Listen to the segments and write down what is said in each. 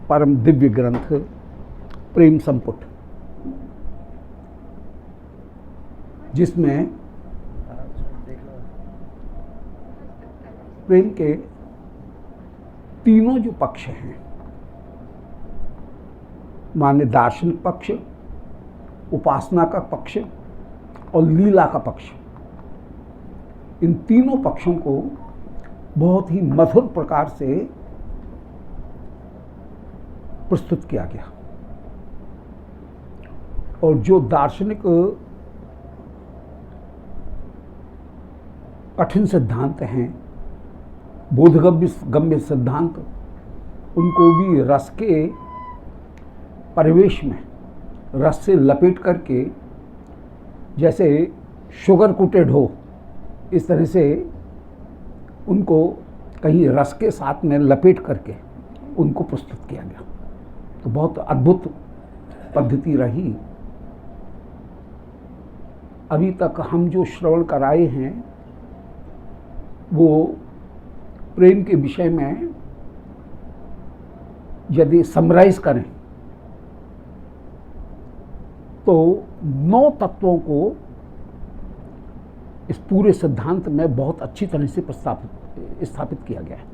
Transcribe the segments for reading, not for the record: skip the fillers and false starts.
परम दिव्य ग्रंथ प्रेम संपुट, जिसमें प्रेम के तीनों जो पक्ष हैं, माने दार्शनिक पक्ष, उपासना का पक्ष और लीला का पक्ष, इन तीनों पक्षों को बहुत ही मधुर प्रकार से प्रस्तुत किया गया। और जो दार्शनिक कठिन सिद्धांत हैं, बोधगम्य सिद्धांत, उनको भी रस के परिवेश में, रस से लपेट करके, जैसे शुगर कोटेड हो, इस तरह से उनको कहीं रस के साथ में लपेट करके उनको प्रस्तुत किया गया। तो बहुत अद्भुत पद्धति रही। अभी तक हम जो श्रवण कराए हैं वो प्रेम के विषय में यदि समराइज करें तो 9 तत्वों को इस पूरे सिद्धांत में बहुत अच्छी तरह से स्थापित किया गया है।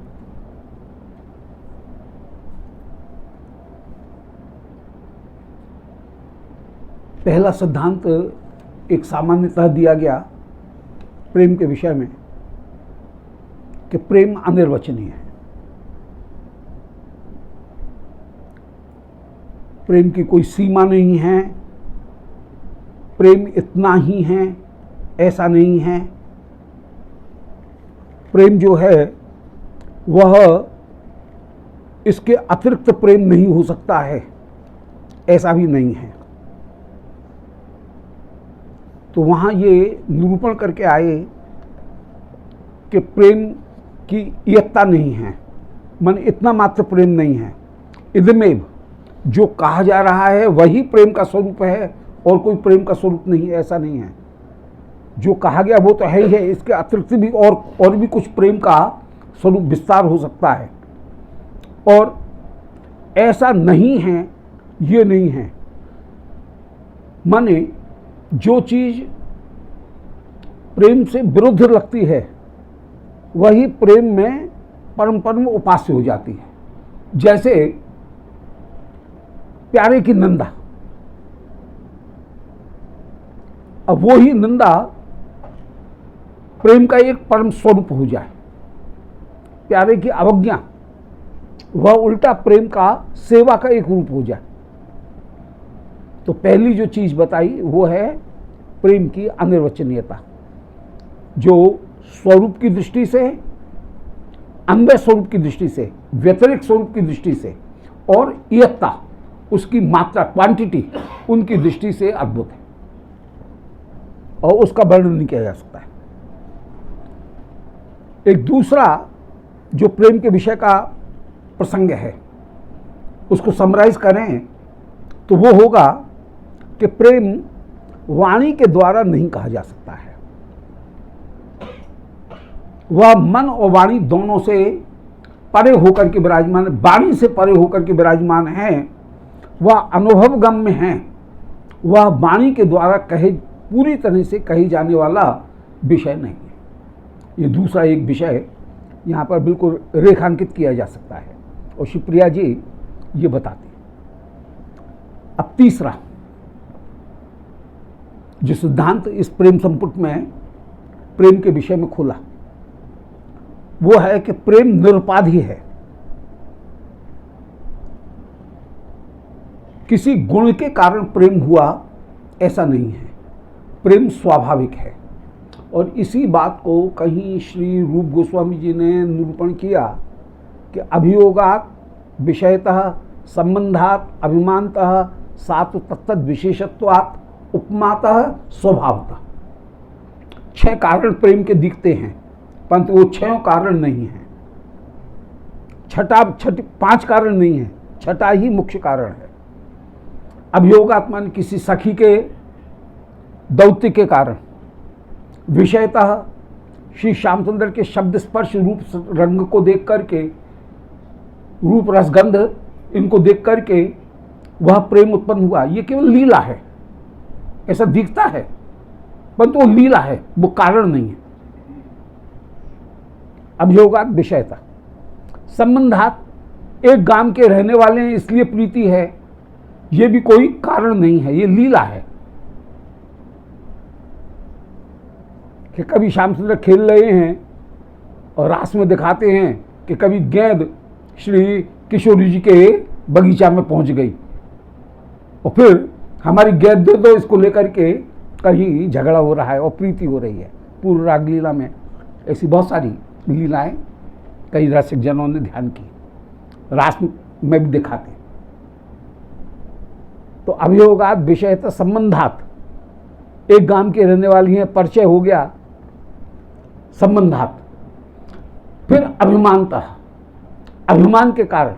पहला सिद्धांत एक सामान्यतः दिया गया प्रेम के विषय में कि प्रेम अनिर्वचनीय है। प्रेम की कोई सीमा नहीं है, प्रेम इतना ही है, ऐसा नहीं है। प्रेम जो है वह इसके अतिरिक्त प्रेम नहीं हो सकता है, ऐसा भी नहीं है। तो वहाँ ये निरूपण करके आए कि प्रेम की इयत्ता नहीं है, मन इतना मात्र प्रेम नहीं है। इदमेव, जो कहा जा रहा है वही प्रेम का स्वरूप है और कोई प्रेम का स्वरूप नहीं है, ऐसा नहीं है। जो कहा गया वो तो है ही है, इसके अतिरिक्त भी और भी कुछ प्रेम का स्वरूप विस्तार हो सकता है। और ऐसा नहीं है, ये नहीं है। माने जो चीज प्रेम से विरुद्ध लगती है वही प्रेम में परम उपास्य हो जाती है। जैसे प्यारे की निंदा, अब वो ही निंदा प्रेम का एक परम स्वरूप हो जाए। प्यारे की अवज्ञा वह उल्टा प्रेम का सेवा का एक रूप हो जाए। तो पहली जो चीज बताई वो है प्रेम की अनिर्वचनीयता, जो स्वरूप की दृष्टि से, अन्वय स्वरूप की दृष्टि से, व्यतिरिक्त स्वरूप की दृष्टि से और इयत्ता, उसकी मात्रा, क्वांटिटी, उनकी दृष्टि से अद्भुत है और उसका वर्णन नहीं किया जा सकता है। एक दूसरा जो प्रेम के विषय का प्रसंग है, उसको समराइज करें तो वो होगा कि प्रेम वाणी के द्वारा नहीं कहा जा सकता है। वह मन और वाणी दोनों से परे होकर के विराजमान, वाणी से परे होकर के विराजमान है। वह अनुभव गम्य है, वह वाणी के द्वारा पूरी तरह से कही जाने वाला विषय नहीं है। ये दूसरा एक विषय यहाँ पर बिल्कुल रेखांकित किया जा सकता है और शिवप्रिया जी ये बताते हैं। अब तीसरा जो सिद्धांत इस प्रेम संपुट में प्रेम के विषय में खोला वो है कि प्रेम निरुपाधि है। किसी गुण के कारण प्रेम हुआ ऐसा नहीं है, प्रेम स्वाभाविक है। और इसी बात को कहीं श्री रूप गोस्वामी जी ने निरूपण किया कि अभियोगात विषयतः संबंधात अभिमानतः सात तत्तद विशेषत्वात् उपमातः स्वभावतः। 6 कारण प्रेम के दिखते हैं परंतु वो 6 कारण नहीं है। 5 कारण नहीं है, 6ठा ही मुख्य कारण है। अभियोगात्मा ने किसी सखी के दौत्य के कारण, विषयतः श्री श्यामचंद्र के शब्द स्पर्श रूप रंग को देख करके, रूप रसगंध इनको देख करके वह प्रेम उत्पन्न हुआ, ये केवल लीला है, ऐसा दिखता है परंतु वो लीला है, वो कारण नहीं है। अभियोगात विषयता संबंधात, एक गांव के रहने वाले हैं इसलिए प्रीति है, ये भी कोई कारण नहीं है, ये लीला है। कि कभी श्याम सुंदर खेल रहे हैं और रास में दिखाते हैं कि कभी गेंद श्री किशोरी जी के बगीचा में पहुंच गई और फिर हमारी गेंद दे दो, इसको लेकर के कहीं झगड़ा हो रहा है और प्रीति हो रही है। पूर्व राग लीला में ऐसी बहुत सारी लीलाएं कई रसिक जनों ने ध्यान की, रास में भी दिखाते। तो अभियोगात विषयतः संबंधात, एक गांव के रहने वाली हैं, परिचय हो गया संबंधात। फिर अभिमानतः, अभिमान के कारण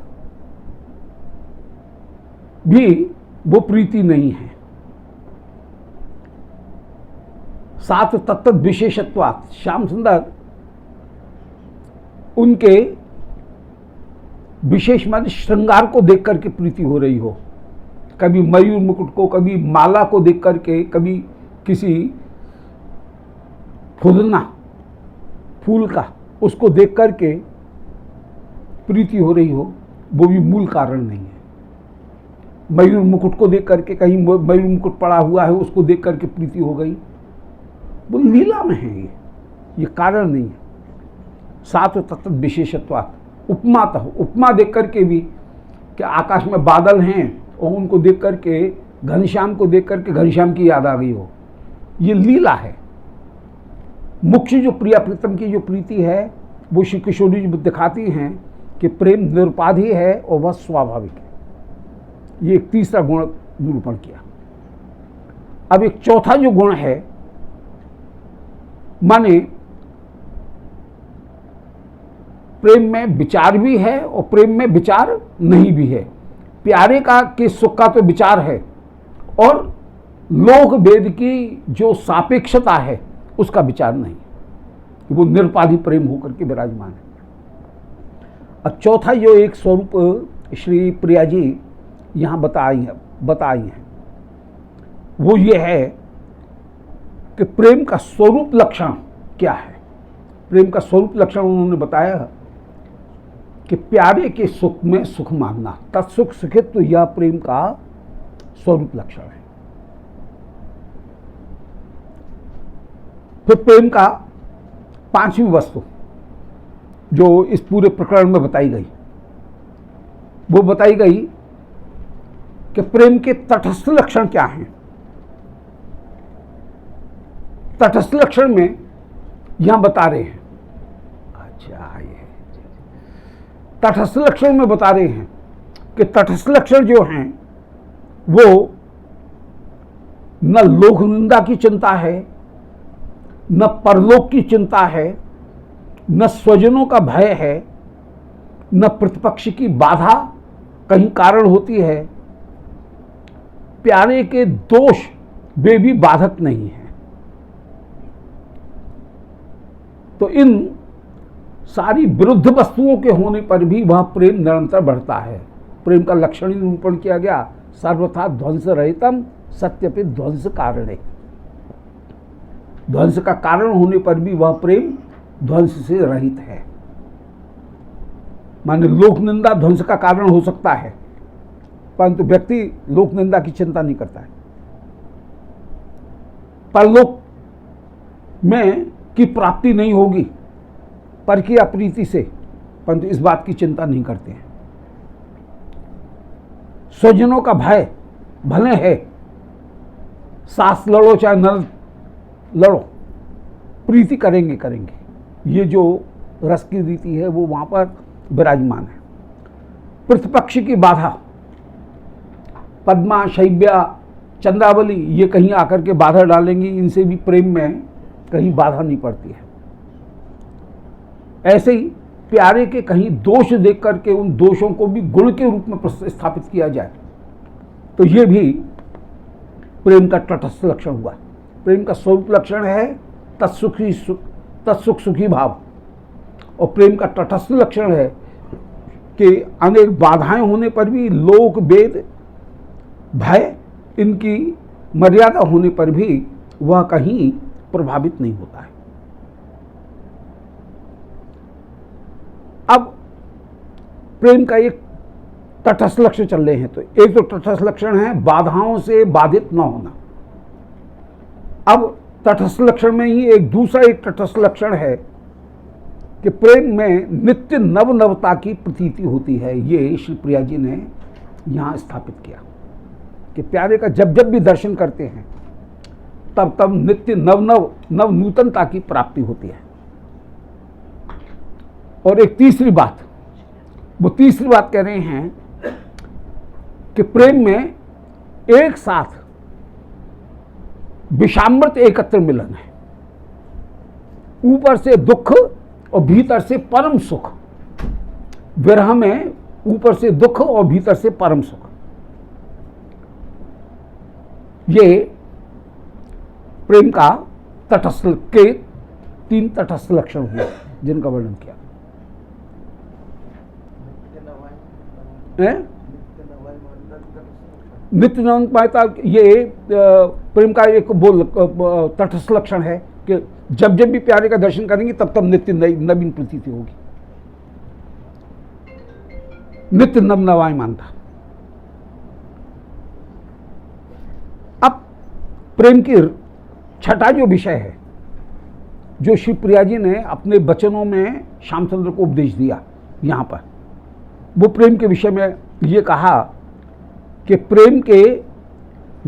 भी वो प्रीति नहीं है। साथ तत्त विशेषत्वात्, श्याम सुंदर उनके विशेष मान श्रृंगार को देख करके प्रीति हो रही हो, कभी मयूर मुकुट को, कभी माला को देख करके, कभी किसी फुदना फूल का उसको देख करके प्रीति हो रही हो, वो भी मूल कारण नहीं है। मयूर मुकुट को देख करके, कहीं मयूर मुकुट पड़ा हुआ है उसको देख करके प्रीति हो गई, वो लीला में है, ये कारण नहीं है। साथ तत्त विशेषत्वात्, उपमातः, उपमा देख करके भी कि आकाश में बादल हैं और उनको देख करके, घनश्याम को देख करके घनश्याम की याद आ गई हो, ये लीला है। मुख्य जो प्रिया प्रीतम की जो प्रीति है वो श्री किशोरी जी दिखाती हैं कि प्रेम निरुपाधि है और वह स्वाभाविक है। ये एक तीसरा गुण निरूपण किया। अब एक चौथा जो गुण है, माने प्रेम में विचार भी है और प्रेम में विचार नहीं भी है। प्यारे का के सुख का तो विचार है और लोक वेद की जो सापेक्षता है उसका विचार नहीं, वो निरुपाधि प्रेम होकर के विराजमान है। अब चौथा जो एक स्वरूप श्री प्रिया जी यहाँ बताई हैं वो ये है कि प्रेम का स्वरूप लक्षण क्या है। प्रेम का स्वरूप लक्षण उन्होंने बताया कि प्यारे के सुख में सुख मानना, तत्सुख सुखित, तो यह प्रेम का स्वरूप लक्षण है। फिर प्रेम का पांचवी वस्तु जो इस पूरे प्रकरण में बताई गई, वो बताई गई कि प्रेम के तटस्थ लक्षण क्या हैं। तटस्थ लक्षण में यहां बता रहे हैं, अच्छा ये तटस्थ लक्षण में बता रहे हैं कि तटस्थ लक्षण जो हैं वो न लोक निंदा की चिंता है, न परलोक की चिंता है, न स्वजनों का भय है, न प्रतिपक्ष की बाधा कहीं कारण होती है। प्यारे के दोष वे भी बाधक नहीं है। तो इन सारी विरुद्ध वस्तुओं के होने पर भी वह प्रेम निरंतर बढ़ता है। प्रेम का लक्षण ही निरूपण किया गया, सर्वथा ध्वंस रहितम सत्यपि ध्वंस कारणे। ध्वंस का कारण होने पर भी वह प्रेम ध्वंस से रहित है। माने लोक निंदा ध्वंस का कारण हो सकता है, परंतु व्यक्ति लोक निंदा की चिंता नहीं करता है। परलोक में की प्राप्ति नहीं होगी पर की अप्रीति से, परंतु इस बात की चिंता नहीं करते हैं। स्वजनों का भय भले है, सास लड़ो चाहे न लड़ो, प्रीति करेंगे। ये जो रस की रीति है वो वहां पर विराजमान है। प्रतिपक्ष की बाधा, पद्मा, शैव्या, चंद्रावली, ये कहीं आकर के बाधा डालेंगी, इनसे भी प्रेम में कहीं बाधा नहीं पड़ती है। ऐसे ही प्यारे के कहीं दोष देख करके उन दोषों को भी गुण के रूप में स्थापित किया जाए, तो ये भी प्रेम का तटस्थ लक्षण हुआ। प्रेम का स्वरूप लक्षण है तत्सुख सुखी भाव, और प्रेम का तटस्थ लक्षण है कि अनेक बाधाएं होने पर भी, लोक वेद भय इनकी मर्यादा होने पर भी वह कहीं प्रभावित नहीं होता है। अब प्रेम का एक तटस्थ लक्षण चल रहे हैं, तो एक तो तटस्थ लक्षण है बाधाओं से बाधित न होना। अब तटस्थ लक्षण में ही एक दूसरा एक तटस्थ लक्षण है कि प्रेम में नित्य नव नवता की प्रतीति होती है। ये श्री प्रिया जी ने यहाँ स्थापित किया कि प्यारे का जब जब भी दर्शन करते हैं तब तब नित्य नव नूतनता की प्राप्ति होती है। और एक तीसरी बात, वो तीसरी बात कह रहे हैं कि प्रेम में एक साथ विषामृत एकत्र मिलन है, ऊपर से दुख और भीतर से परम सुख। विरह में ऊपर से दुख और भीतर से परम सुख, ये प्रेम का तटस्थ के 3 तटस्थ लक्षण हुए जिनका वर्णन किया। नित्य नवता ये प्रेम का एक तटस्थ लक्षण है कि जब जब भी प्यारे का दर्शन करेंगे तब तब नित्य नवीन प्रतीति होगी, नित्य नवनवायमानता। अब प्रेम की छठा जो विषय है, जो श्री प्रिया जी ने अपने वचनों में श्यामचंद्र को उपदेश दिया यहाँ पर, वो प्रेम के विषय में ये कहा कि प्रेम के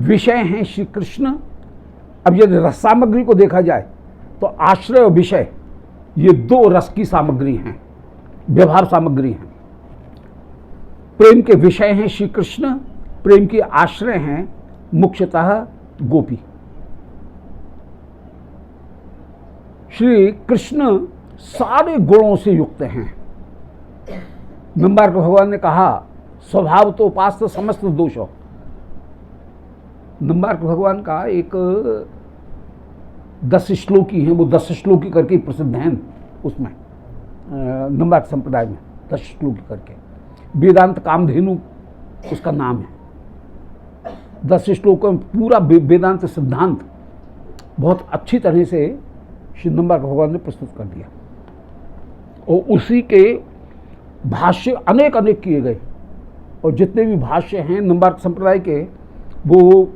विषय हैं श्री कृष्ण। अब यदि रस सामग्री को देखा जाए तो आश्रय और विषय ये 2 रस की सामग्री हैं, व्यवहार सामग्री हैं। प्रेम के विषय हैं श्री कृष्ण, प्रेम के आश्रय हैं मुख्यतः गोपी। श्री कृष्ण सारे गुणों से युक्त हैं। निम्बार्क भगवान ने कहा स्वभाव तो उपास समस्त दोषों। निम्बार्क भगवान का एक 10 श्लोकी हैं, वो 10 श्लोकी करके प्रसिद्ध हैं उसमें, निम्बार्क संप्रदाय में 10 श्लोकी करके। वेदांत कामधेनु उसका नाम है। 10 श्लोकों में पूरा वेदांत सिद्धांत बहुत अच्छी तरह से श्री निम्बार्क भगवान ने प्रस्तुत कर दिया, और उसी के भाष्य अनेक किए गए। और जितने भी भाष्य हैं निम्बार्क संप्रदाय के, वो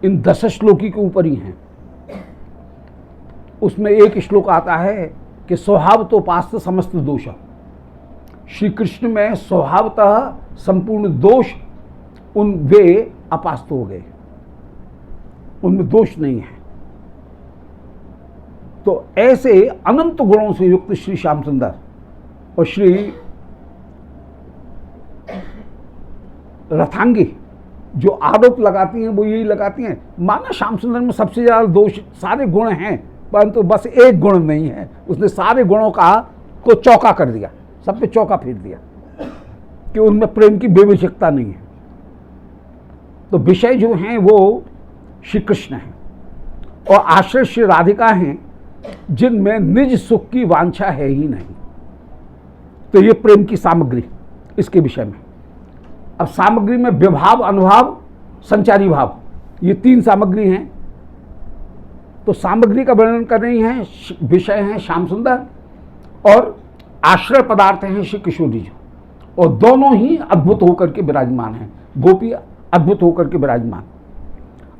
इन 10 श्लोकी के ऊपर ही हैं। उसमें एक श्लोक आता है कि स्वभाव तो पास्त समस्त दोष। श्री कृष्ण में स्वभावतः संपूर्ण दोष वे अपास्त हो गए, उनमें दोष नहीं है। तो ऐसे अनंत गुणों से युक्त श्री श्यामचंद्र और श्री रथांगी जो आरोप लगाती हैं वो यही लगाती हैं, माना श्यामचंद्र में सबसे ज़्यादा दोष, सारे गुण हैं परंतु बस एक गुण नहीं है, उसने सारे गुणों को चौका कर दिया, सब पे चौका फेर दिया कि उनमें प्रेम की बेविचकता नहीं है। तो विषय जो हैं वो श्री कृष्ण हैं और आश्रय श्री राधिका हैं, जिनमें निज सुख की वांछा है ही नहीं। तो ये प्रेम की सामग्री इसके विषय में। अब सामग्री में विभाव, अनुभाव, संचारी भाव, ये 3 सामग्री हैं। तो सामग्री का वर्णन कर रही हैं, विषय हैं श्याम सुंदर और आश्रय पदार्थ हैं श्री किशोरी जी, और दोनों ही अद्भुत होकर के विराजमान हैं, गोपी अद्भुत होकर के विराजमान।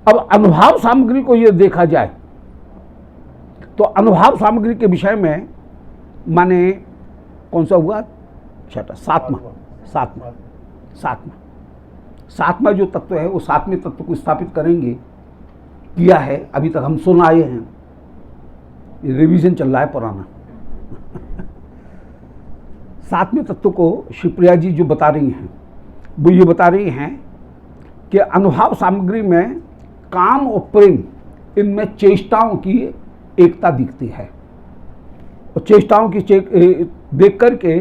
अब अनुभाव सामग्री को यह देखा जाए तो अनुभाव सामग्री के विषय में माने कौन सा हुआ, छठा, सातवां जो तत्व है वो 7वें तत्व को स्थापित करेंगे, किया है। अभी तक हम सुन आए हैं, ये रिवीजन चल रहा है पुराना। 7वें तत्व को शिवप्रिया जी जो बता रही हैं वो ये बता रही हैं कि अनुभाव सामग्री में काम और प्रेम, इनमें चेष्टाओं की एकता दिखती है, और चेष्टाओं की देख करके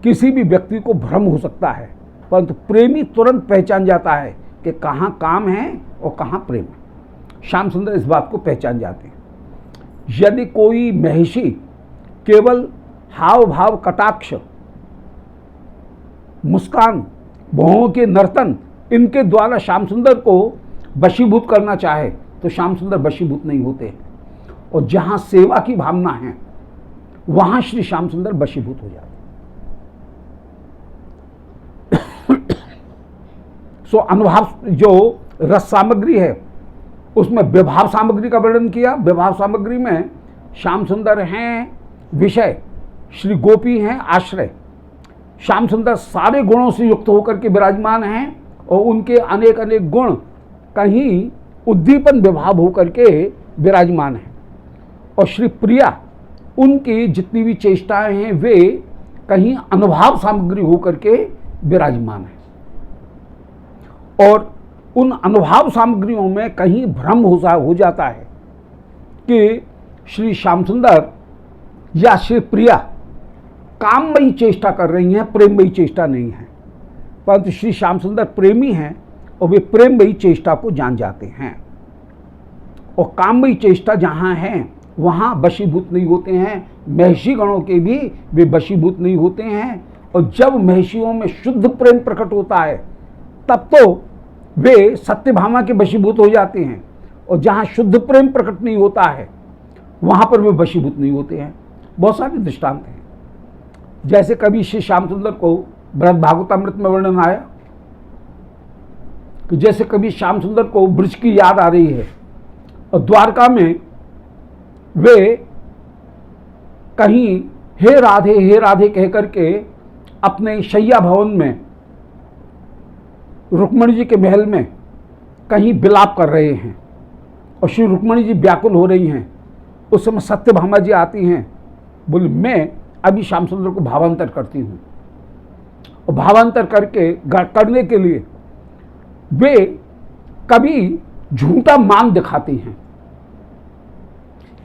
किसी भी व्यक्ति को भ्रम हो सकता है, परंतु प्रेमी तुरंत पहचान जाता है कि कहाँ काम है और कहाँ प्रेम है। श्याम सुंदर इस बात को पहचान जाते हैं। यदि कोई महिषी केवल हाव भाव कटाक्ष मुस्कान, भौहों के नर्तन, इनके द्वारा श्याम सुंदर को वशीभूत करना चाहे तो श्याम सुंदर वशीभूत नहीं होते। और जहां सेवा की भावना है वहां श्री श्याम सुंदर वशीभूत हो जाते। सो अनुभाव जो रस सामग्री है उसमें विभाव सामग्री का वर्णन किया। विभाव सामग्री में श्याम सुंदर हैं विषय, श्री गोपी हैं आश्रय। श्याम सुंदर सारे गुणों से युक्त होकर के विराजमान हैं और उनके अनेक अनेक गुण कहीं उद्दीपन विभाव होकर के विराजमान हैं। और श्री प्रिया, उनकी जितनी भी चेष्टाएं हैं वे कहीं अनुभाव सामग्री होकर के विराजमान हैं। और उन अनुभाव सामग्रियों में कहीं भ्रम हो जाता है कि श्री श्याम सुंदर या श्री प्रिया काममयी चेष्टा कर रही हैं, प्रेममयी चेष्टा नहीं है। परंतु श्री श्याम सुंदर प्रेमी हैं और वे प्रेममयी चेष्टा को जान जाते हैं। और काममयी चेष्टा जहाँ है वहाँ वशीभूत नहीं होते हैं। महर्षि गणों के भी वे वशीभूत नहीं होते हैं। और जब महर्षियों में शुद्ध प्रेम प्रकट होता है तब तो वे सत्यभामा के वशीभूत हो जाते हैं। और जहाँ शुद्ध प्रेम प्रकट नहीं होता है वहाँ पर वे वशीभूत नहीं होते हैं। बहुत सारे दृष्टांत हैं। जैसे कभी श्री श्याम सुंदर को बृहद भागवतामृत में वर्णन आया कि जैसे कभी श्याम सुंदर को ब्रज की याद आ रही है और द्वारका में वे कहीं हे राधे कह करके अपने शैया भवन में रुक्मणी जी के महल में कहीं विलाप कर रहे हैं और श्री रुक्मणी जी व्याकुल हो रही हैं। उस समय सत्यभामा जी आती हैं, बोले मैं अभी श्याम सुंदर को भावांतर करती हूँ। और भावांतर करने के लिए वे कभी झूठा मान दिखाती हैं।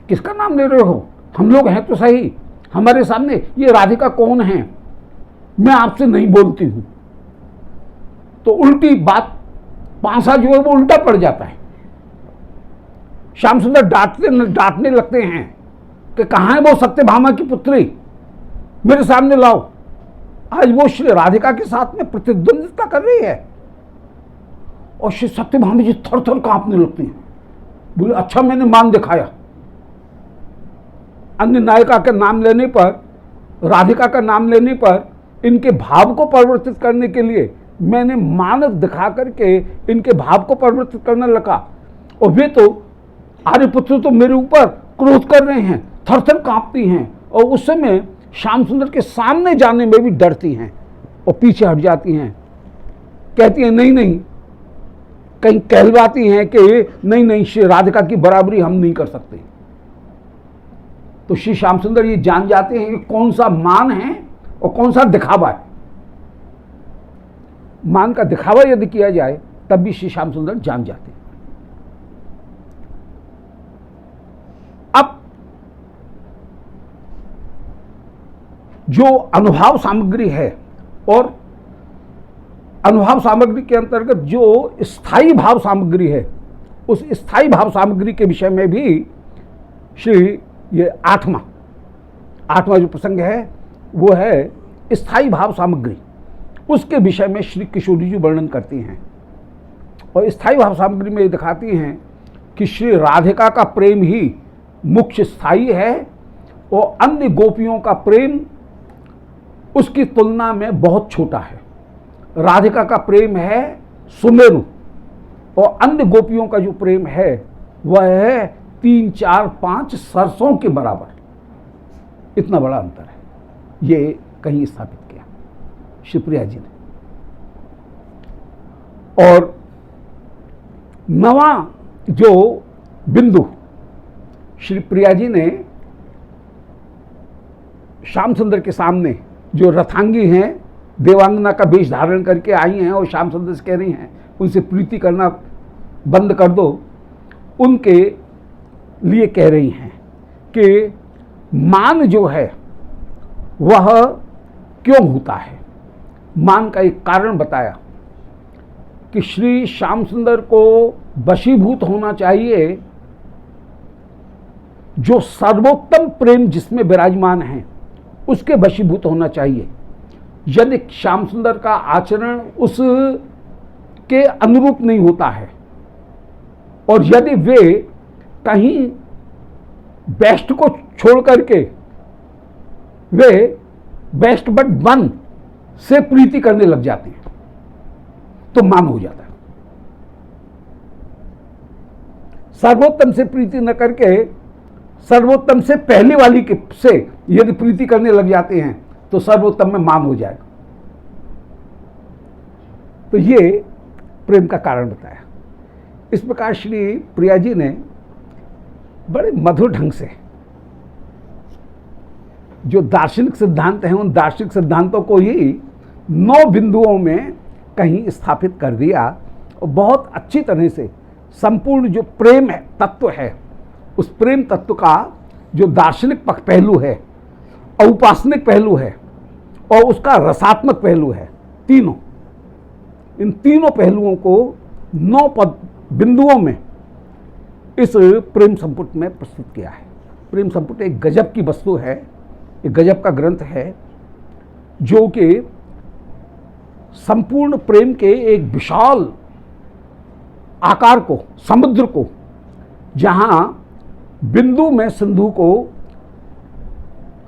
किसका नाम ले रहे हो? हम लोग हैं तो सही, हमारे सामने ये राधिका कौन है, मैं आपसे नहीं बोलती हूं। तो उल्टी बात, पांसा जो है वो उल्टा पड़ जाता है। श्याम सुंदर डांटने लगते हैं कि कहाँ है वो सत्यभामा की पुत्री, मेरे सामने लाओ। आज वो श्री राधिका के साथ में प्रतिद्वंदिता कर रही है। और श्री सत्यभामा जी थर थर कांपने लगती हैं। बोले अच्छा मैंने मान दिखाया। अन्य नायिका का नाम लेने पर, राधिका का नाम लेने पर इनके भाव को परिवर्तित करने के लिए मैंने मानव दिखा करके इनके भाव को परिवर्तित करने लगा। और वे तो आर्यपुत्र तो मेरे ऊपर क्रोध कर रहे हैं, थर थर कांपती हैं। और उस समय श्याम सुंदर के सामने जाने में भी डरती हैं और पीछे हट जाती हैं। कहती हैं नहीं, कहीं कहलवाती हैं कि नहीं श्री राधिका की बराबरी हम नहीं कर सकते। तो श्री श्याम सुंदर ये जान जाते हैं कि कौन सा मान है और कौन सा दिखावा है। मान का दिखावा यदि किया जाए तब भी श्री श्याम सुंदर जान जाते हैं। अब जो अनुभव सामग्री है और अनुभव सामग्री के अंतर्गत जो स्थायी भाव सामग्री है, उस स्थायी भाव सामग्री के विषय में भी श्री ये आठवां जो प्रसंग है वो है स्थायी भाव सामग्री। उसके विषय में श्री किशोरी जी वर्णन करती हैं। और स्थायी भाव सामग्री में ये दिखाती हैं कि श्री राधिका का प्रेम ही मुख्य स्थायी है और अन्य गोपियों का प्रेम उसकी तुलना में बहुत छोटा है। राधिका का प्रेम है सुमेरु और अन्य गोपियों का जो प्रेम है वह है 3, 4, 5 सरसों के बराबर। इतना बड़ा अंतर है। ये कहीं स्थापित किया शिवप्रिया जी ने। और नवा जो बिंदु श्री प्रिया जी ने श्याम सुंदर के सामने, जो रथांगी हैं, देवांगना का वेश धारण करके आई हैं और श्याम सुंदर से कह रही हैं उनसे प्रीति करना बंद कर दो, उनके लिए कह रही हैं कि मान जो है वह क्यों होता है। मान का एक कारण बताया कि श्री श्याम सुंदर को वशीभूत होना चाहिए जो सर्वोत्तम प्रेम जिसमें विराजमान है, उसके वशीभूत होना चाहिए। यदि श्याम सुंदर का आचरण उस के अनुरूप नहीं होता है और यदि वे कहीं बेस्ट को छोड़ करके वे बेस्ट बट वन से प्रीति करने लग जाते हैं तो मान हो जाता है। सर्वोत्तम से प्रीति न करके सर्वोत्तम से पहले वाली के से यदि प्रीति करने लग जाते हैं तो सर्वोत्तम में मान हो जाएगा। तो ये प्रेम का कारण बताया। इस प्रकार श्री प्रिया जी ने बड़े मधुर ढंग से जो दार्शनिक सिद्धांत हैं उन दार्शनिक सिद्धांतों को ही 9 बिंदुओं में कहीं स्थापित कर दिया और बहुत अच्छी तरह से संपूर्ण जो प्रेम है तत्व है उस प्रेम तत्व का जो दार्शनिक पहलू है, औपासनिक पहलू है और उसका रसात्मक पहलू है, तीनों, इन तीनों पहलुओं को 9 बिंदुओं में इस प्रेम संपुट में प्रस्तुत किया है। प्रेम संपुट एक गजब की वस्तु है, एक गजब का ग्रंथ है जो कि संपूर्ण प्रेम के एक विशाल आकार को, समुद्र को, जहां बिंदु में सिंधु को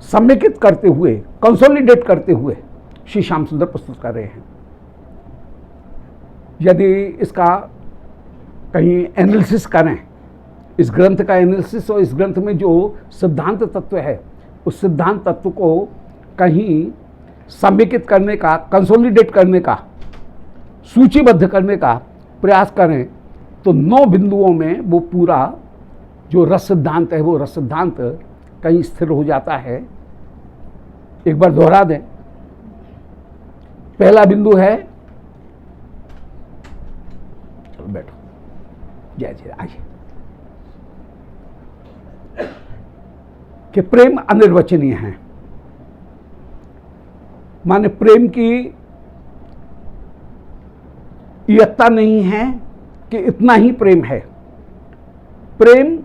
समेकित करते हुए, कंसोलिडेट करते हुए श्री श्याम सुंदर प्रस्तुत कर रहे हैं। यदि इसका कहीं एनालिसिस करें, इस ग्रंथ का एनालिसिस और इस ग्रंथ में जो सिद्धांत तत्व है उस सिद्धांत तत्व को कहीं समेकित करने का, कंसोलिडेट करने का, सूचीबद्ध करने का प्रयास करें तो 9 बिंदुओं में वो पूरा जो रस सिद्धांत है वो रस सिद्धांत कहीं स्थिर हो जाता है। एक बार दोहरा दें। पहला बिंदु है, चलो बैठो, जय जय, आइए, कि प्रेम अनिर्वचनीय है। माने प्रेम की इयत्ता नहीं है कि इतना ही प्रेम है। प्रेम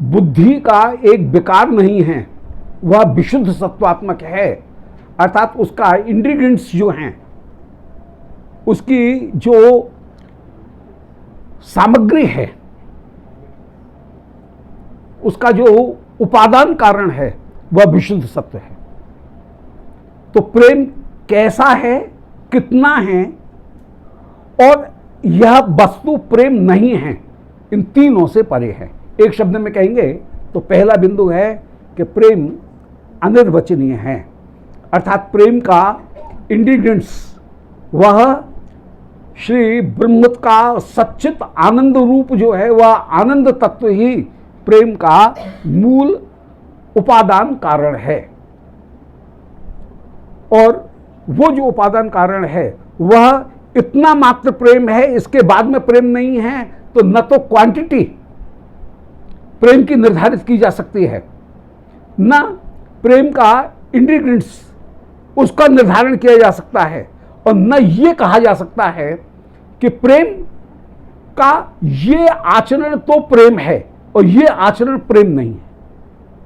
बुद्धि का एक विकार नहीं है, वह विशुद्ध सत्वात्मक है। अर्थात उसका इंग्रीडियंट्स जो हैं, उसकी जो सामग्री है, उसका जो उपादान कारण है वह विशुद्ध सत्व है। तो प्रेम कैसा है, कितना है और यह वस्तु प्रेम नहीं है, इन तीनों से परे है। एक शब्द में कहेंगे तो पहला बिंदु है कि प्रेम अनिर्वचनीय है। अर्थात प्रेम का इंग्रीडियंट्स वह श्री ब्रह्म का सच्चित आनंद रूप जो है वह आनंद तत्व ही प्रेम का मूल उपादान कारण है। और वो जो उपादान कारण है वह इतना मात्र प्रेम है, इसके बाद में प्रेम नहीं है। तो न तो क्वांटिटी प्रेम की निर्धारित की जा सकती है, न प्रेम का इंग्रीडियंट्स उसका निर्धारण किया जा सकता है, और न ये कहा जा सकता है कि प्रेम का ये आचरण तो प्रेम है और ये आचरण प्रेम नहीं है।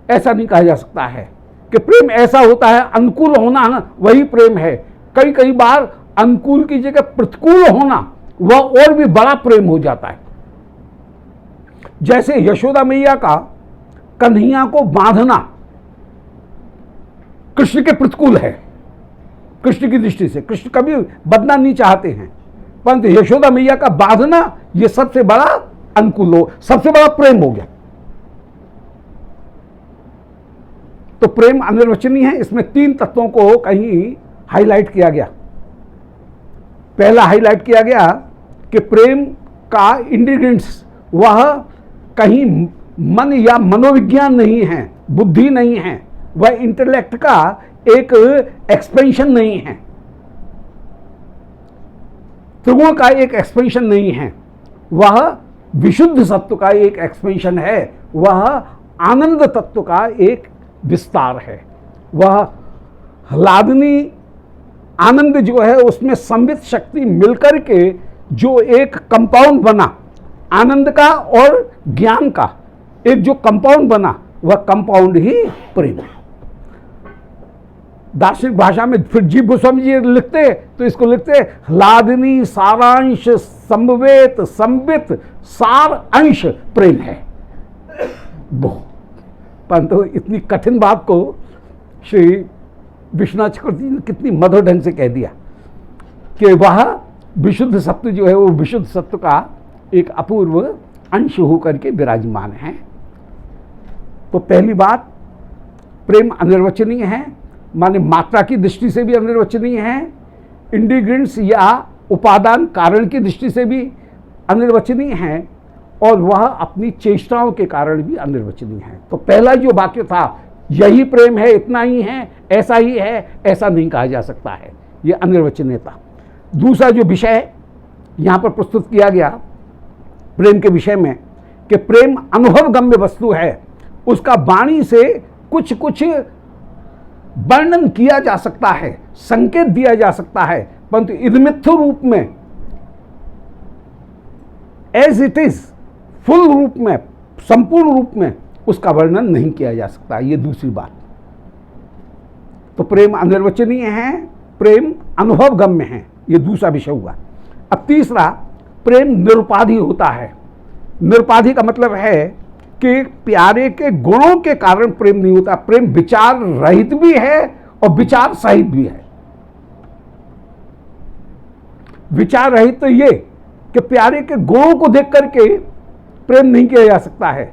ऐसा नहीं कहा जा सकता है कि प्रेम ऐसा होता है, अनुकूल होना वही प्रेम है। कई कई बार अनुकूल की जगह प्रतिकूल होना वह और भी बड़ा प्रेम हो जाता है। जैसे यशोदा मैया का कन्हैया को बांधना कृष्ण के प्रतिकूल है, कृष्ण की दृष्टि से। कृष्ण कभी बदलना नहीं चाहते हैं, परंतु यशोदा मैया का बांधना यह सबसे बड़ा अनुकूल हो, सबसे बड़ा प्रेम हो गया। तो प्रेम अनिर्वचनीय है। इसमें 3 तत्वों को कहीं हाईलाइट किया गया। पहला हाईलाइट किया गया कि प्रेम का इंग्रीडियंट्स वह कहीं मन या मनोविज्ञान नहीं है, बुद्धि नहीं है, वह इंटेलेक्ट का एक एक्सपेंशन नहीं है, त्रिगुण का एक एक्सपेंशन नहीं है, वह विशुद्ध सत्व का एक एक्सपेंशन है, वह आनंद तत्व का एक विस्तार है। वह ह्लादनी आनंद जो है उसमें संवित शक्ति मिलकर के जो एक कंपाउंड बना, आनंद का और ज्ञान का एक जो कंपाउंड बना, वह कंपाउंड ही प्रेम है। दार्शनिक भाषा में फिर जी गोस्वामी जी लिखते तो इसको लिखते ह्लादिनी सारांश संवेत संबित सार अंश प्रेम है। परंतु इतनी कठिन बात को श्री विश्वनाथ चक्रवर्ती ने कितनी मधुर ढंग से कह दिया कि वह विशुद्ध सत्व जो है वो विशुद्ध सत्व का एक अपूर्व अंश होकर के विराजमान है। तो पहली बात, प्रेम अनिर्वचनीय है, माने मात्रा की दृष्टि से भी अनिर्वचनीय है, इंग्रीडिएंट्स या उपादान कारण की दृष्टि से भी अनिर्वचनीय है, और वह अपनी चेष्टाओं के कारण भी अनिर्वचनीय है। तो पहला जो वाक्य था यही प्रेम है, इतना ही है, ऐसा ही है, ऐसा नहीं कहा जा सकता है, ये अनिर्वचनीयता। दूसरा जो विषय यहाँ पर प्रस्तुत किया गया प्रेम के विषय में कि प्रेम अनुभवगम्य वस्तु है, उसका वाणी से कुछ कुछ वर्णन किया जा सकता है, संकेत दिया जा सकता है, परंतु इदमित्थ रूप में एज इट इज फुल रूप में, संपूर्ण रूप में उसका वर्णन नहीं किया जा सकता। ये दूसरी बात। तो प्रेम अनिर्वचनीय है, प्रेम अनुभवगम्य है, ये दूसरा विषय हुआ। अब तीसरा, प्रेम निरुपाधि होता है। निरुपाधि का मतलब है कि प्यारे के गुणों के कारण प्रेम नहीं होता। प्रेम विचार रहित भी है और विचार सहित भी है। विचार रहित तो ये कि प्यारे के गुणों को देख करके प्रेम नहीं किया जा सकता है,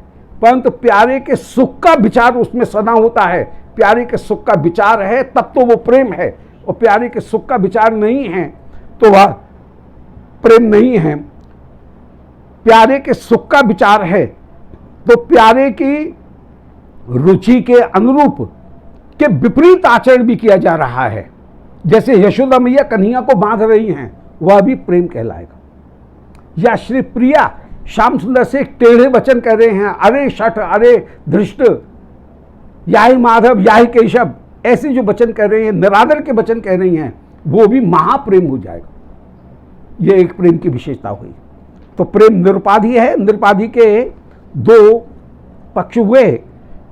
परंतु प्यारे के सुख का विचार उसमें सदा होता है। प्यारे के सुख का विचार है तब तो वो प्रेम है, और प्यारे के सुख का विचार नहीं है तो वह प्रेम नहीं है। प्यारे के सुख का विचार है तो प्यारे की रुचि के अनुरूप के विपरीत आचरण भी किया जा रहा है। जैसे यशोदा मैया कन्हैया को बांध रही हैं, वह भी प्रेम कहलाएगा। या श्री प्रिया श्याम सुंदर से एक टेढ़े वचन कह रहे हैं, अरे शठ, अरे धृष्ट, याही माधव, याही केशव, ऐसे जो वचन कह रहे हैं, निरादर के वचन कह रही हैं, वो भी महाप्रेम हो जाएगा। ये एक प्रेम की विशेषता हुई। तो प्रेम निरुपाधि है। निरुपाधि के दो पक्ष हुए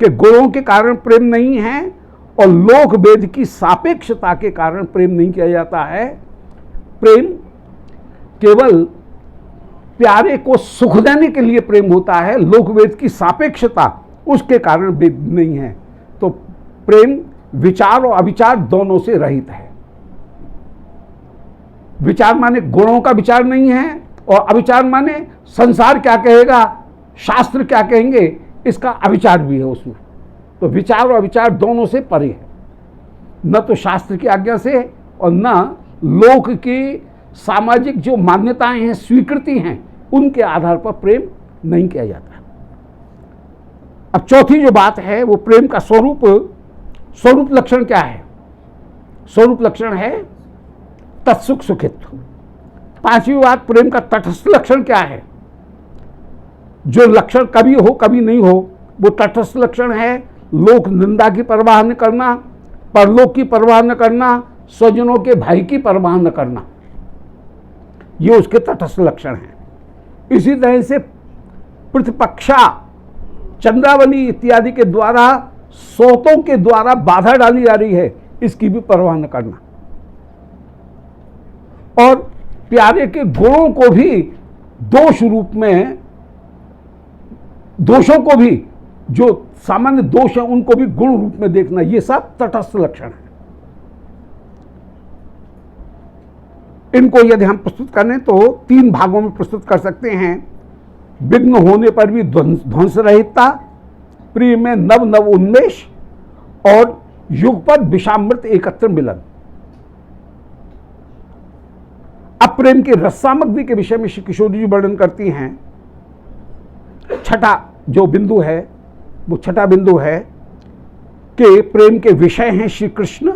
कि गुणों के कारण प्रेम नहीं है और लोक वेद की सापेक्षता के कारण प्रेम नहीं किया जाता है। प्रेम केवल प्यारे को सुख देने के लिए प्रेम होता है, लोक वेद की सापेक्षता उसके कारण वेद नहीं है। तो प्रेम विचार और अविचार दोनों से रहित है। विचार माने गुणों का विचार नहीं है, और अविचार माने संसार क्या कहेगा, शास्त्र क्या कहेंगे, इसका अविचार भी है उसमें। तो विचार और अविचार दोनों से परे है, न तो शास्त्र की आज्ञा से और न लोक की सामाजिक जो मान्यताएं हैं, स्वीकृति हैं, उनके आधार पर प्रेम नहीं किया जाता। अब चौथी जो बात है वो प्रेम का स्वरूप लक्षण क्या है। स्वरूप लक्षण है तत्सुख सुखित्व। पांचवी बात, प्रेम का तटस्थ लक्षण क्या है। जो लक्षण कभी हो कभी नहीं हो, वो तटस्थ लक्षण है। लोक निंदा की परवाह न करना, परलोक की परवाह न करना, स्वजनों के भाई की परवाह न करना, ये उसके तटस्थ लक्षण हैं। इसी तरह से प्रतिपक्षा, चंद्रावली इत्यादि के द्वारा, सोतों के द्वारा बाधा डाली जा रही है, इसकी भी परवाह न करना। और प्यारे के गुणों को भी दोष रूप में, दोषों को भी, जो सामान्य दोष है उनको भी गुण रूप में देखना, ये सब तटस्थ लक्षण है। इनको यदि हम प्रस्तुत करें तो तीन भागों में प्रस्तुत कर सकते हैं। विघ्न होने पर भी ध्वंस रहितता, प्रिय में नव नव उन्मेष, और युगपद विषामृत एकत्र मिलन। अब प्रेम की रस सामग्री के विषय में श्री किशोरी जी वर्णन करती हैं। छठा जो बिंदु है वो छठा बिंदु है कि प्रेम के विषय हैं श्री कृष्ण,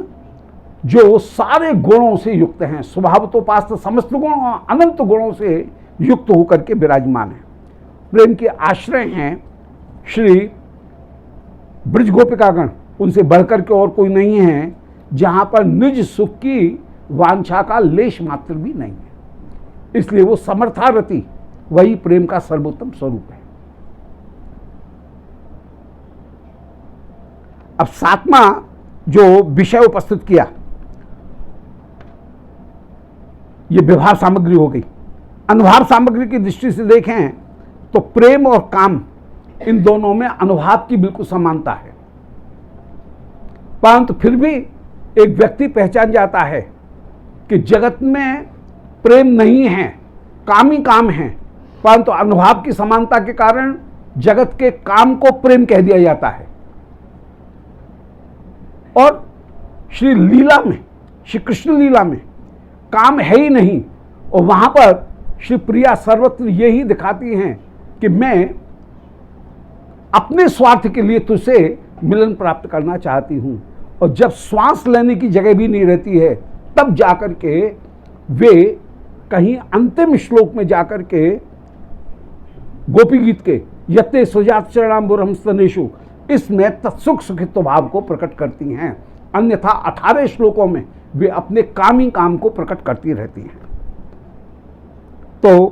जो सारे गुणों से युक्त हैं, स्वभावतोपास्त समस्त गुण और अनंत गुणों से युक्त होकर के विराजमान हैं। प्रेम के आश्रय हैं श्री ब्रज गोपिकागण, उनसे बढ़कर के और कोई नहीं है, जहां पर निज सुख की वांछा का लेश मात्र भी नहीं है। इसलिए वो समर्थारति, वही प्रेम का सर्वोत्तम स्वरूप है। अब सातवां जो विषय उपस्थित किया, ये विभाव सामग्री हो गई। अनुभाव सामग्री की दृष्टि से देखें तो प्रेम और काम, इन दोनों में अनुभाव की बिल्कुल समानता है, परंतु फिर भी एक व्यक्ति पहचान जाता है कि जगत में प्रेम नहीं है, काम ही काम है, परंतु अनुभाव की समानता के कारण जगत के काम को प्रेम कह दिया जाता है। और श्री लीला में, श्री कृष्ण लीला में काम है ही नहीं, और वहां पर श्री प्रिया सर्वत्र यही दिखाती हैं कि मैं अपने स्वार्थ के लिए तुझसे मिलन प्राप्त करना चाहती हूं। और जब श्वास लेने की जगह भी नहीं रहती है, तब जाकर के वे कहीं अंतिम श्लोक में जाकर के गोपी गीत के यत्ते सुजात चरणाम्बुरहम स्तनेषु, इसमें तत्सुख सुखित्व भाव को प्रकट करती हैं। अन्यथा 18 श्लोकों में वे अपने कामी काम को प्रकट करती रहती हैं। तो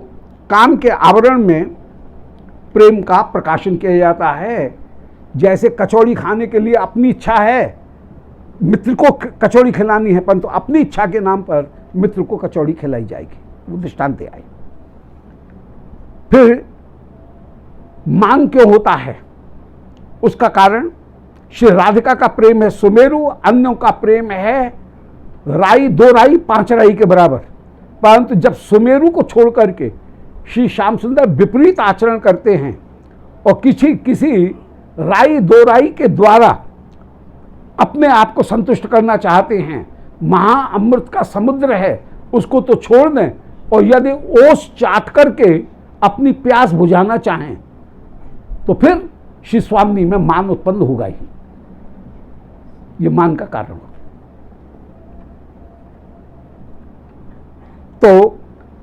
काम के आवरण में प्रेम का प्रकाशन किया जाता है। जैसे कचौड़ी खाने के लिए अपनी इच्छा है, मित्र को कचौड़ी खिलानी है, परंतु अपनी इच्छा के नाम पर मित्र को कचौड़ी खिलाई जाएगी, वो दृष्टांत आई। फिर मान क्यों होता है, उसका कारण श्री राधिका का प्रेम है सुमेरु, अन्यों का प्रेम है राई, 2 राई 5 राई के बराबर। परंतु जब सुमेरु को छोड़ करके श्री श्याम सुंदर विपरीत आचरण करते हैं और किसी राई 2 राई के द्वारा अपने आप को संतुष्ट करना चाहते हैं, महाअमृत का समुद्र है उसको तो छोड़ दें, और यदि ओस चाट करके अपनी प्यास बुझाना चाहें तो फिर श्री स्वामी में मान उत्पन्न होगा ही, ये मान का कारण होगा। तो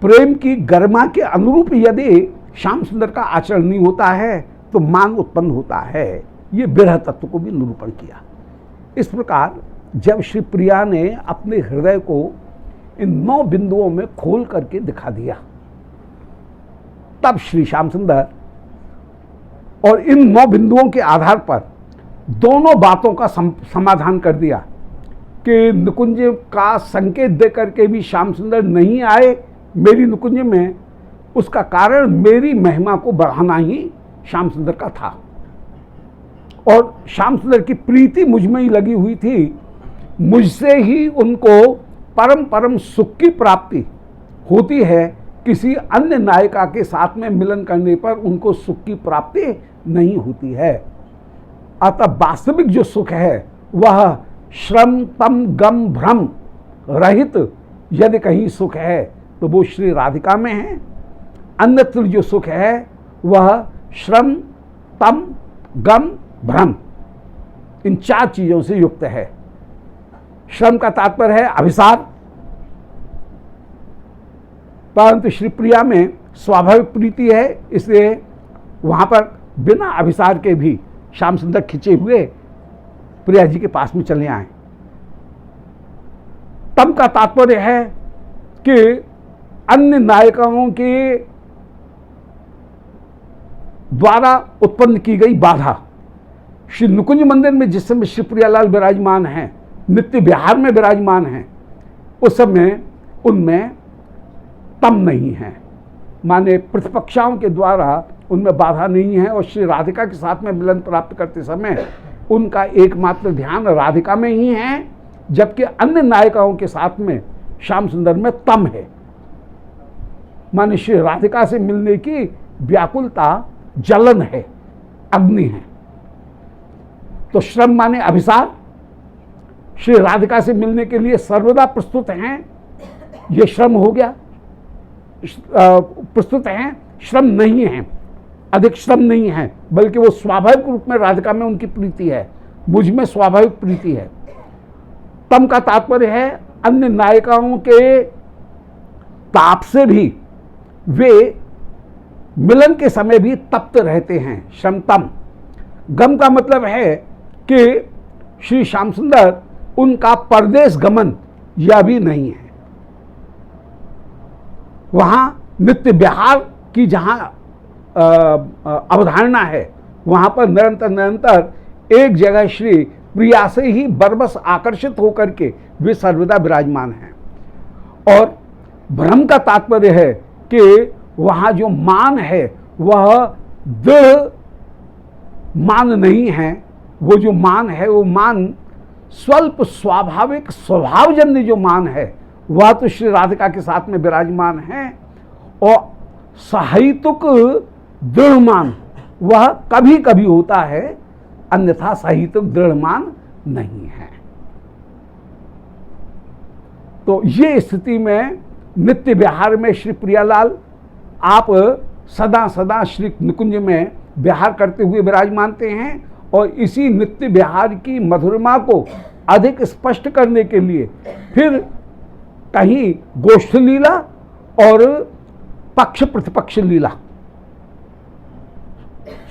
प्रेम की गरिमा के अनुरूप यदि श्याम सुंदर का आचरण नहीं होता है तो मान उत्पन्न होता है। ये विरह तत्व को भी निरूपण किया। इस प्रकार जब श्री प्रिया ने अपने हृदय को इन 9 बिंदुओं में खोल करके दिखा दिया, तब श्री श्याम सुंदर और इन 9 बिंदुओं के आधार पर दोनों बातों का समाधान कर दिया कि निकुंज का संकेत दे करके भी श्याम सुंदर नहीं आए मेरी निकुंज में, उसका कारण मेरी महिमा को बढ़ाना ही श्याम सुंदर का था। और श्याम सुंदर की प्रीति मुझ में ही लगी हुई थी, मुझसे ही उनको परम परम सुख की प्राप्ति होती है, किसी अन्य नायिका के साथ में मिलन करने पर उनको सुख की प्राप्ति नहीं होती है। अतः वास्तविक जो सुख है वह श्रम तम गम भ्रम रहित यदि कहीं सुख है तो वो श्री राधिका में है। अन्यत्र जो सुख है वह श्रम तम गम भ्रम, इन 4 चीजों से युक्त है। श्रम का तात्पर्य है अभिसार, परंतु श्री प्रिया में स्वाभाविक प्रीति है, इसलिए वहां पर बिना अभिसार के भी श्याम सुंदर खिंचे हुए प्रिया जी के पास में चले आए। तम का तात्पर्य है कि अन्य नायिकाओं के द्वारा उत्पन्न की गई बाधा। श्री नुकुंज मंदिर में जिस समय श्री प्रियालाल विराजमान हैं, नित्य विहार में विराजमान हैं, उस समय उनमें तम नहीं है, माने प्रतिपक्षाओं के द्वारा उनमें बाधा नहीं है। और श्री राधिका के साथ में मिलन प्राप्त करते समय उनका एकमात्र ध्यान राधिका में ही है, जबकि अन्य नायिकाओं के साथ में श्याम सुंदर में तम है, माने श्री राधिका से मिलने की व्याकुलता जलन है, अग्नि है। तो श्रम माने अभिसार, श्री राधिका से मिलने के लिए सर्वदा प्रस्तुत हैं, ये श्रम हो गया, प्रस्तुत हैं, श्रम नहीं है, अधिक श्रम नहीं है, बल्कि वो स्वाभाविक रूप में राधिका में उनकी प्रीति है, मुझ में स्वाभाविक प्रीति है। तम का तात्पर्य है अन्य नायिकाओं के ताप से भी वे मिलन के समय भी तप्त रहते हैं, श्रम तम। गम का मतलब है कि श्री श्याम सुंदर उनका परदेश गमन यह भी नहीं है, वहां नित्य विहार की जहां अवधारणा है वहां पर निरंतर निरंतर एक जगह श्री प्रिया से ही बरबस आकर्षित होकर के वे सर्वदा विराजमान हैं। और भ्रम का तात्पर्य है कि वहाँ जो मान है वह दृढ़ मान नहीं है। वो जो मान है वो मान स्वल्प स्वाभाविक स्वभावजन्य जो मान है वह तो श्री राधिका के साथ में विराजमान है। और साहित्यक दृढ़ मान वह कभी कभी होता है, अन्यथा साहित्यक दृढ़ मान नहीं है। तो ये स्थिति में नित्य विहार में श्री प्रियालाल आप सदा सदा श्री निकुंज में विहार करते हुए विराजमानते हैं। और इसी नित्य विहार की मधुरमा को अधिक स्पष्ट करने के लिए फिर कहीं गोष्ठ लीला और पक्ष प्रतिपक्ष लीला,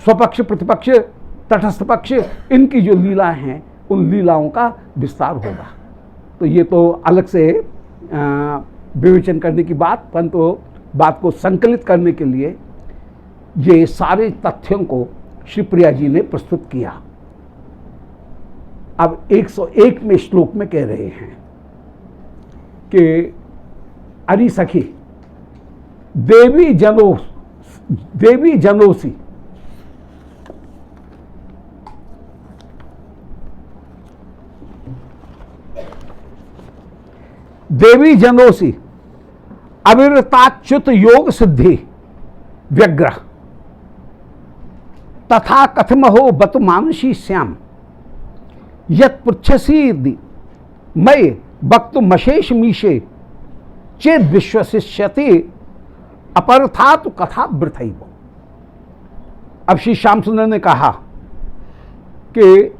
स्वपक्ष प्रतिपक्ष तटस्थ पक्ष, इनकी जो लीला हैं उन लीलाओं का विस्तार होगा। तो ये तो अलग से विवेचन करने की बात, परंतु बात को संकलित करने के लिए ये सारे तथ्यों को श्री प्रिया जी ने प्रस्तुत किया। अब 101 में श्लोक में कह रहे हैं कि अरि सखी देवी जनोसी देवी जनोसी अविरताच्युत योग सिद्धि व्यग्रह तथा कथमहो बत मानुषी श्याम यत पृच्छसी मय वक्तु मशेष मीशे चेद विश्वसिष्यति अपरथात कथा वृथैव। अब श्री श्याम सुंदर ने कहा कि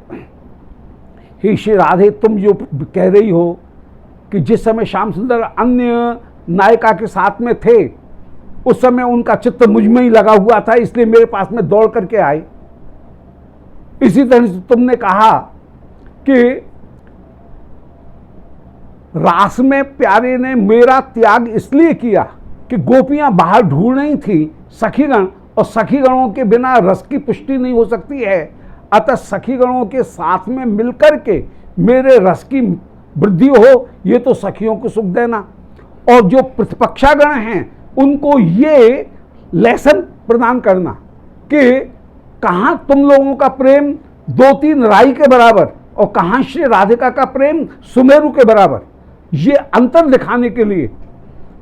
हे श्री राधे, तुम जो कह रही हो कि जिस समय श्याम सुंदर अन्य नायिका के साथ में थे उस समय उनका चित्त मुझ में ही लगा हुआ था, इसलिए मेरे पास में दौड़ करके आए। इसी तरह से तुमने कहा कि रास में प्यारे ने मेरा त्याग इसलिए किया कि गोपियां बाहर ढूंढ रही थी सखीगण, और सखीगणों के बिना रस की पुष्टि नहीं हो सकती है। अतः सखीगणों के साथ में मिलकर के मेरे रस की वृद्धि हो, ये तो सखियों को सुख देना। और जो प्रतिपक्षागण हैं उनको ये लेसन प्रदान करना कि कहाँ तुम लोगों का प्रेम 2-3 राई के बराबर और कहाँ श्री राधिका का प्रेम सुमेरु के बराबर, ये अंतर दिखाने के लिए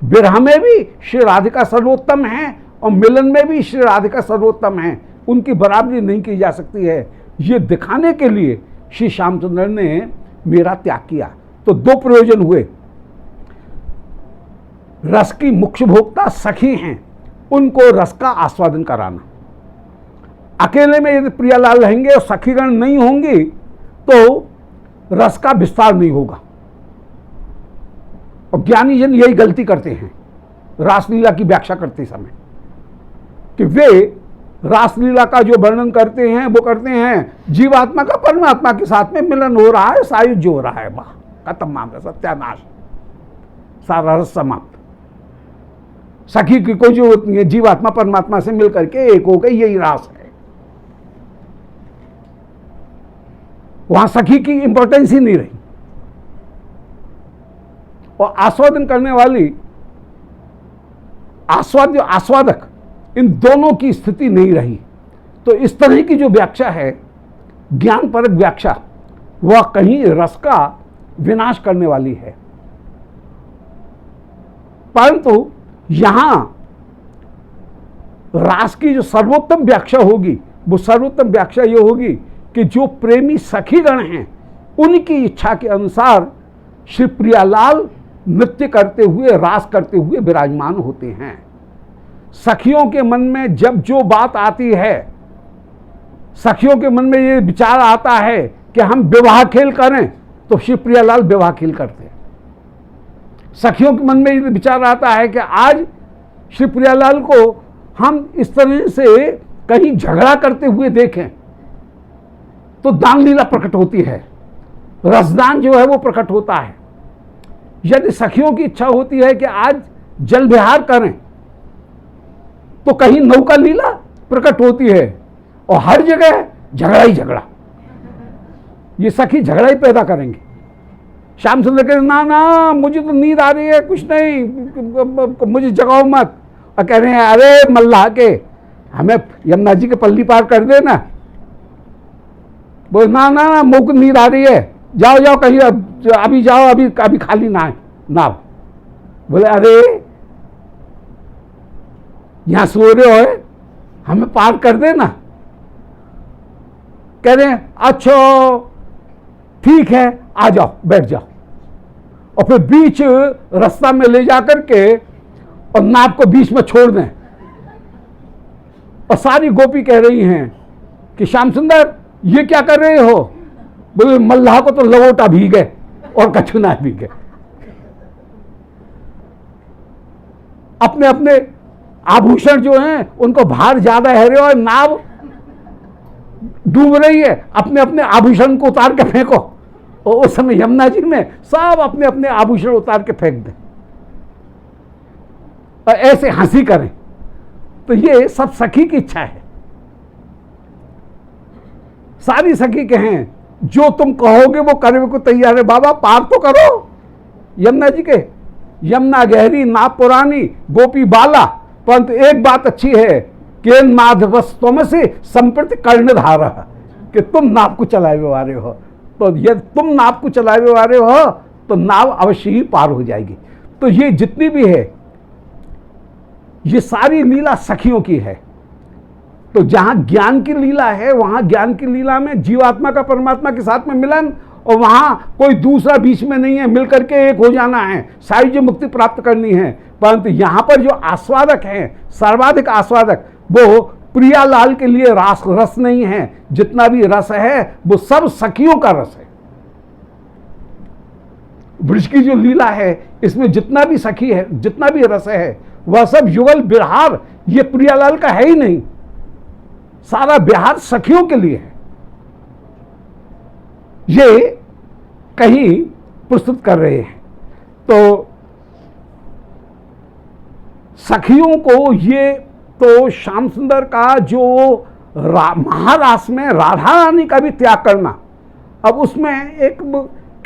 विरह में भी श्री राधिका सर्वोत्तम है और मिलन में भी श्री राधिका सर्वोत्तम है, उनकी बराबरी नहीं की जा सकती है, ये दिखाने के लिए श्री श्यामचंद्र ने मेरा त्याग किया। तो 2 प्रयोजन हुए। रस की मुख्य भोक्ता सखी हैं, उनको रस का आस्वादन कराना। अकेले में यदि प्रियालाल रहेंगे और सखीगण नहीं होंगी तो रस का विस्तार नहीं होगा। और ज्ञानी जन यही गलती करते हैं रासलीला की व्याख्या करते समय, कि वे रासलीला का जो वर्णन करते हैं वो करते हैं जीवात्मा का परमात्मा के साथ में मिलन हो रहा है, सायुज्य हो रहा है, वाह खत्म मामला, सत्यानाश, सारा रस समाप्त। सखी की कोई जरूरत नहीं है, जीवात्मा परमात्मा से मिलकर के एक हो गई, यही रास है। वहां सखी की इंपॉर्टेंस ही नहीं रही। और आस्वादन करने वाली आस्वादक, इन दोनों की स्थिति नहीं रही। तो इस तरह की जो व्याख्या है, ज्ञान परक व्याख्या, वह कहीं रस का विनाश करने वाली है। परंतु यहां रास की जो सर्वोत्तम व्याख्या होगी, वो सर्वोत्तम व्याख्या ये होगी कि जो प्रेमी सखीगण हैं उनकी इच्छा के अनुसार श्री प्रियालाल नृत्य करते हुए, रास करते हुए विराजमान होते हैं। सखियों के मन में जब जो बात आती है, सखियों के मन में ये विचार आता है कि हम विवाह खेल करें, तो श्री प्रियालाल विवाह खेल करते हैं। सखियों के मन में ये विचार आता है कि आज श्री प्रियालाल को हम इस तरह से कहीं झगड़ा करते हुए देखें, तो दान लीला प्रकट होती है, रसदान जो है वो प्रकट होता है। यदि सखियों की इच्छा होती है कि आज जल विहार करें, तो कहीं नौका लीला प्रकट होती है, और हर जगह झगड़ा ही झगड़ा। ये सखी झगड़ा ही पैदा करेंगे। श्याम सुंदर कह रहे ना ना मुझे तो नींद आ रही है, कुछ नहीं, मुझे जगाओ मत। और कह रहे हैं अरे मल्लाह के, हमें यमुना जी के पल्ली पार कर दे ना। बोले ना ना ना मुझको नींद आ रही है, जाओ जाओ कहीं, अभी जाओ, अभी खाली ना है नाव। बोले अरे यहां सो रहे हो, हमें पार कर देना। कह रहे हैं अच्छा ठीक है, आ जाओ, बैठ जाओ। और फिर बीच रास्ता में ले जाकर के और नाव को बीच में छोड़ दें। और सारी गोपी कह रही हैं कि श्याम सुंदर ये क्या कर रहे हो? बोले मल्लाह को तो लवोटा भीगे और कछु ना भीगे। अपने अपने आभूषण जो हैं उनको भार ज्यादा है रहे हो, नाव डूब रही है, अपने अपने आभूषण को उतार के फेंको। और उस समय यमुना जी में सब अपने अपने आभूषण उतार के फेंक दें और ऐसे हंसी करें। तो ये सब सखी की इच्छा है। सारी सखी कहें जो तुम कहोगे वो करने को तैयार है। बाबा पार तो करो यमुना जी के। यमुना गहरी नाव पुरानी गोपी बाला, परंतु एक बात अच्छी है कि माधवस्तम से संप्रति कर्णधारा, कि तुम नाव को चलाए वाले हो। तो यदि तुम नाव को चलाए वाले हो तो नाव अवश्य ही पार हो जाएगी। तो ये जितनी भी है ये सारी लीला सखियों की है। तो जहां ज्ञान की लीला है वहां ज्ञान की लीला में जीवात्मा का परमात्मा के साथ में मिलन, और वहां कोई दूसरा बीच में नहीं है, मिलकर के एक हो जाना है, सायुज्य मुक्ति प्राप्त करनी है। परंतु यहां पर जो आस्वादक हैं, सर्वाधिक आस्वादक, वो प्रियालाल के लिए रस नहीं है। जितना भी रस है वो सब सखियों का रस है। वृक्ष की जो लीला है इसमें जितना भी सखी है, जितना भी रस है, वह सब युगल बिहार ये प्रियालाल का है ही नहीं। सारा बिहार सखियों के लिए है। ये कहीं प्रस्तुत कर रहे हैं। तो सखियों को ये तो श्याम सुंदर का जो महारास में राधा रानी का भी त्याग करना, अब उसमें एक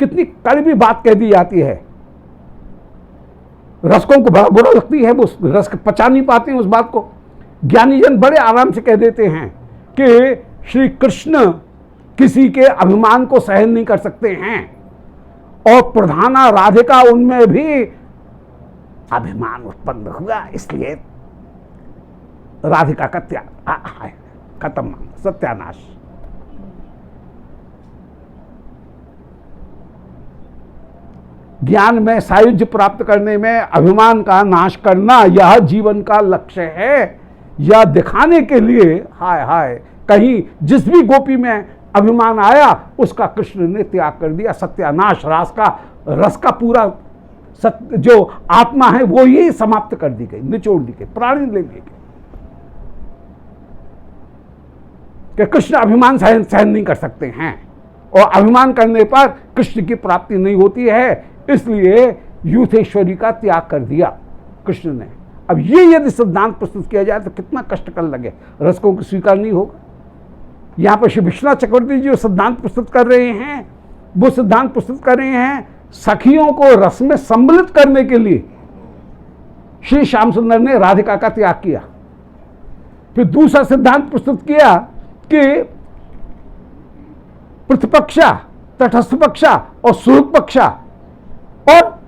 कितनी कड़वी बात कह दी जाती है। रसकों को बड़ा बुरा लगती है, वो रस पचा नहीं पाते हैं उस बात को। ज्ञानी जन बड़े आराम से कह देते हैं कि श्री कृष्ण किसी के अभिमान को सहन नहीं कर सकते हैं, और प्रधाना राधिका उनमें भी अभिमान उत्पन्न हुआ, इसलिए राधिका का त्याग खत्म, सत्यानाश। ज्ञान में सायुज्य प्राप्त करने में अभिमान का नाश करना यह जीवन का लक्ष्य है। यह दिखाने के लिए हाय हाय कहीं जिस भी गोपी में अभिमान आया उसका कृष्ण ने त्याग कर दिया। सत्यानाश, रस का पूरा सत्य जो आत्मा है वो ही समाप्त कर दी गई, निचोड़ दी गई, प्राणी ले लिए गए। कि कृष्ण अभिमान सहन नहीं कर सकते हैं, और अभिमान करने पर कृष्ण की प्राप्ति नहीं होती है, इसलिए यूथेश्वरी का त्याग कर दिया कृष्ण ने। अब ये यदि सिद्धांत प्रस्तुत किया जाए तो कितना कष्टकर लगे, रसकों को स्वीकार नहीं होगा। यहां पर श्री विश्वनाथ चक्रवर्ती जी जो सिद्धांत प्रस्तुत कर रहे हैं वो सिद्धांत प्रस्तुत कर रहे हैं सखियों को रस में सम्मिलित करने के लिए श्री श्याम सुंदर ने राधिका का त्याग किया। फिर दूसरा सिद्धांत प्रस्तुत किया कि प्रतिपक्षा, तटस्थ पक्षा और सुहृद पक्षा और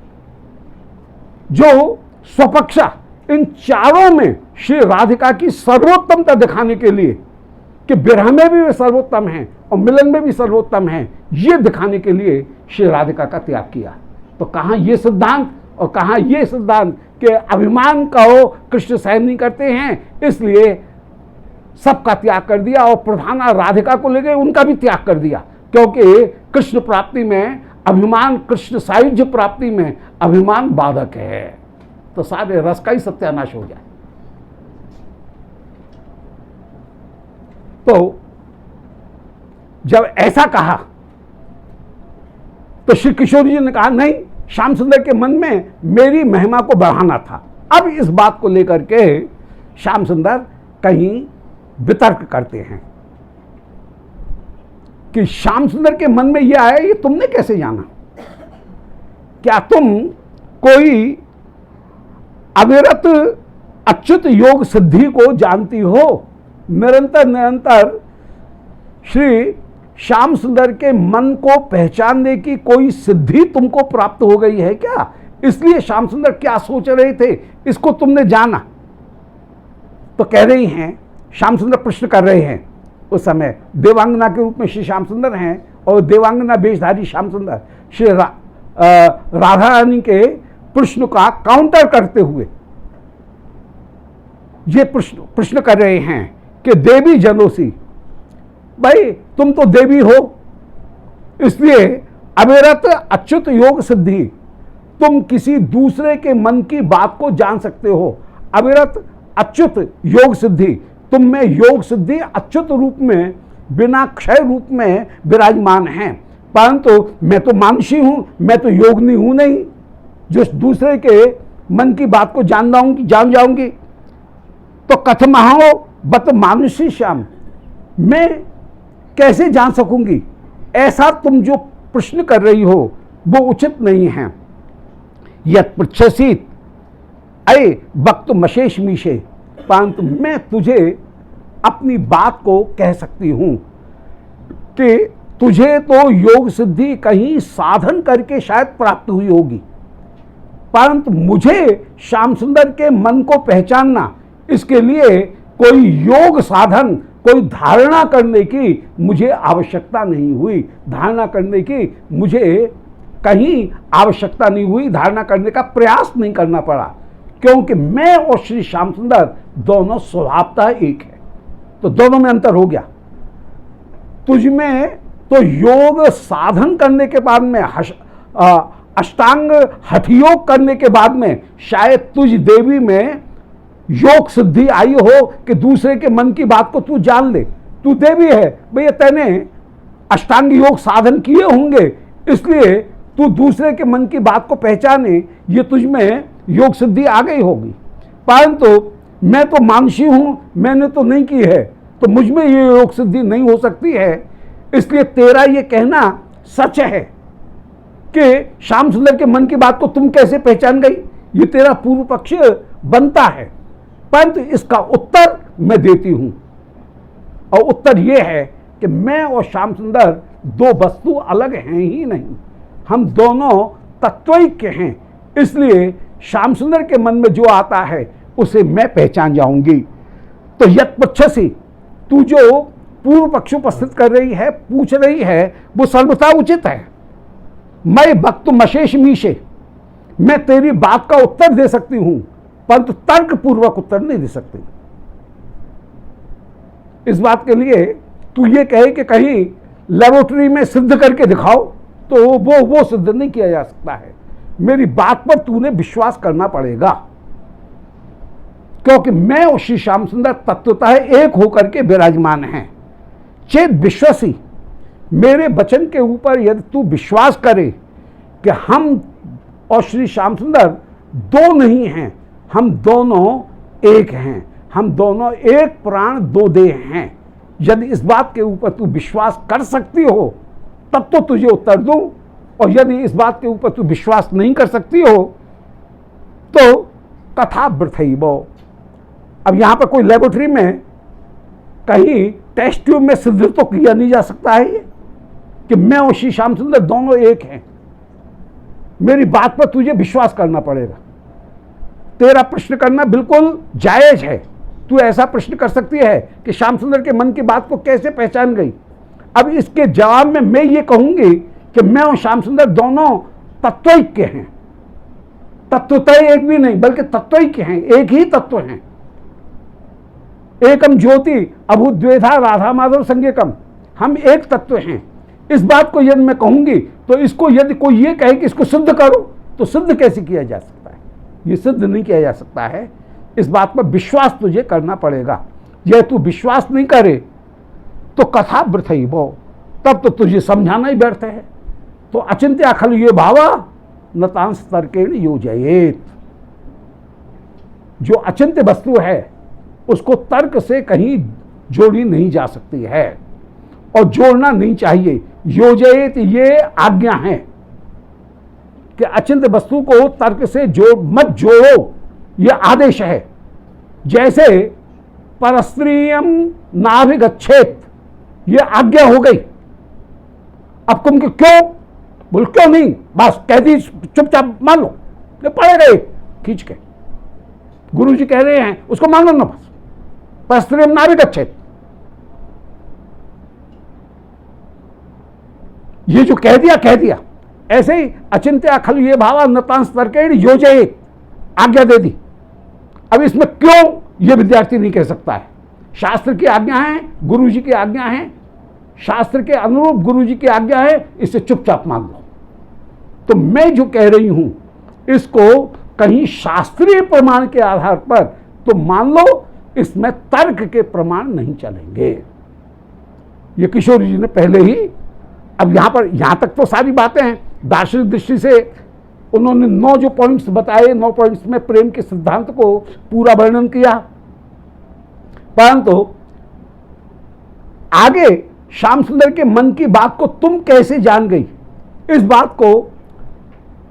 जो स्वपक्षा, इन चारों में श्री राधिका की सर्वोत्तमता दिखाने के लिए कि विरह में भी वे सर्वोत्तम हैं और मिलन में भी सर्वोत्तम हैं, ये दिखाने के लिए श्री राधिका का त्याग किया। तो कहाँ ये सिद्धांत और कहाँ ये सिद्धांत कि अभिमान का हो कृष्ण सहन नहीं करते हैं, इसलिए सबका त्याग कर दिया और प्रधाना राधिका को ले गए, उनका भी त्याग कर दिया, क्योंकि कृष्ण प्राप्ति में अभिमान, कृष्ण सायुज्य प्राप्ति में अभिमान बाधक है। तो सारे रस का ही सत्यानाश हो जाए। तो जब ऐसा कहा तो श्री किशोर जी ने कहा नहीं, श्याम सुंदर के मन में मेरी महिमा को बढ़ाना था। अब इस बात को लेकर के श्याम सुंदर कहीं वितर्क करते हैं। कि श्याम सुंदर के मन में यह आया, ये तुमने कैसे जाना? क्या तुम कोई अविरत अच्युत योग सिद्धि को जानती हो? निरंतर निरंतर श्री श्याम सुंदर के मन को पहचानने की कोई सिद्धि तुमको प्राप्त हो गई है क्या? इसलिए श्याम सुंदर क्या सोच रहे थे इसको तुमने जाना। तो कह रही हैं, श्याम सुंदर प्रश्न कर रहे हैं, उस समय देवांगना के रूप में श्री श्याम सुंदर हैं और देवांगना वेशधारी श्याम सुंदर श्री राधा रानी के प्रश्न का काउंटर करते हुए ये प्रश्न कर रहे हैं कि देवी जनोसी, भाई तुम तो देवी हो, इसलिए अविरत अच्युत योग सिद्धि, तुम किसी दूसरे के मन की बात को जान सकते हो। अविरत अच्युत योग सिद्धि, तुम में योग सिद्धि अच्युत रूप में बिना क्षय रूप में विराजमान है, परंतु मैं तो मानसी हूं, मैं तो योगिनी हूं नहीं जो दूसरे के मन की बात को जान जाऊंगी। तो कथमहो बत मानुषी श्याम, मैं कैसे जान सकूंगी? ऐसा तुम जो प्रश्न कर रही हो वो उचित नहीं है। यत् पृच्छसि अये वक्त मशेष मीशे, परंतु मैं तुझे अपनी बात को कह सकती हूं कि तुझे तो योग सिद्धि कहीं साधन करके शायद प्राप्त हुई होगी, परंतु मुझे श्याम सुंदर के मन को पहचानना, इसके लिए कोई योग साधन, कोई धारणा करने की मुझे आवश्यकता नहीं हुई। धारणा करने की मुझे कहीं आवश्यकता नहीं हुई, धारणा करने का प्रयास नहीं करना पड़ा, क्योंकि मैं और श्री श्याम सुंदर दोनों स्वभावतः एक है। तो दोनों में अंतर हो गया। तुझ में तो योग साधन करने के बाद में अष्टांग हठयोग करने के बाद में शायद तुझ देवी में योग सिद्धि आई हो कि दूसरे के मन की बात को तू जान ले। तू देवी है भैया, तैने अष्टांग योग साधन किए होंगे, इसलिए तू दूसरे के मन की बात को पहचाने, ये तुझ में योग सिद्धि आ गई होगी। परंतु मैं तो मानसी हूं, मैंने तो नहीं की है, तो मुझ में ये योग सिद्धि नहीं हो सकती है। इसलिए तेरा ये कहना सच है कि श्याम सुंदर के मन की बात को तुम कैसे पहचान गई, ये तेरा पूर्व पक्ष बनता है। परंतु इसका उत्तर मैं देती हूं, और उत्तर यह है कि मैं और श्याम सुंदर दो वस्तु अलग हैं ही नहीं, हम दोनों तत्वैक्य हैं। इसलिए श्याम सुंदर के मन में जो आता है उसे मैं पहचान जाऊंगी। तो यत् पृच्छसि, तू जो पूर्व पक्ष उपस्थित कर रही है, पूछ रही है, वो सर्वथा उचित है। मैं वक्त मशेष मीशे, मैं तेरी बात का उत्तर दे सकती हूं, परंतु तर्क पूर्वक उत्तर नहीं दे सकती। इस बात के लिए तू ये कहे कि कहीं लेबोरेटरी में सिद्ध करके दिखाओ, तो वो सिद्ध नहीं किया जा सकता है। मेरी बात पर तूने विश्वास करना पड़ेगा, क्योंकि मैं और श्री श्याम सुंदर तत्वतः एक होकर के विराजमान हैं। चेत विश्वासी, मेरे वचन के ऊपर यदि तू विश्वास करे कि हम और श्री श्याम सुंदर दो नहीं हैं, हम दोनों एक हैं, हम दोनों एक प्राण दो देह हैं, यदि इस बात के ऊपर तू विश्वास कर सकती हो तब तो तुझे उत्तर दूं, और यदि इस बात के ऊपर तू विश्वास नहीं कर सकती हो तो कथा वृथैव। अब यहां पर कोई लेबोरेटरी में कहीं टेस्ट ट्यूब में सिद्ध तो किया नहीं जा सकता है ये कि मैं और श्री श्याम सुंदर दोनों एक हैं। मेरी बात पर तुझे विश्वास करना पड़ेगा। तेरा प्रश्न करना बिल्कुल जायज है, तू ऐसा प्रश्न कर सकती है कि श्याम सुंदर के मन की बात को कैसे पहचान गई। अब इसके जवाब में मैं ये कहूंगी कि मैं और श्याम सुंदर दोनों तत्वैक्य हैं। तत्वतः एक भी नहीं बल्कि तत्वैक्य हैं, एक ही तत्व हैं। एकम ज्योति अभूद्वेधा राधा माधव संज्ञकम, हम एक तत्व हैं। इस बात को यदि मैं कहूंगी तो इसको यदि कोई ये कहे कि इसको सिद्ध करो, तो सिद्ध कैसे किया जा सकता है? ये सिद्ध नहीं किया जा सकता है। इस बात पर विश्वास तुझे करना पड़ेगा। यह तू विश्वास नहीं करे तो कथा वृथैव, तब तो तुझे समझाना ही व्यर्थ है। तो अचिंत्य खलु ये भावा न तांस तर्केण योजयेत, जो अचिंत्य वस्तु है उसको तर्क से कहीं जोड़ी नहीं जा सकती है। और जोड़ना नहीं चाहिए। योजयेत ये आज्ञा है कि अचिंत्य वस्तु को तर्क से मत जोड़ो, यह आदेश है। जैसे परस्त्रियम नाभिगच्छेत, यह आज्ञा हो गई। अब तुम क्यों बोल, क्यों नहीं, बस कह दी, चुपचाप मान लो, ये पड़ेगा एक खींच के। गुरु जी कह रहे हैं उसको मान लो ना, बस परस्त्रियम नाभिगच्छेत। ये जो कह दिया। ऐसे ही अचिंत्य खलु ये भावा नतांश तर्केण योजयेत, आज्ञा दे दी। अब इसमें क्यों ये विद्यार्थी नहीं कह सकता है। शास्त्र की आज्ञा है, गुरु जी की आज्ञा है, शास्त्र के अनुरूप गुरु जी की आज्ञा है, इसे चुपचाप मान लो। तो मैं जो कह रही हूं इसको कहीं शास्त्रीय प्रमाण के आधार पर तो मान लो, इसमें तर्क के प्रमाण नहीं चलेंगे। ये किशोरी जी ने पहले ही, अब यहां तक तो सारी बातें हैं दार्शनिक दृष्टि से उन्होंने 9 जो पॉइंट्स बताए, 9 पॉइंट्स में प्रेम के सिद्धांत को पूरा वर्णन किया। परंतु आगे श्याम सुंदर के मन की बात को तुम कैसे जान गई, इस बात को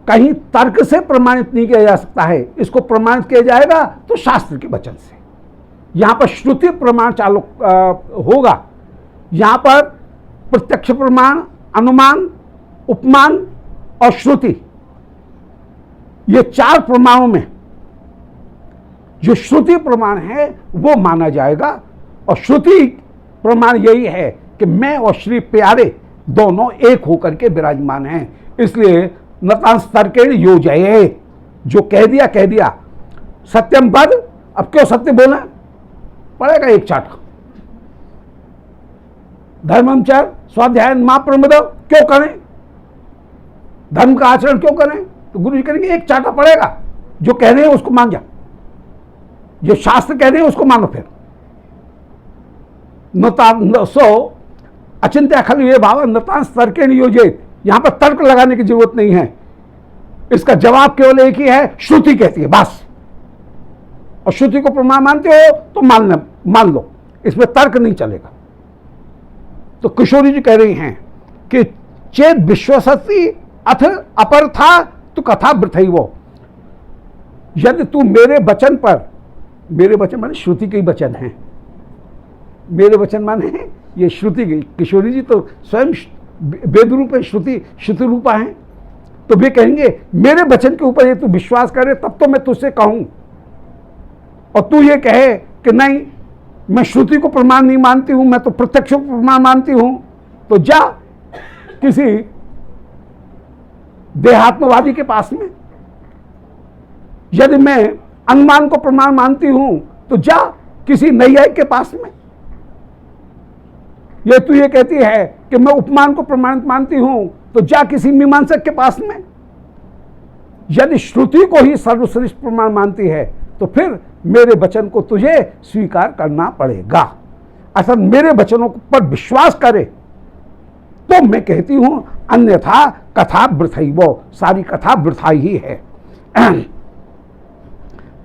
कहीं तर्क से प्रमाणित नहीं किया जा सकता है। इसको प्रमाणित किया जाएगा तो शास्त्र के वचन से। यहां पर श्रुति प्रमाण चालू होगा। यहां पर प्रत्यक्ष प्रमाण, अनुमान, उपमान और श्रुति, ये 4 प्रमाणों में जो श्रुति प्रमाण है वो माना जाएगा। और श्रुति प्रमाण यही है कि मैं और श्री प्यारे दोनों एक होकर के विराजमान हैं। इसलिए नतांश तर्केण योजयेत, जो कह दिया। सत्यम पद, अब क्यों सत्य बोले, पड़ेगा एक चाटा। धर्मचर स्वाध्याय मां प्रमद, क्यों करें, धर्म का आचरण क्यों करें, तो गुरु जी करेंगे एक चाटा पड़ेगा। जो कह रहे हैं उसको मान जा, जो शास्त्र कह रहे हैं उसको मानो। फिर अचिंत्य खलु ये भाव नतांश तर्केण योजयेत, यहां पर तर्क लगाने की जरूरत नहीं है। इसका जवाब केवल एक ही है, श्रुति कहती है बस। और श्रुति को प्रमाण मानते हो तो मान लो, इसमें तर्क नहीं चलेगा। तो किशोरी जी कह रही हैं कि चेत विश्वसती अथ अपर था तो कथा वृथैव, यदि तू मेरे वचन पर, मेरे वचन माने श्रुति के वचन हैं, मेरे वचन माने ये श्रुति की। किशोरी जी तो स्वयं वेद रूप है, श्रुति रूपा है। तो वे कहेंगे मेरे वचन के ऊपर ये तू विश्वास करे तब तो मैं तुझसे कहूं, और तू ये कहे कि नहीं मैं श्रुति को प्रमाण नहीं मानती हूं, मैं तो प्रत्यक्ष को प्रमाण मानती हूं, तो जा किसी देहात्मवादी के पास में। यदि मैं अनुमान को प्रमाण मानती हूं तो जा किसी नैयायिक के पास में। ये तू ये कहती है कि मैं उपमान को प्रमाणित मानती हूं तो जा किसी मीमांसक के पास में। यदि श्रुति को ही सर्वश्रेष्ठ प्रमाण मानती है तो फिर मेरे वचन को तुझे स्वीकार करना पड़ेगा। असल मेरे वचनों पर विश्वास करे तो मैं कहती हूं, अन्यथा कथा वृथैव, सारी कथा वृथा ही है।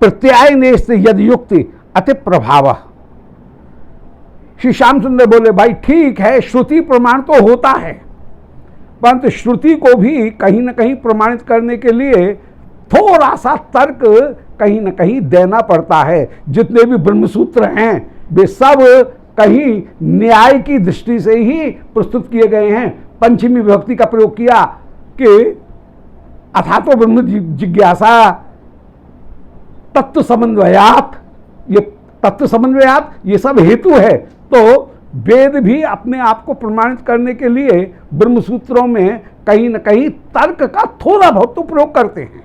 प्रत्याय नेस्त यद युक्ति अति प्रभाव। श्री श्याम सुंदर बोले भाई ठीक है, श्रुति प्रमाण तो होता है, परंतु श्रुति को भी कहीं ना कहीं प्रमाणित करने के लिए थोड़ा सा तर्क कहीं ना कहीं देना पड़ता है। जितने भी ब्रह्मसूत्र हैं वे सब कहीं न्याय की दृष्टि से ही प्रस्तुत किए गए हैं। पंचमी विभक्ति का प्रयोग किया कि अथातो ब्रह्म जिज्ञासा तत्व समन्वयात, ये तत्व समन्वयात ये सब हेतु है। तो वेद भी अपने आप को प्रमाणित करने के लिए ब्रह्मसूत्रों में कहीं ना कहीं तर्क का थोड़ा बहुत तो प्रयोग करते हैं।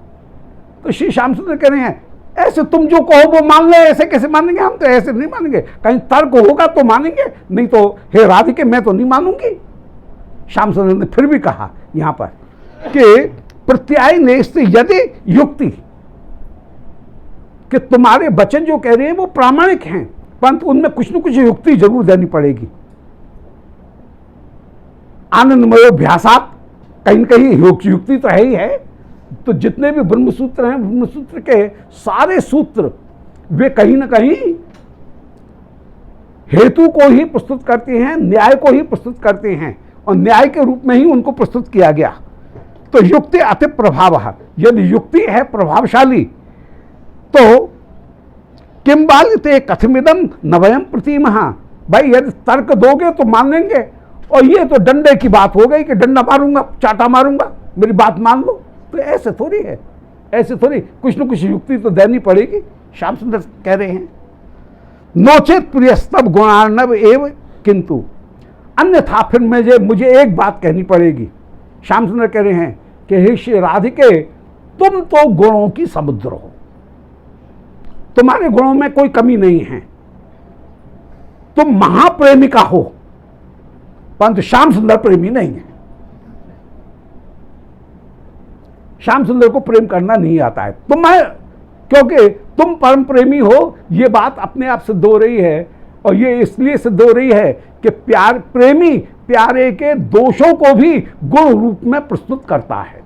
तो श्री श्याम सुंदर कह रहे हैं ऐसे तुम जो कहो वो मान ले, ऐसे कैसे मानेंगे, हम तो ऐसे नहीं मानेंगे, कहीं तर्क होगा तो मानेंगे, नहीं तो हे राधिके मैं तो नहीं मानूंगी। श्याम सुंदर ने फिर भी कहा यहां पर कि प्रत्याय नेस्त यदि युक्ति, कि तुम्हारे वचन जो कह रहे हैं वो प्रामाणिक हैं, परंतु उनमें कुछ न कुछ युक्ति जरूर देनी पड़ेगी। आनंदमयोभ्यासात, कहीं न कहीं युक्ति तो है ही है। तो जितने भी ब्रह्मसूत्र हैं, ब्रह्मसूत्र के सारे सूत्र वे कहीं ना कहीं हेतु को ही प्रस्तुत करते हैं, न्याय को ही प्रस्तुत करते हैं और न्याय के रूप में ही उनको प्रस्तुत किया गया। तो युक्ति अति प्रभाव, यदि युक्ति है प्रभावशाली तो किम बालिते कथमिदम नवयम प्रतिमहा, भाई यदि तर्क दोगे तो मान लेंगे, और ये तो डंडे की बात हो गई कि डंडा मारूंगा, चाटा मारूंगा, मेरी बात मान लो। तो ऐसे थोड़ी है, ऐसे थोड़ी, कुछ न कुछ युक्ति तो देनी पड़ेगी। श्याम सुंदर कह रहे हैं नोचेत प्रियस्तव गुणार्णव एव किंतु, अन्यथा फिर मुझे एक बात कहनी पड़ेगी। श्याम सुंदर कह रहे हैं कि हे श्री राधिके, तुम तो गुणों की समुद्र हो, तुम्हारे गुणों में कोई कमी नहीं है, तुम महाप्रेमिका हो, परंतु श्याम सुंदर प्रेमी नहीं है। श्याम सुंदर को प्रेम करना नहीं आता है, क्योंकि तुम परम प्रेमी हो, ये बात अपने आप सिद्ध हो रही है। और ये इसलिए सिद्ध हो रही है कि प्रेमी प्यारे के दोषों को भी गुण रूप में प्रस्तुत करता है।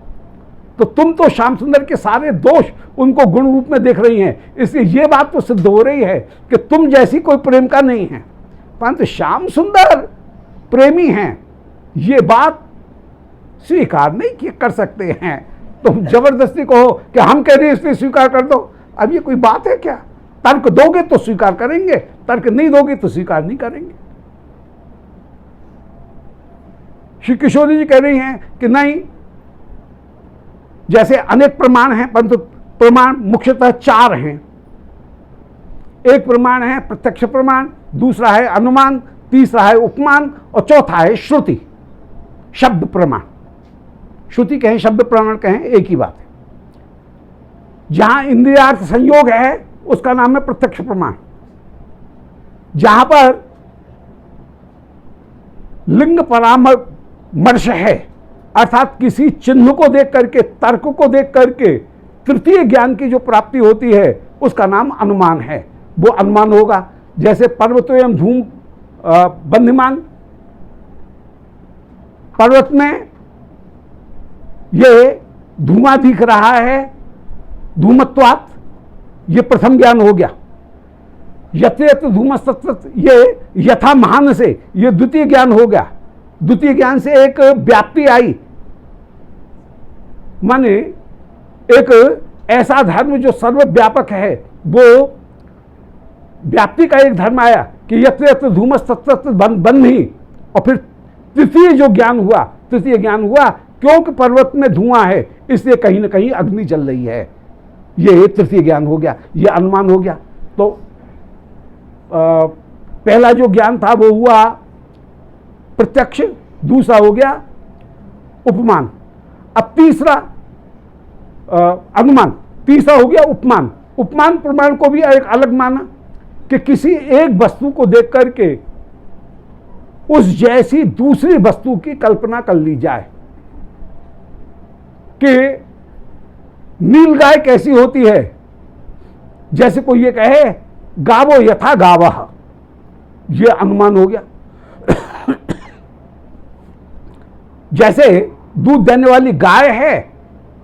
तो तुम तो श्याम सुंदर के सारे दोष उनको गुण रूप में देख रही हैं, इसलिए ये बात तो सिद्ध हो रही है कि तुम जैसी कोई प्रेम का नहीं है, परंतु श्याम सुंदर प्रेमी हैं, ये बात स्वीकार नहीं कर सकते हैं। तुम जबरदस्ती कहो कि हम कह रहे हैं इसलिए स्वीकार कर दो, अब ये कोई बात है क्या? तर्क दोगे तो स्वीकार करेंगे, तर्क नहीं दोगे तो स्वीकार नहीं करेंगे। श्री किशोरी जी कह रही हैं कि नहीं, जैसे अनेक प्रमाण हैं, परंतु प्रमाण मुख्यतः 4 हैं। एक प्रमाण है प्रत्यक्ष प्रमाण, दूसरा है अनुमान, तीसरा है उपमान और चौथा है श्रुति, शब्द प्रमाण। श्रुति कहें शब्द प्रमाण कहें एक ही बात है। जहां इंद्रियार्थ संयोग है उसका नाम है प्रत्यक्ष प्रमाण। जहां पर लिंग परामर्श है, अर्थात किसी चिन्ह को देख करके, तर्क को देख करके तृतीय ज्ञान की जो प्राप्ति होती है उसका नाम अनुमान है, वो अनुमान होगा। जैसे पर्वतोयम धूम बंधिमान, पर्वत में ये धुआं दिख रहा है, धूमत्वात्, ये प्रथम ज्ञान हो गया। यत्र यत्र धूमस्तत्र, ये यथा महान से, ये द्वितीय ज्ञान हो गया। द्वितीय ज्ञान से एक व्याप्ति आई, माने एक ऐसा धर्म जो सर्वव्यापक है, वो व्याप्ति का एक धर्म आया कि यत्र यत्र धूमस्तत्र बंधी। और फिर तृतीय जो ज्ञान हुआ, तृतीय ज्ञान हुआ क्योंकि पर्वत में धुआं है इसलिए कहीं ना कहीं अग्नि जल रही है, ये तृतीय ज्ञान हो गया, ये अनुमान हो गया। तो पहला जो ज्ञान था वो हुआ प्रत्यक्ष, दूसरा हो गया उपमान, अब तीसरा अनुमान, तीसरा हो गया उपमान। उपमान प्रमाण को भी एक अलग माना कि किसी एक वस्तु को देख करके उस जैसी दूसरी वस्तु की कल्पना कर ली जाए कि नीलगाय कैसी होती है, जैसे कोई ये कहे गावो यथा गावः, ये अनुमान हो गया। जैसे दूध देने वाली गाय है,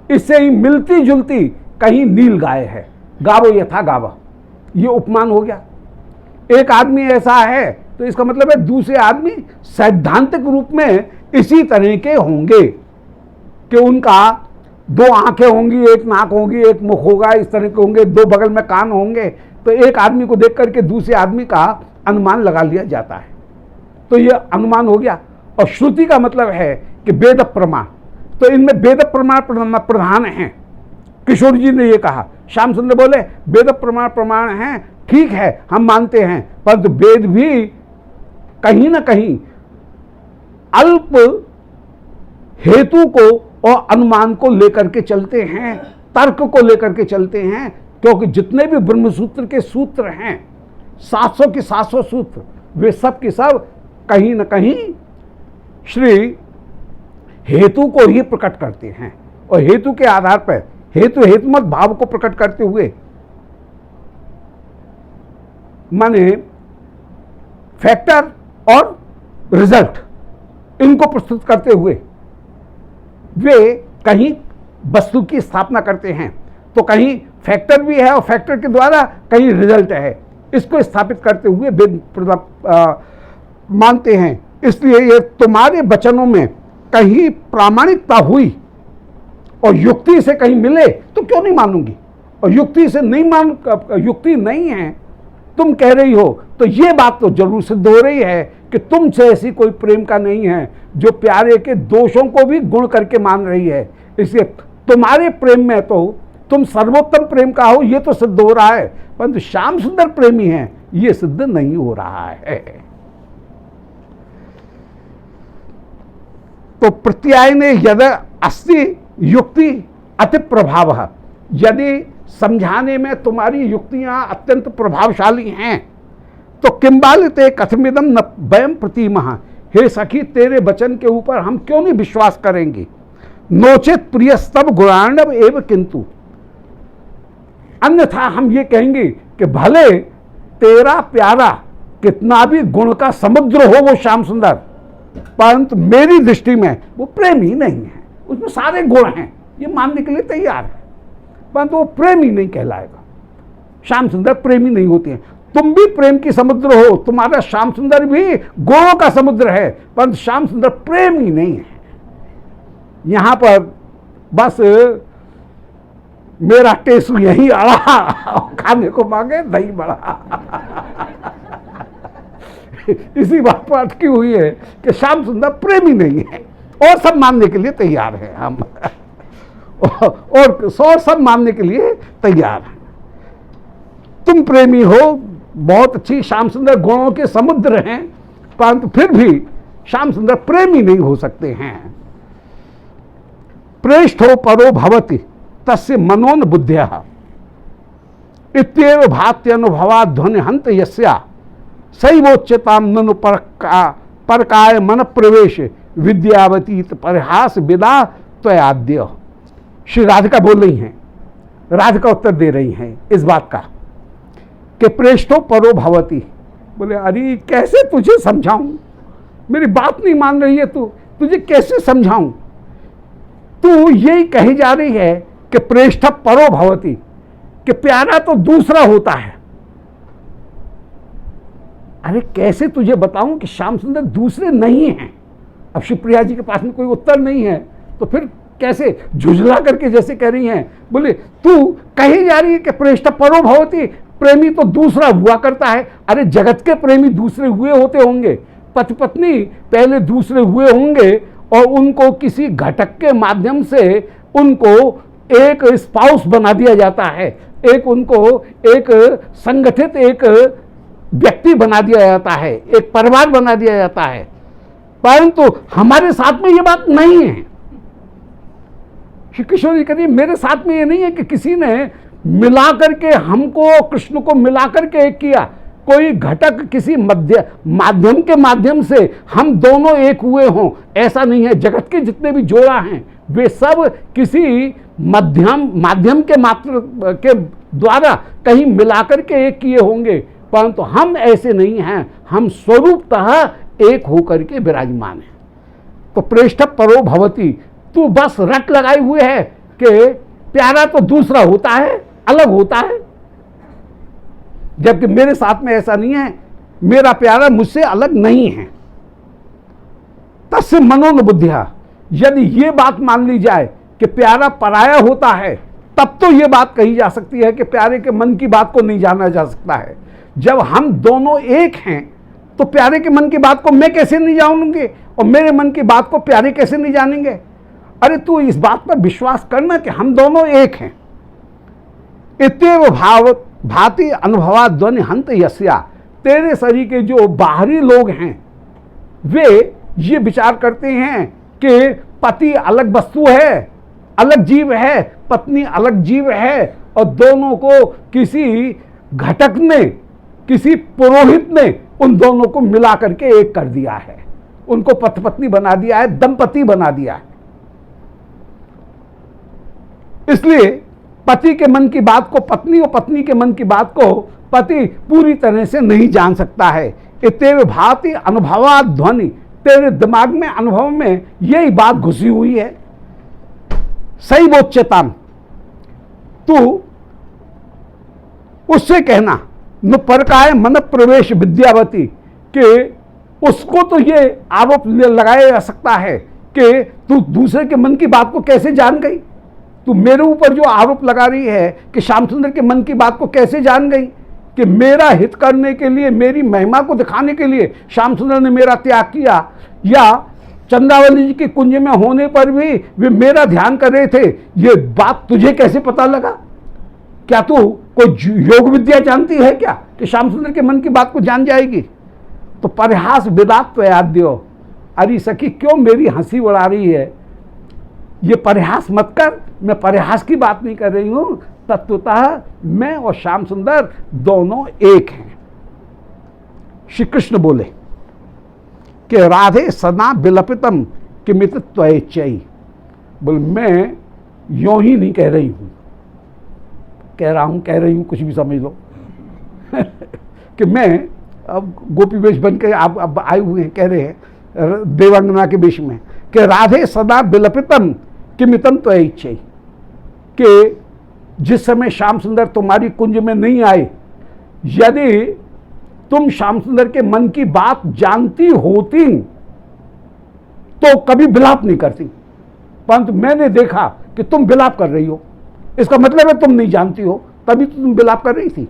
इससे ही मिलती जुलती कहीं नील गाय है, गावो यथा गावः, ये उपमान हो गया। एक आदमी ऐसा है तो इसका मतलब है दूसरे आदमी सैद्धांतिक रूप में इसी तरह के होंगे कि उनका 2 आंखें होंगी, एक नाक होगी, एक मुख होगा, इस तरह के होंगे, 2 बगल में कान होंगे। तो एक आदमी को देख करके दूसरे आदमी का अनुमान लगा लिया जाता है, तो ये अनुमान हो गया। और श्रुति का मतलब है कि वेद प्रमाण, तो इनमें वेद प्रमाण प्रधान हैं। किशोर जी ने ये कहा, श्याम सुंदर बोले वेद प्रमाण हैं, ठीक है हम मानते हैं, परंतु वेद भी कहीं ना कहीं अल्प हेतु को और अनुमान को लेकर के चलते हैं, तर्क को लेकर के चलते हैं। क्योंकि जितने भी ब्रह्मसूत्र के सूत्र हैं, 700 के 700 सूत्र, वे सब के सब कहीं ना कहीं श्री हेतु को ही प्रकट करते हैं और हेतु के आधार पर हेतुमत भाव को प्रकट करते हुए, माने फैक्टर और रिजल्ट, इनको प्रस्तुत करते हुए वे कहीं वस्तु की स्थापना करते हैं। तो कहीं फैक्टर भी है और फैक्टर के द्वारा कहीं रिजल्ट है। इसको स्थापित करते हुए वेद मानते हैं। इसलिए ये तुम्हारे वचनों में कहीं प्रामाणिकता हुई और युक्ति से कहीं मिले तो क्यों नहीं मानूंगी, और युक्ति से नहीं युक्ति नहीं है तुम कह रही हो तो ये बात तो जरूर सिद्ध हो रही है कि तुमसे ऐसी कोई प्रेम का नहीं है जो प्यारे के दोषों को भी गुण करके मान रही है। इसलिए तुम्हारे प्रेम में तो तुम सर्वोत्तम प्रेम का हो ये तो सिद्ध हो रहा है, परंतु श्याम सुंदर प्रेमी है ये सिद्ध नहीं हो रहा है। तो प्रत्यायने यद अस्ति युक्ति अति प्रभाव, यदि समझाने में तुम्हारी युक्तियां अत्यंत प्रभावशाली हैं तो किंबालिते कथमिदम न वयम प्रतिमः, हे सखी तेरे वचन के ऊपर हम क्यों नहीं विश्वास करेंगे। नोचित प्रियस्तव गुणार्णव एव किंतु, अन्यथा हम ये कहेंगे कि भले तेरा प्यारा कितना भी गुण का समुद्र हो वो श्याम सुंदर, परंतु मेरी दृष्टि में वो प्रेम ही नहीं है। उसमें सारे गुण हैं ये मानने के लिए तैयार है, परंतु वो प्रेम ही नहीं कहलाएगा। श्याम सुंदर प्रेमी नहीं होते हैं। तुम भी प्रेम की समुद्र हो, तुम्हारा श्याम सुंदर भी गुणों का समुद्र है, परंतु श्याम सुंदर प्रेम ही नहीं है। यहां पर बस मेरा टेस्ट यही अड़ा, खाने को मांगे दही बड़ा। इसी बात पर अटकी हुई है कि श्याम सुंदर प्रेमी नहीं है, और सब मानने के लिए तैयार है हम, और सब मानने के लिए तैयार है। तुम प्रेमी हो, बहुत अच्छी, श्याम सुंदर गुणों के समुद्र हैं, परंतु फिर भी श्याम सुंदर प्रेमी नहीं हो सकते हैं। प्रेष्ठो परो भवति तस्य मनोन बुद्ध्या इत्येव भात्यनुभवा ध्वनि हंत यस्या सैवोच्यताम ननु परकाय मन प्रवेश विद्यावतीत परिहास विदा त्वयाद्य। श्री राधिका बोल रही हैं, राधिका उत्तर दे रही हैं इस बात का कि प्रेष्ठो परो भवति। बोले अरे कैसे तुझे समझाऊं, मेरी बात नहीं मान रही है तू, तुझे कैसे समझाऊं। तू यही कही जा रही है कि प्रेष्ठ परो भवति, कि प्यारा तो दूसरा होता है। अरे कैसे तुझे बताऊं कि श्याम सुंदर दूसरे नहीं हैं। अब शिवप्रिया जी के पास में कोई उत्तर नहीं है तो फिर कैसे झुझला करके जैसे कह रही हैं। बोले तू कही जा रही है कि प्रेष्ठ परो भवति, प्रेमी तो दूसरा हुआ करता है। अरे जगत के प्रेमी दूसरे हुए होते होंगे, पति पत्नी पहले दूसरे हुए होंगे और उनको किसी घटक के माध्यम से उनको एक स्पाउस बना दिया जाता है, एक उनको एक संगठित एक व्यक्ति बना दिया जाता है, एक परिवार बना दिया जाता है। परंतु हमारे साथ में ये बात नहीं है। श्री कृष्ण जी कहिए मेरे साथ में ये नहीं है कि किसी ने मिला करके हमको कृष्ण को मिला करके एक किया, कोई घटक किसी माध्यम के माध्यम से हम दोनों एक हुए हों, ऐसा नहीं है। जगत के जितने भी जोड़ा हैं वे सब किसी माध्यम के मात्र के द्वारा कहीं मिलाकर के एक किए होंगे, परंतु हम ऐसे नहीं हैं, हम स्वरूपतः एक होकर के विराजमान हैं। तो प्रेष्ठ परो भवति, तू बस रट लगाए हुए है कि प्यारा तो दूसरा होता है, अलग होता है, जबकि मेरे साथ में ऐसा नहीं है, मेरा प्यारा मुझसे अलग नहीं है। तस्य मनोन बुद्धिया, यदि ये बात मान ली जाए कि प्यारा पराया होता है तब तो ये बात कही जा सकती है कि प्यारे के मन की बात को नहीं जाना जा सकता है। जब हम दोनों एक हैं तो प्यारे के मन की बात को मैं कैसे नहीं जानूंगी और मेरे मन की बात को प्यारे कैसे नहीं जानेंगे। अरे तू इस बात पर विश्वास करना कि हम दोनों एक हैं। इत्येव भाति अनुभवा ध्वनि हंत यस्या, तेरे शरीर के जो बाहरी लोग हैं वे ये विचार करते हैं कि पति अलग वस्तु है, अलग जीव है, पत्नी अलग जीव है, और दोनों को किसी घटक ने, किसी पुरोहित ने उन दोनों को मिला करके एक कर दिया है, उनको पति पत्नी बना दिया है, दंपति बना दिया है। इसलिए पति के मन की बात को पत्नी और पत्नी के मन की बात को पति पूरी तरह से नहीं जान सकता है। इत्येव भाति अनुभवा ध्वनि, तेरे दिमाग में, अनुभव में यही बात घुसी हुई है। सही बोच्यताम, तू उससे कहना न पर का है मन प्रवेश विद्यावती, कि उसको तो ये आरोप लगाया जा सकता है कि तू दूसरे के मन की बात को कैसे जान गई। तू मेरे ऊपर जो आरोप लगा रही है कि श्याम सुंदर के मन की बात को कैसे जान गई, कि मेरा हित करने के लिए, मेरी महिमा को दिखाने के लिए श्याम सुंदर ने मेरा त्याग किया, या चंद्रावली जी के कुंज में होने पर भी वे मेरा ध्यान कर रहे थे, ये बात तुझे कैसे पता लगा? क्या तू कोई योग विद्या जानती है क्या कि श्याम सुंदर के मन की बात को जान जाएगी? तो परिहास विदात तो याद दियो। अरे सखी क्यों मेरी हंसी उड़ा रही है? ये परिहास मत कर, मैं परिहास की बात नहीं कर रही हूं। तत्वतः मैं और श्याम सुंदर दोनों एक हैं। श्री कृष्ण बोले कि राधे सदा विलपितम किमित त्वयेच्चयी। बोले मैं यों ही नहीं कह रही हूं, कह रही हूं कुछ भी समझ लो कि मैं अब गोपी वेश बन के आप अब आए हुए हैं, कह रहे हैं देवांगना के वेश में कि राधे सदा विलपितम किमितम त्वयेच्चयी, कि जिस समय श्याम सुंदर तुम्हारी कुंज में नहीं आए, यदि तुम श्याम सुंदर के मन की बात जानती होती तो कभी विलाप नहीं करती, परंतु मैंने देखा कि तुम विलाप कर रही हो। इसका मतलब है तुम नहीं जानती हो, तभी तो तुम विलाप कर रही थी।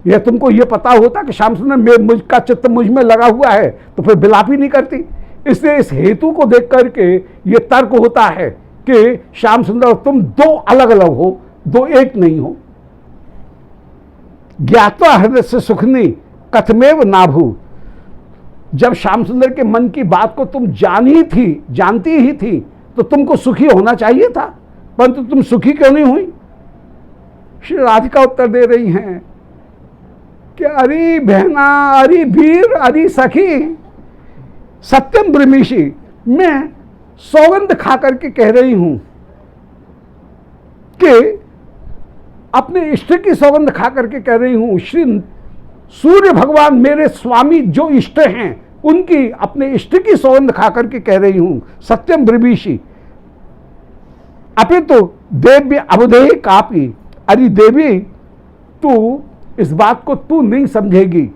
यह तुमको यह पता होता कि श्याम सुंदर मुझका चित्त मुझ में लगा हुआ है तो फिर विलाप ही नहीं करती। इसलिए इस हेतु को देख करके ये तर्क होता है कि श्याम सुंदर तुम दो अलग अलग हो, दो एक नहीं हो। ज्ञात्वा हृदय से सुखनी कथमेव नाभू, जब श्याम सुंदर के मन की बात को तुम जानती ही थी तो तुमको सुखी होना चाहिए था, परंतु तुम सुखी क्यों नहीं हुई? श्री राधिका उत्तर दे रही हैं कि अरे बहना, अरे वीर, अरे सखी, सत्यम ब्रह्मीषि, मैं सौगंध खा करके कह रही हूं कि अपने इष्ट की सौगंध खा करके कह रही हूं, श्री सूर्य भगवान मेरे स्वामी जो इष्ट हैं उनकी, अपने इष्ट की सौगंध खा करके कह रही हूं, सत्यम ब्रह्मीषि अपितु देव्य अवधेय कापी। अरे देवी, तू इस बात को तू नहीं समझेगी।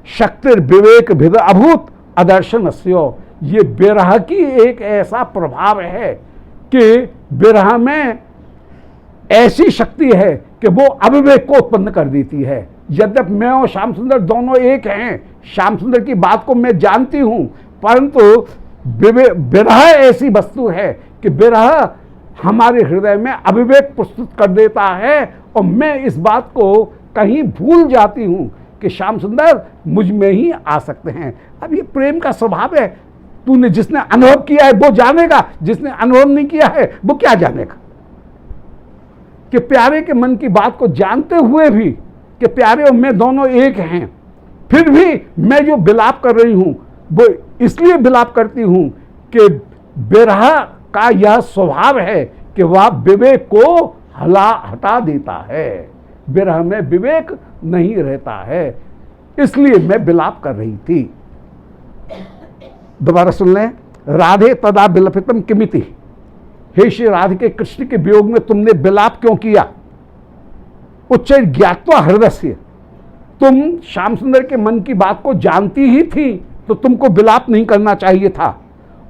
शक्तिर विवेक भिद अभूत अदर्शनस्यो, ये विरह की एक ऐसा प्रभाव है कि विरह में ऐसी शक्ति है कि वो अविवेक को उत्पन्न कर देती है। यद्यपि मैं और श्याम सुंदर दोनों एक हैं, श्याम सुंदर की बात को मैं जानती हूं, परंतु विरह ऐसी वस्तु है कि विरह हमारे हृदय में अविवेक प्रस्तुत कर देता है और मैं इस बात को कहीं भूल जाती हूं कि श्याम सुंदर मुझ में ही आ सकते हैं। अब ये प्रेम का स्वभाव है, तूने जिसने अनुभव किया है वो जानेगा, जिसने अनुभव नहीं किया है वो क्या जानेगा। कि प्यारे के मन की बात को जानते हुए भी कि प्यारे और मैं दोनों एक हैं, फिर भी मैं जो विलाप कर रही हूं वो इसलिए विलाप करती हूं कि विरह का यह स्वभाव है कि वह विवेक को हटा देता है। विरह में विवेक नहीं रहता है, इसलिए मैं विलाप कर रही थी। दोबारा सुन लें। राधे तदा विलपितम किमिति, हे श्री राधिके कृष्ण के वियोग में तुमने विलाप क्यों किया? उच्च ज्ञात्वा हृदय से, तुम श्याम सुंदर के मन की बात को जानती ही थी तो तुमको विलाप नहीं करना चाहिए था।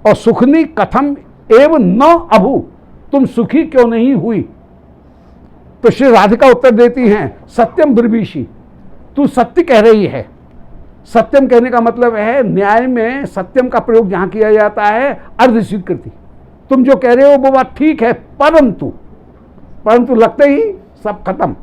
और सुखनी कथम एवं न अभु, तुम सुखी क्यों नहीं हुई? तो श्री राधिका उत्तर देती हैं, सत्यम ब्रवीषि, तू सत्य कह रही है। सत्यम कहने का मतलब है, न्याय में सत्यम का प्रयोग जहां किया जाता है अर्ध स्वीकृति। तुम जो कह रहे हो वो बात ठीक है, परंतु लगते ही सब खत्म।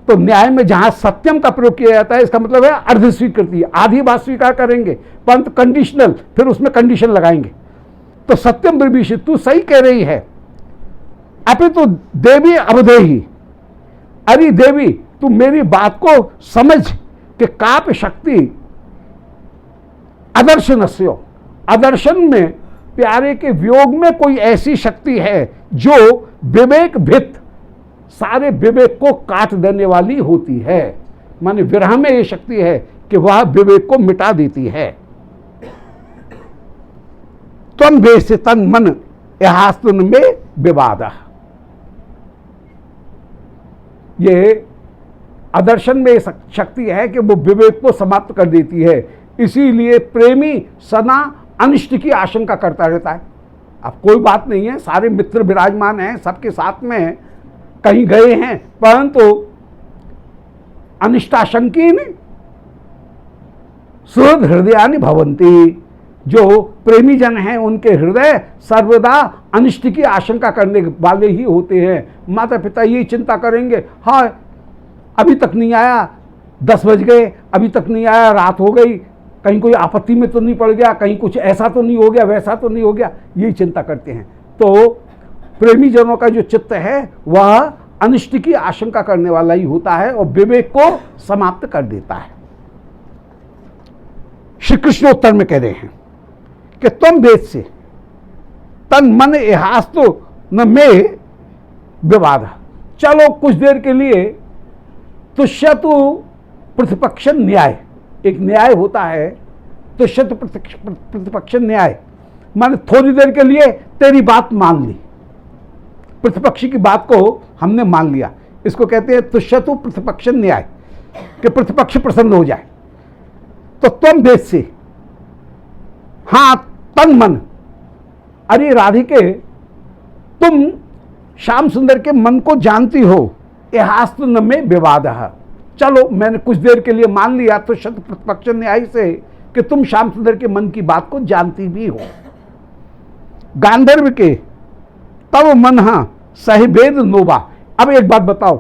तो न्याय में जहां सत्यम का प्रयोग किया जाता है इसका मतलब है अर्ध स्वीकृति, आधी बात स्वीकार करेंगे परंतु कंडीशनल, फिर उसमें कंडीशन लगाएंगे। तो सत्यम ब्रवीषि, तू सही कह रही है। अपितु देवी अवधेही, अरे देवी तू मेरी बात को समझ कि काप शक्ति अदर्शनस्यो, अदर्शन में प्यारे के वियोग में कोई ऐसी शक्ति है जो विवेक भित, सारे विवेक को काट देने वाली होती है। माने विरह में ये शक्ति है कि वह विवेक को मिटा देती है। त्वं वेश्य तन मन यहास्तुन में विवाद, ये आदर्शन में शक्ति है कि वो विवेक को समाप्त कर देती है। इसीलिए प्रेमी सदा अनिष्ट की आशंका करता रहता है। अब कोई बात नहीं है, सारे मित्र विराजमान हैं, सबके साथ में कहीं गए हैं, परंतु अनिष्टाशंकीन सुहृद हृदयानि भवन्ति। जो प्रेमी जन हैं उनके हृदय सर्वदा अनिष्ट की आशंका करने वाले ही होते हैं। माता पिता ये चिंता करेंगे, हाँ अभी तक नहीं आया, 10 बज गए, अभी तक नहीं आया, रात हो गई, कहीं कोई आपत्ति में तो नहीं पड़ गया, कहीं कुछ ऐसा तो नहीं हो गया, वैसा तो नहीं हो गया, यही चिंता करते हैं। तो प्रेमी जनों का जो चित्त है वह अनिष्ट की आशंका करने वाला ही होता है और विवेक को समाप्त कर देता है। श्री कृष्ण उत्तर में कह रहे हैं कि तुम वेद से तन मन इहास तो न में विवाद। चलो कुछ देर के लिए तुष्यतु प्रतिपक्ष न्याय, एक न्याय होता है तुष्यतु प्रतिपक्ष न्याय, माने थोड़ी देर के लिए तेरी बात मान ली, प्रतिपक्षी की बात को हमने मान लिया, इसको कहते हैं तुष्यतु प्रतिपक्ष न्याय, कि प्रतिपक्ष प्रसन्न हो जाए। तो तुम वेद से, हाँ तन मन, अरे राधिके तुम श्याम सुंदर के मन को जानती हो, इहास्तु न में विवाद। चलो मैंने कुछ देर के लिए मान लिया तो शत प्रतिपक्ष न्याय से कि तुम श्याम सुंदर के मन की बात को जानती भी हो। गांधर्व के तब मन सहभेद नोबा। अब एक बात बताओ,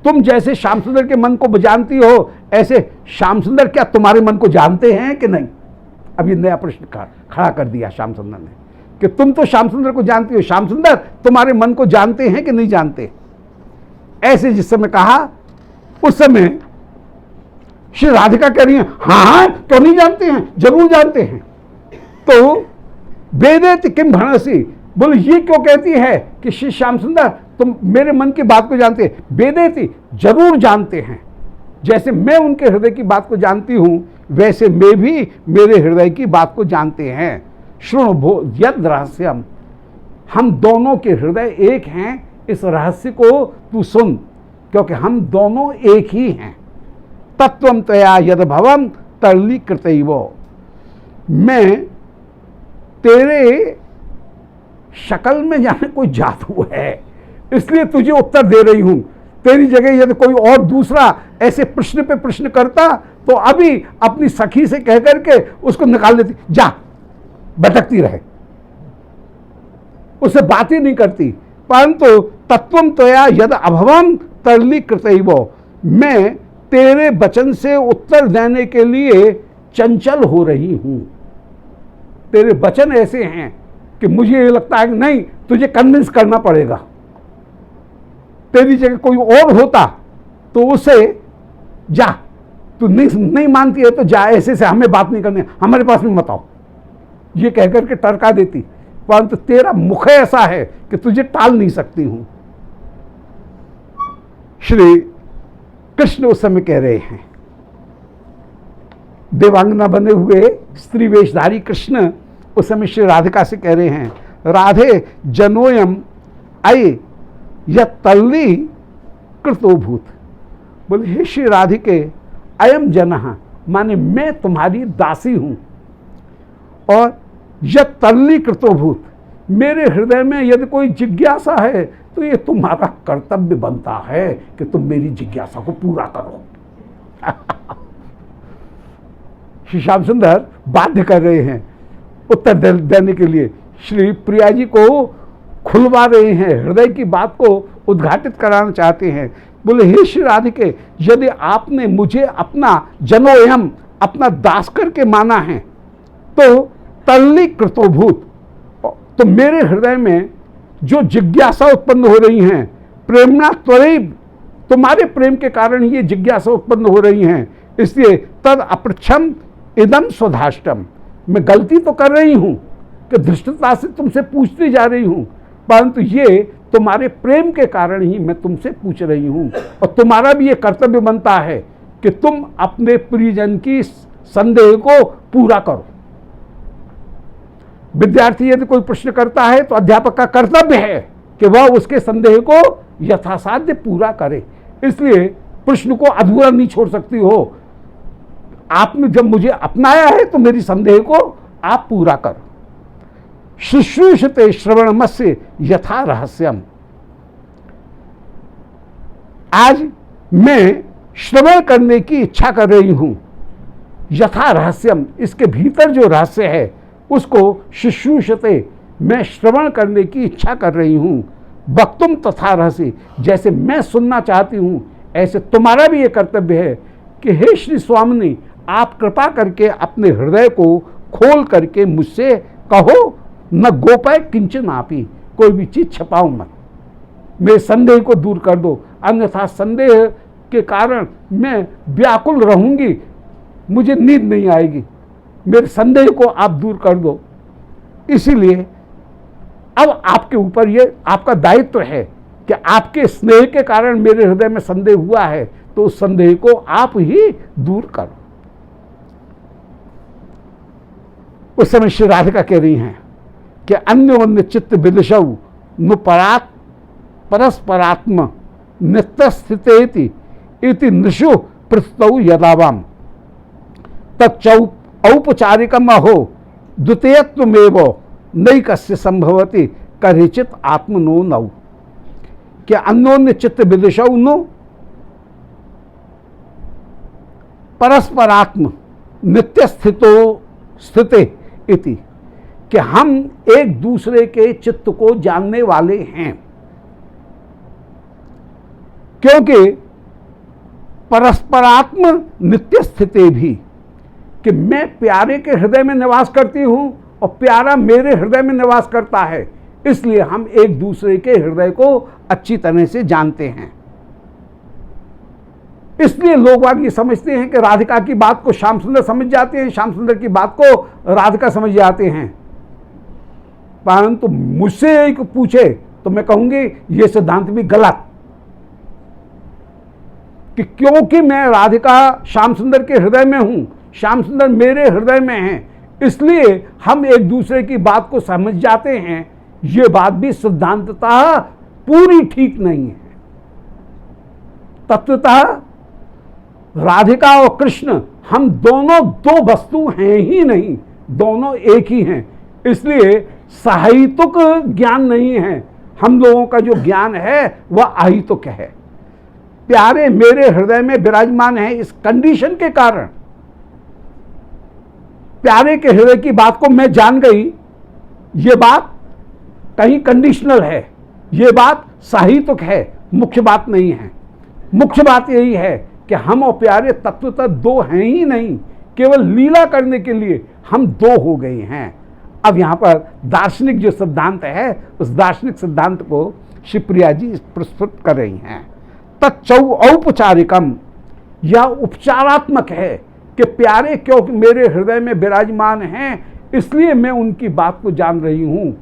तुम जैसे श्याम सुंदर के मन को जानती हो, ऐसे श्याम सुंदर क्या तुम्हारे मन को जानते हैं कि नहीं? अब ये नया प्रश्न खड़ा कर दिया श्याम सुंदर ने कि तुम तो श्याम सुंदर को जानती हो, श्याम सुंदर तुम्हारे मन को जानते हैं कि नहीं जानते? ऐसे जिस समय कहा उस समय श्री राधिका कह रही हैं, हाँ क्यों नहीं जानते हैं, जरूर जानते हैं। तो वेदेति किम भणसी, बोले ये क्यों कहती है कि श्री श्याम सुंदर तुम मेरे मन की बात को जानते हैं? वेदेति जरूर जानते हैं, जैसे मैं उनके हृदय की बात को जानती हूं वैसे मैं भी मेरे हृदय की बात को जानते हैं। श्रृणु भो यद रहस्यम, हम दोनों के हृदय एक हैं, इस रहस्य को तू सुन, क्योंकि हम दोनों एक ही हैं। तत्वम तया यद भवम तरली कृतैवो, मैं तेरे शक्ल में जाने कोई जादू है इसलिए तुझे उत्तर दे रही हूं। तेरी जगह यदि कोई और दूसरा ऐसे प्रश्न पे प्रश्न करता तो अभी अपनी सखी से कह करके उसको निकाल देती, जा भटकती रहे, उससे बात ही नहीं करती। परंतु तत्वम तया यद अभवम तरली कृतैवो, मैं तेरे वचन से उत्तर देने के लिए चंचल हो रही हूं। तेरे वचन ऐसे हैं कि मुझे ये लगता है कि नहीं, तुझे कन्विंस करना पड़ेगा। तेरी जगह कोई और होता तो उसे जा, तू नहीं मानती है तो जा, ऐसे से हमें बात नहीं करनी, हमारे पास में मत आओ, ये कहकर के टरका देती। परंतु तेरा मुख ऐसा है कि तुझे टाल नहीं सकती हूं। श्री कृष्ण उस समय कह रहे हैं, देवांगना बने हुए स्त्री वेशधारी कृष्ण उस समय श्री राधिका से कह रहे हैं, राधे जनोयम अय यल्ली कृतोभूत। बोले हे श्री राधिके, अयम जनः माने मैं तुम्हारी दासी हूं, और यल्ली कृतोभूत, मेरे हृदय में यदि कोई जिज्ञासा है तो ये तुम्हारा कर्तव्य बनता है कि तुम मेरी जिज्ञासा को पूरा करो। श्री श्याम सुंदर बाध्य कर रहे हैं उत्तर देने के लिए, श्री प्रिया जी को खुलवा रहे हैं, हृदय की बात को उद्घाटित कराना चाहते हैं। बोले हे श्री राधिके, यदि आपने मुझे अपना जनोयम, अपना दास करके माना है तो तल्ली कृतोभूत, तो मेरे हृदय में जो जिज्ञासा उत्पन्न हो रही हैं, प्रेमणा त्वरित, तुम्हारे प्रेम के कारण ही ये जिज्ञासा उत्पन्न हो रही हैं, इसलिए तद अपृच्छम इदम स्वधाष्टम, मैं गलती तो कर रही हूं कि धृष्टता से तुमसे पूछती जा रही हूं, परंतु ये तुम्हारे प्रेम के कारण ही मैं तुमसे पूछ रही हूं, और तुम्हारा भी ये कर्तव्य बनता है कि तुम अपने प्रियजन की संदेह को पूरा करो। विद्यार्थी यदि कोई प्रश्न करता है तो अध्यापक का कर्तव्य है कि वह उसके संदेह को यथासाध्य पूरा करे। इसलिए प्रश्न को अधूरा नहीं छोड़ सकती हो। आपने जब मुझे अपनाया है तो मेरी संदेह को आप पूरा करो। शुश्रूषते श्रवणमस्य यथा रहस्यम। आज मैं श्रवण करने की इच्छा कर रही हूं। यथा रहस्यम, इसके भीतर जो रहस्य है उसको शुश्रूषते, मैं श्रवण करने की इच्छा कर रही हूं। वक्तुम तथा रहस्य, जैसे मैं सुनना चाहती हूं ऐसे तुम्हारा भी ये कर्तव्य है कि हे श्री स्वामिनी, आप कृपा करके अपने हृदय को खोल करके मुझसे कहो, न गोपाय किंचन आपी, कोई भी चीज छपाओ मत, मेरे संदेह को दूर कर दो, अन्यथा संदेह के कारण मैं व्याकुल रहूंगी, मुझे नींद नहीं आएगी, मेरे संदेह को आप दूर कर दो। इसीलिए अब आपके ऊपर ये आपका दायित्व है कि आपके स्नेह के कारण मेरे हृदय में संदेह हुआ है, तो उस संदेह को आप ही दूर करो। उस समय श्री राधिका कह रही हैं कि अन्योन्य चित्त विदुषौ नुपरात परस्परात्म नित्य स्थितेति इति नृषु पृथ्तौ यदावाम तच्चौ औपचारिकम अहो द्वितीयत्वमेव नैकस्य संभवति करिचित आत्मनो नौ। कि अन्योन्य चित्त विदुषौ नु परस्परात्म नित्य स्थिते इति, कि हम एक दूसरे के चित्त को जानने वाले हैं। क्योंकि परस्परात्म नित्य स्थिति भी, कि मैं प्यारे के हृदय में निवास करती हूं और प्यारा मेरे हृदय में निवास करता है, इसलिए हम एक दूसरे के हृदय को अच्छी तरह से जानते हैं। इसलिए लोग बाग ये समझते हैं कि राधिका की बात को श्याम सुंदर समझ जाते हैं, श्याम सुंदर की बात को राधिका समझ जाते हैं। परंतु मुझसे एक पूछे तो मैं कहूंगी ये सिद्धांत भी गलत, कि क्योंकि मैं राधिका श्याम सुंदर के हृदय में हूं, श्याम सुंदर मेरे हृदय में हैं, इसलिए हम एक दूसरे की बात को समझ जाते हैं। ये बात भी सिद्धांततः पूरी ठीक नहीं है। तत्वतः राधिका और कृष्ण हम दोनों दो वस्तु हैं ही नहीं, दोनों एक ही हैं। इसलिए साहित्यक ज्ञान नहीं है, हम लोगों का जो ज्ञान है वह अहितुक है। प्यारे मेरे हृदय में विराजमान है, इस कंडीशन के कारण प्यारे के हृदय की बात को मैं जान गई, ये बात कहीं कंडीशनल है, ये बात साहित्यक है, मुख्य बात नहीं है। मुख्य बात यही है कि हम और प्यारे तत्वतः दो हैं ही नहीं, केवल लीला करने के लिए हम दो हो गए हैं। अब यहाँ पर दार्शनिक जो सिद्धांत है उस दार्शनिक सिद्धांत को शिवप्रिया जी प्रस्तुत कर रही हैं। तच्चौ औपचारिकम, यह उपचारात्मक है कि प्यारे क्योंकि मेरे हृदय में विराजमान हैं इसलिए मैं उनकी बात को जान रही हूं।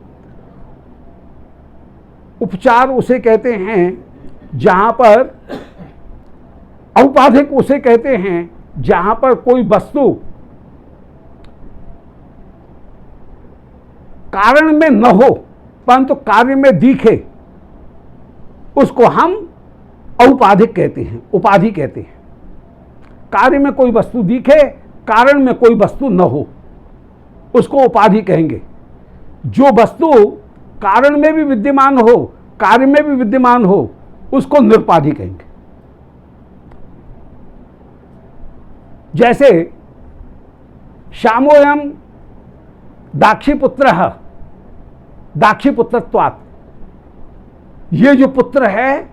उपचार उसे कहते हैं जहां पर, औपाधिक उसे कहते हैं जहां पर कोई वस्तु कारण में न हो परंतु कार्य में दिखे, उसको हम औपाधिक कहते हैं, उपाधि कहते हैं। कार्य में कोई वस्तु दिखे, कारण में कोई वस्तु न हो, उसको उपाधि कहेंगे। जो वस्तु कारण में भी विद्यमान हो, कार्य में भी विद्यमान हो, उसको निरुपाधि कहेंगे। जैसे श्यामोयम दाक्षीपुत्र, दाक्षीपुत्रत्वात्, ये जो पुत्र है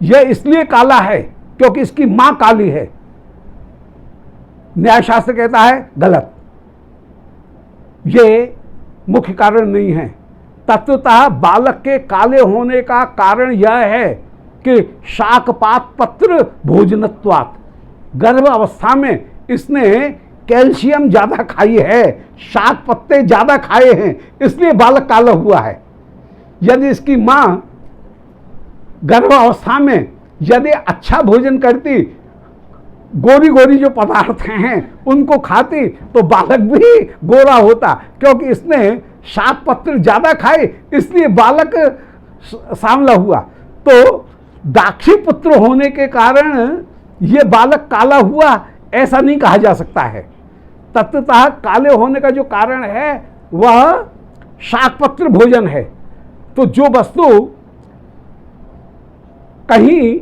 यह इसलिए काला है क्योंकि इसकी मां काली है। न्यायशास्त्र कहता है गलत, ये मुख्य कारण नहीं है। तत्वतः बालक के काले होने का कारण यह है कि शाकपात पत्र भोजनत्वात्, गर्भ अवस्था में इसने कैल्शियम ज्यादा खाई है, शाक पत्ते ज्यादा खाए हैं, इसलिए बालक काला हुआ है। यदि इसकी मां गर्भ अवस्था में यदि अच्छा भोजन करती, गोरी गोरी जो पदार्थ हैं उनको खाती, तो बालक भी गोरा होता। क्योंकि इसने शाक पत्र ज्यादा खाए इसलिए बालक सांवला हुआ। तो दाक्षी पुत्र होने के कारण ये बालक काला हुआ ऐसा नहीं कहा जा सकता है। तत्वतः काले होने का जो कारण है वह शाकपत्र भोजन है। तो जो वस्तु कहीं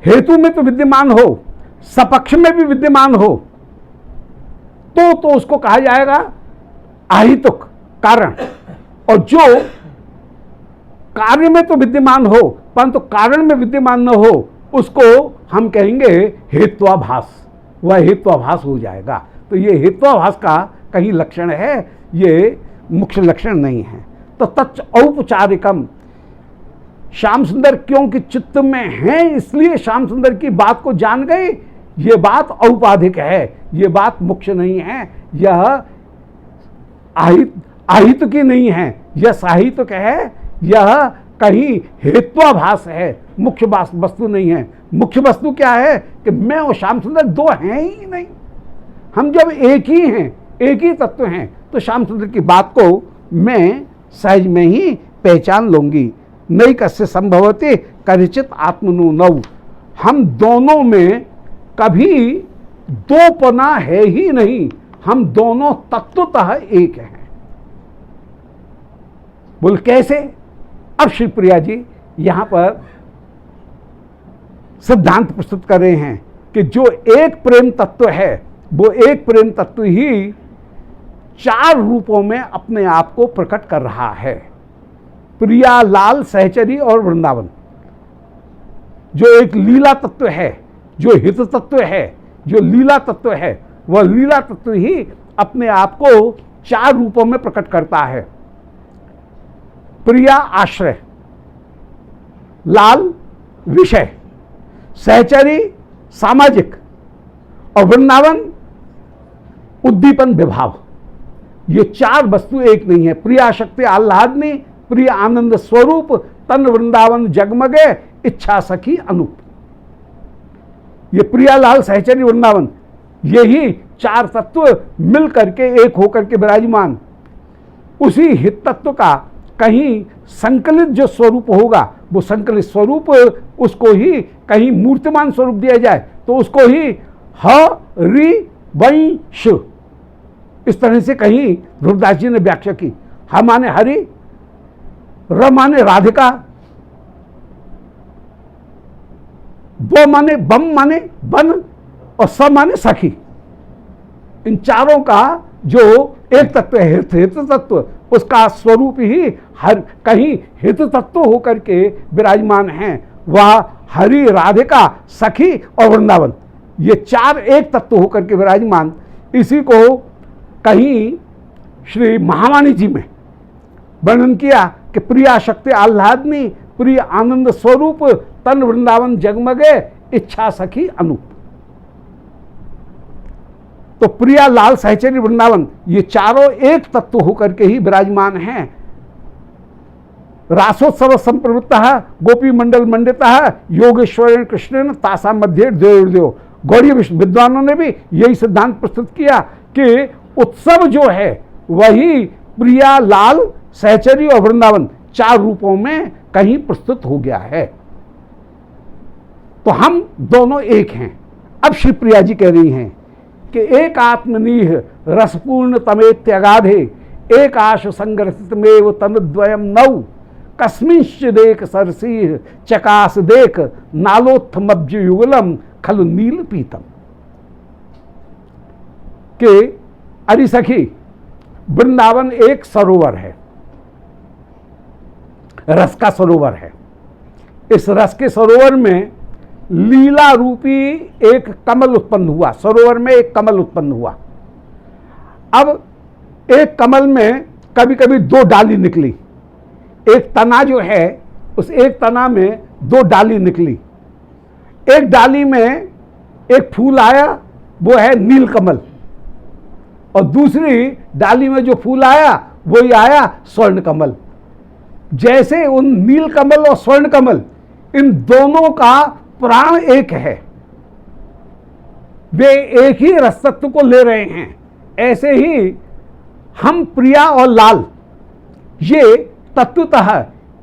हेतु में तो विद्यमान हो, सपक्ष में भी विद्यमान हो, तो उसको कहा जाएगा अहितुक कारण। और जो कार्य में तो विद्यमान हो परंतु कारण में विद्यमान न हो, उसको हम कहेंगे हेत्वाभास। वह हेत्वाभास हो जाएगा। तो ये हेत्वाभास का कहीं लक्षण है, ये मुख्य लक्षण नहीं है। तो तच्च औपचारिकम, श्याम सुंदर क्योंकि चित्त में है इसलिए श्याम सुंदर की बात को जान गए, ये बात औपाधिक है, ये बात मुख्य नहीं है, यह आहित की नहीं है, यह साहित्य है, यह कहीं हेत्वाभास है, मुख्य वस्तु नहीं है। मुख्य वस्तु क्या है कि मैं और श्याम सुंदर दो हैं ही नहीं। हम जब एक ही हैं, एक ही तत्व हैं, तो श्याम सुंदर की बात को मैं सहज में ही पहचान लूंगी। नई कस्य संभवते करिचित आत्मनु नौ, हम दोनों में कभी दोपना है ही नहीं, हम दोनों तत्वतः एक हैं। बोल कैसे? अब श्री प्रिया जी यहां पर सिद्धांत प्रस्तुत कर रहे हैं कि जो एक प्रेम तत्व है वो एक प्रेम तत्व ही चार रूपों में अपने आप को प्रकट कर रहा है। प्रिया, लाल, सहचरी और वृंदावन, जो एक लीला तत्व है, जो हित तत्व है, जो लीला तत्व है, वह लीला तत्व ही अपने आप को चार रूपों में प्रकट करता है। प्रिया आश्रय, लाल विषय, सहचरी सामाजिक और वृंदावन उद्दीपन विभाव। ये चार वस्तु एक नहीं है। प्रिया शक्ति आह्लादनी, प्रिय आनंद स्वरूप, तन वृंदावन जगमगे, इच्छा सखी अनूप। ये प्रिया, लाल, सहचरी, वृंदावन, यही चार तत्व मिल करके एक होकर के विराजमान, उसी हित तत्व का कहीं संकलित जो स्वरूप होगा, वो संकलित स्वरूप उसको ही कहीं मूर्तिमान स्वरूप दिया जाए तो उसको ही हरि वंश, इस तरह से कहीं ध्रुवदास जी ने व्याख्या की। ह माने हरि, र माने राधिका, ब माने बम माने बन, और स माने सखी। इन चारों का जो एक तत्व है हित तत्व, उसका स्वरूप ही हर कहीं हित तत्व होकर के विराजमान हैं। वह हरि, राधिका, सखी और वृंदावन, ये चार एक तत्व होकर के विराजमान। इसी को कहीं श्री महावाणी जी में वर्णन किया कि प्रिया शक्ति आह्लादनी, प्रिय आनंद स्वरूप, तन वृंदावन जगमगे, इच्छा सखी अनूप। तो प्रिया, लाल, सहचरी, वृंदावन, ये चारों एक तत्व होकर के ही विराजमान हैं। रासोत्सव संप्रवृत्त गोपी मंडल मंडित योगेश्वर कृष्ण तासा मध्य देव। गौड़ीय विद्वानों ने भी यही सिद्धांत प्रस्तुत किया कि उत्सव जो है वही प्रिया, लाल, सहचरी और वृंदावन चार रूपों में कहीं प्रस्तुत हो गया है। तो हम दोनों एक हैं। अब श्री प्रिया जी कह रही हैं कि एक आत्मनीह रसपूर्ण तमेत्यगाधे, एक आश संग्रसितमेव तनुद्वयम नौ, कस्मिंश्च देख सरसीह चकास देख, नालोत्थमब्ज युगलम खलु नील पीतम। के अरि सखी, वृंदावन एक सरोवर है, रस का सरोवर है। इस रस के सरोवर में लीला रूपी एक कमल उत्पन्न हुआ। सरोवर में एक कमल उत्पन्न हुआ। अब एक कमल में कभी कभी दो डाली निकली। एक तना जो है, उस एक तना में दो डाली निकली। एक डाली में एक फूल आया, वो है नीलकमल, और दूसरी डाली में जो फूल आया वही आया स्वर्ण कमल। जैसे उन नीलकमल और स्वर्ण कमल, इन दोनों का प्राण एक है, वे एक ही रस तत्व को ले रहे हैं, ऐसे ही हम प्रिया और लाल ये तत्वतः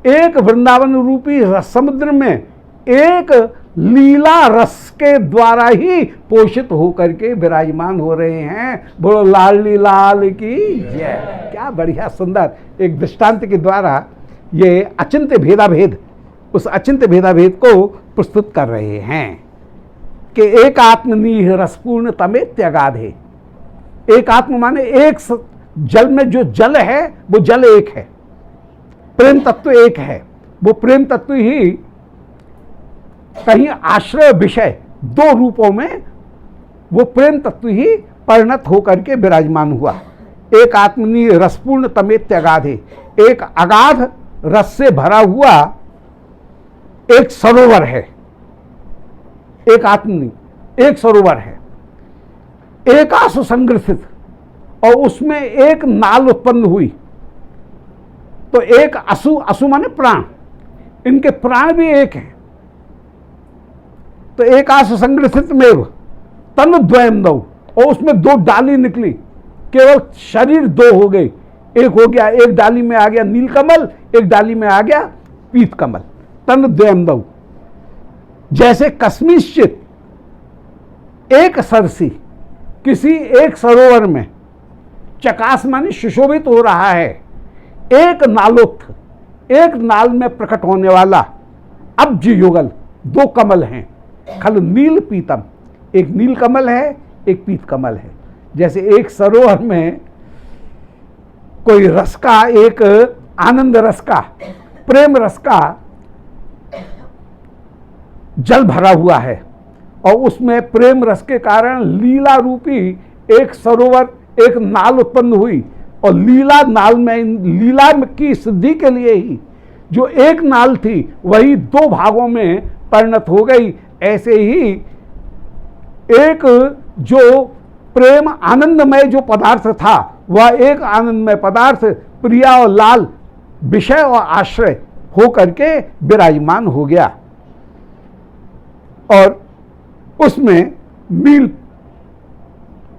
एक वृंदावन रूपी रस समुद्र में एक लीला रस के द्वारा ही पोषित होकर के विराजमान हो रहे हैं। बोलो लाली लाल की जय। क्या बढ़िया सुंदर एक दृष्टांत के द्वारा ये अचिंत्य भेदाभेद, उस अचिंत्य भेदाभेद को प्रस्तुत कर रहे हैं कि एक आत्मनीह रसपूर्ण तमेत्य अगाधे। एक आत्म माने एक जल में जो जल है वो जल एक है, प्रेम तत्व एक है, वो प्रेम तत्व ही कहीं आश्रय विषय दो रूपों में वो प्रेम तत्व ही परिणत होकर के विराजमान हुआ। एक आत्मनीय रसपूर्ण तमेत्य अगाधे, एक अगाध रस से भरा हुआ एक सरोवर है। एक आत्मनीय एक सरोवर है, एक आसु संग्रसित, और उसमें एक नाल उत्पन्न हुई। तो एक असु, असु माने प्राण, इनके प्राण भी एक हैं। तो एक आसु संग्रसित में तन द्वयम नौ, और उसमें दो डाली निकली, केवल शरीर दो हो गए। एक हो गया, एक डाली में आ गया नीलकमल, एक डाली में आ गया पीत कमल। तन द्वयम नौ, जैसे कस्मिश्चित एक सरसी किसी एक सरोवर में चकास माने सुशोभित हो रहा है। एक नालोत्थ, एक नाल में प्रकट होने वाला अब्ज युगल दो कमल हैं। खल नील पीतम, एक नील कमल है, एक पीत कमल है। जैसे एक सरोवर में कोई रस का, एक आनंद रस का, प्रेम रस का जल भरा हुआ है, और उसमें प्रेम रस के कारण लीला रूपी एक सरोवर, एक नाल उत्पन्न हुई। और लीला नाल में, लीला की सिद्धि के लिए ही जो एक नाल थी वही दो भागों में परिणत हो गई। ऐसे ही एक जो प्रेम आनंदमय जो पदार्थ था, वह एक आनंदमय पदार्थ प्रिया और लाल विषय और आश्रय हो करके विराजमान हो गया, और उसमें नील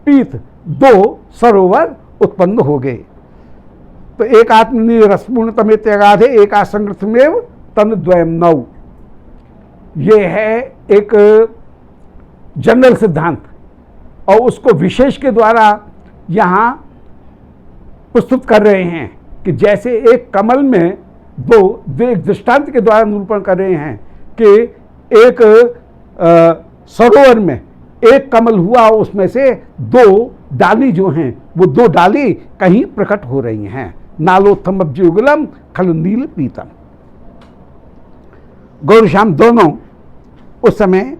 पीत दो सरोवर उत्पन्न हो गए। तो एक आत्मनीय रसपूर्ण तमेत्य अगाधे, एक आसंगृतमेव तन द्वयम नौ। ये है एक जनरल सिद्धांत, और उसको विशेष के द्वारा यहाँ प्रस्तुत कर रहे हैं कि जैसे एक कमल में दो दृष्टांत के द्वारा निरूपण कर रहे हैं कि एक सरोवर में एक कमल हुआ, उसमें से दो डाली जो हैं वो दो डाली कहीं प्रकट हो रही हैं। नालोत्थम अब्जयुगलम खल नील पीतम। गौर श्याम दोनों उस समय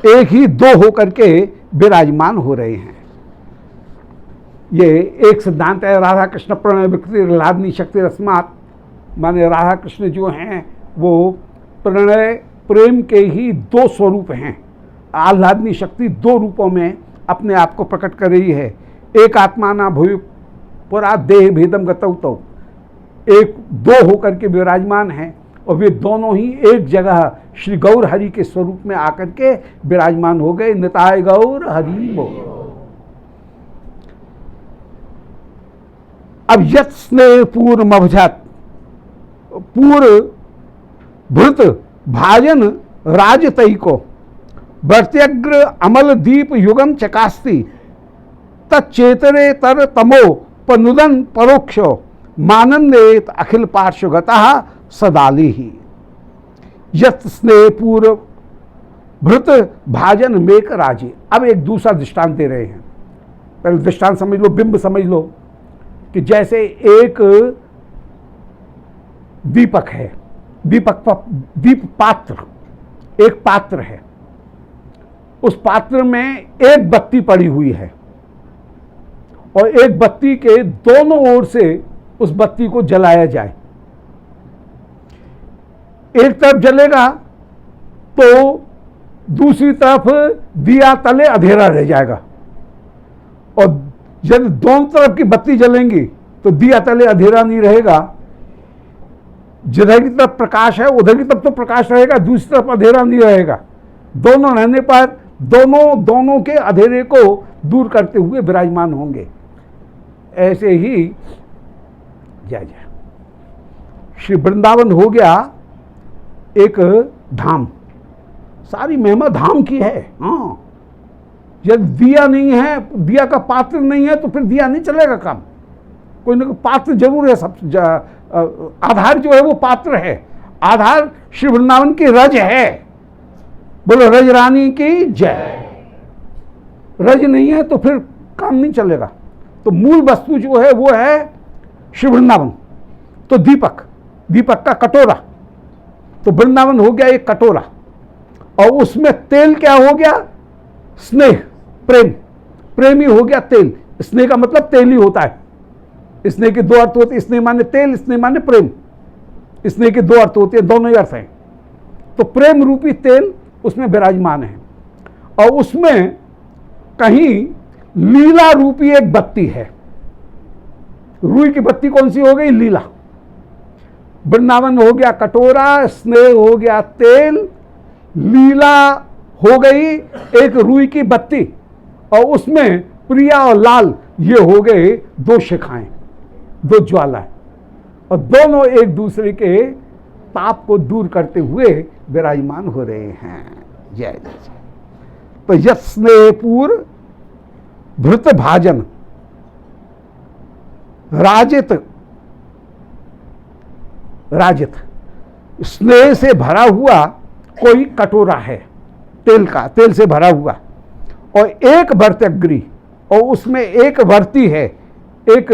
एक ही दो होकर के विराजमान हो रहे हैं। ये एक सिद्धांत है। राधा कृष्ण प्रणय विकृति लादनी शक्ति रस्मात, माने राधा कृष्ण जो हैं वो प्रणय प्रेम के ही दो स्वरूप हैं। आह्लादनी शक्ति दो रूपों में अपने आप को प्रकट कर रही है। एक आत्माना भूय पुरा देह भेदम गतौ तो, एक दो होकर के विराजमान हैं, और वे दोनों ही एक जगह श्री गौर हरि के स्वरूप में आकर के विराजमान हो गए। निताय गौर हरि बोल। अब यत स्नेह पूर्व मभजत, पूर्व भृत भाजन राजतई को वर्त्यग्र अमल दीप युगम चकास्ति, तच्चेतरे तर तमो पनुदन परोक्षो मानंदेत अखिल पार्श्वगतः सदाली ही। यत स्नेह पूर्व भृत भाजन मेक राजी। अब एक दूसरा दृष्टांत दे रहे हैं। पहले दृष्टांत समझ लो, बिंब समझ लो कि जैसे एक दीपक है, दीप पात्र, एक पात्र है, उस पात्र में एक बत्ती पड़ी हुई है, और एक बत्ती के दोनों ओर से उस बत्ती को जलाया जाए। एक तरफ जलेगा तो दूसरी तरफ दिया तले अंधेरा रह जाएगा, और जब दोनों तरफ की बत्ती जलेंगी तो दिया तले अंधेरा नहीं रहेगा। जिधर की तरफ प्रकाश है उधर की तरफ तो प्रकाश रहेगा, दूसरी तरफ अंधेरा नहीं रहेगा। दोनों रहने पर दोनों के अंधेरे को दूर करते हुए विराजमान होंगे। ऐसे ही जय जय श्री वृंदावन हो गया एक धाम, सारी महिमा धाम की है। हाँ, यदि दिया नहीं है, दिया का पात्र नहीं है तो फिर दिया नहीं चलेगा काम। कोई ना कोई पात्र जरूर है, सब आधार जो है वो पात्र है। आधार श्री वृंदावन की रज है। बोलो रज रानी की जय। रज नहीं है तो फिर काम नहीं चलेगा। तो मूल वस्तु जो है वो है श्री वृंदावन। तो दीपक, दीपक का कटोरा, तो वृंदावन हो गया एक कटोरा, और उसमें तेल क्या हो गया? स्नेह, प्रेम। प्रेम ही हो गया तेल। स्नेह का मतलब तेल ही होता है। स्नेह के दो अर्थ होते हैं, स्नेह माने तेल, स्नेह माने प्रेम। स्नेह के दो अर्थ होते हैं, दोनों ही अर्थ हैं। तो प्रेम रूपी तेल उसमें विराजमान है, और उसमें कहीं लीला रूपी एक बत्ती है। रुई की बत्ती कौन सी हो गई? लीला। वृंदावन हो गया कटोरा, स्नेह हो गया तेल, लीला हो गई एक रुई की बत्ती, और उसमें प्रिया और लाल ये हो गए दो शिखाएं, दो ज्वालाएं, और दोनों एक दूसरे के ताप को दूर करते हुए विराजमान हो रहे हैं। जय जय जय। तो यत् स्नेहपूर भृत भाजन राजित, राजित स्नेह से भरा हुआ कोई कटोरा है, तेल का, तेल से भरा हुआ, और एक वर्त्यग्री, और उसमें एक वर्ती है, एक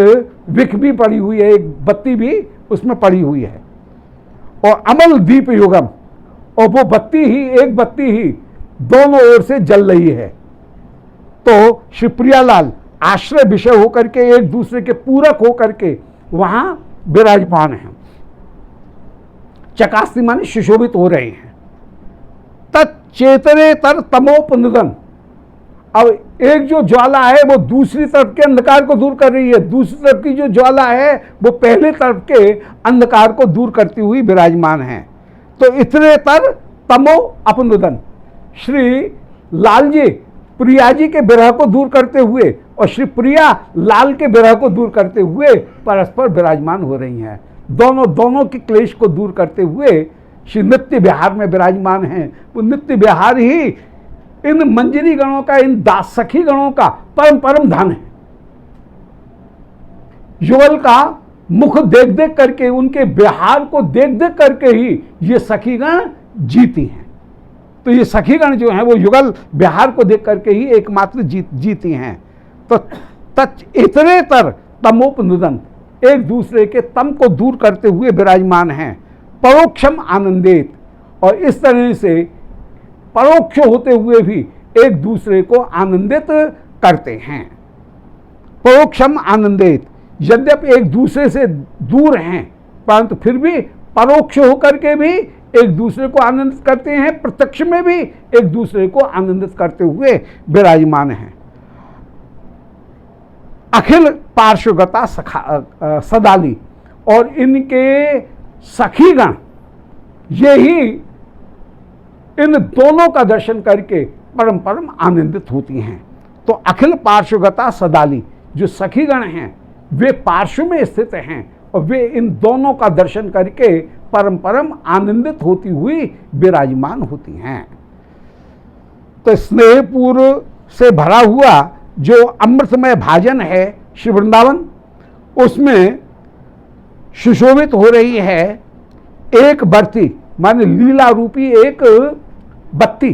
विक भी पड़ी हुई है, एक बत्ती भी उसमें पड़ी हुई है, और अमल दीप युगम, और वो बत्ती ही, एक बत्ती ही दोनों ओर से जल रही है। तो श्री प्रियालाल आश्रय विषय होकर के, एक दूसरे के पूरक होकर के वहां विराजमान हैं। चकास्ती माने सुशोभित हो रहे हैं। तच्चेतरे तर तमोपनुदन, अब एक जो ज्वाला है वो दूसरी तरफ के अंधकार को दूर कर रही है, दूसरी तरफ की जो ज्वाला है वो पहले तरफ के अंधकार को दूर करती हुई विराजमान है। तो इतने तर तमो अपनुदन, श्री लाल जी प्रिया जी के विरह को दूर करते हुए और श्री प्रिया लाल के विरह को दूर करते हुए परस्पर विराजमान हो रही हैं। दोनों के क्लेश को दूर करते हुए श्री नित्य विहार में विराजमान हैं। वो नित्य विहार ही इन मंजरी गणों का, इन दास सखी गणों का परम परम धन है। युगल का मुख देख देख करके, उनके विहार को देख देख करके ही ये सखीगण जीती हैं। तो ये सखीगण जो हैं वो युगल विहार को देख करके ही एकमात्र जीती हैं। तो तच इतने तर तमोपनुदन, एक दूसरे के तम को दूर करते हुए विराजमान हैं। परोक्षम आनंदित, और इस तरह से परोक्ष होते हुए भी एक दूसरे को आनंदित करते हैं। परोक्षम आनंदित, यद्यपि एक दूसरे से दूर हैं परंतु फिर भी परोक्ष होकर के भी एक दूसरे को आनंदित करते हैं, प्रत्यक्ष में भी एक दूसरे को आनंदित करते हुए विराजमान हैं। अखिल पार्श्वगता सदाली, और इनके सखीगण ये ही इन दोनों का दर्शन करके परम परम आनंदित होती हैं। तो अखिल पार्श्वगता सदाली, जो सखीगण हैं वे पार्श्व में स्थित हैं और वे इन दोनों का दर्शन करके परम परम आनंदित होती हुई विराजमान होती हैं। तो स्नेहपूर्व से भरा हुआ जो अमृतमय भाजन है श्री वृंदावन, उसमें सुशोभित हो रही है एक बर्ती, माने लीला रूपी एक बत्ती,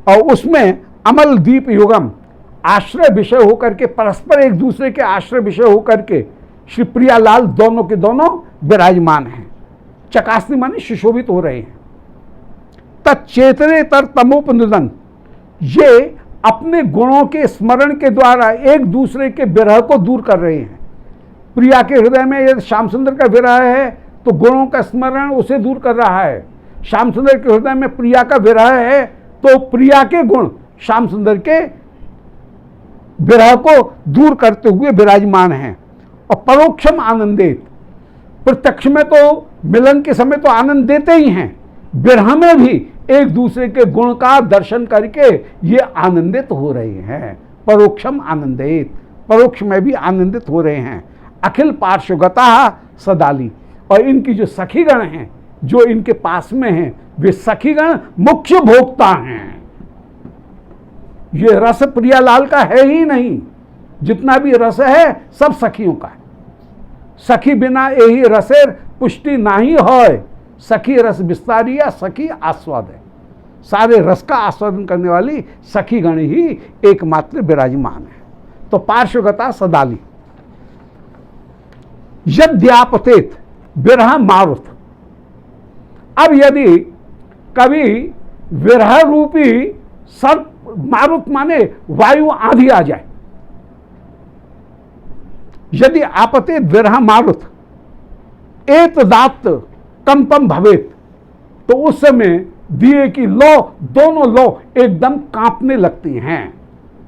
और उसमें अमल दीप युगम, आश्रय विषय होकर के, परस्पर एक दूसरे के आश्रय विषय होकर के श्री प्रियालाल दोनों के दोनों विराजमान हैं। चकास्ती माने सुशोभित हो रहे हैं। तच्चेतने तर तमोपनुदन, ये अपने गुणों के स्मरण के द्वारा एक दूसरे के विरह को दूर कर रहे हैं। प्रिया के हृदय में यदि श्याम सुंदर का विरह है तो गुणों का स्मरण उसे दूर कर रहा है। श्याम सुंदर के हृदय में प्रिया का विरह है तो प्रिया के गुण श्याम सुंदर के विरह को दूर करते हुए विराजमान हैं। और परोक्षम आनंदित, प्रत्यक्ष में तो मिलन के समय तो आनंद देते ही हैं, विरह में भी एक दूसरे के गुण का दर्शन करके ये आनंदित हो रहे हैं। परोक्षम आनंदित, परोक्ष में भी आनंदित हो रहे हैं। अखिल पार्श्वगता सदाली, और इनकी जो सखीगण हैं जो इनके पास में हैं वे सखीगण मुख्य भोक्ता हैं। ये रस प्रियालाल का है ही नहीं, जितना भी रस है सब सखियों का है। सखी बिना यही रसेर पुष्टि नाही होय, सखी रस विस्तारिया सखी आस्वाद है। सारे रस का आस्वादन करने वाली सखीगण ही एकमात्र विराजमान है। तो पार्श्वगता सदाली यद्यापतेत विरह मारुत। अब यदि कभी विरह रूपी सर्प, मारुत माने वायु आंधी आ जाए, यदि आपते विरह मारुत एतदात कंपम भवेत, तो उस समय दिए की लौ, दोनों लौ एकदम कांपने लगती हैं,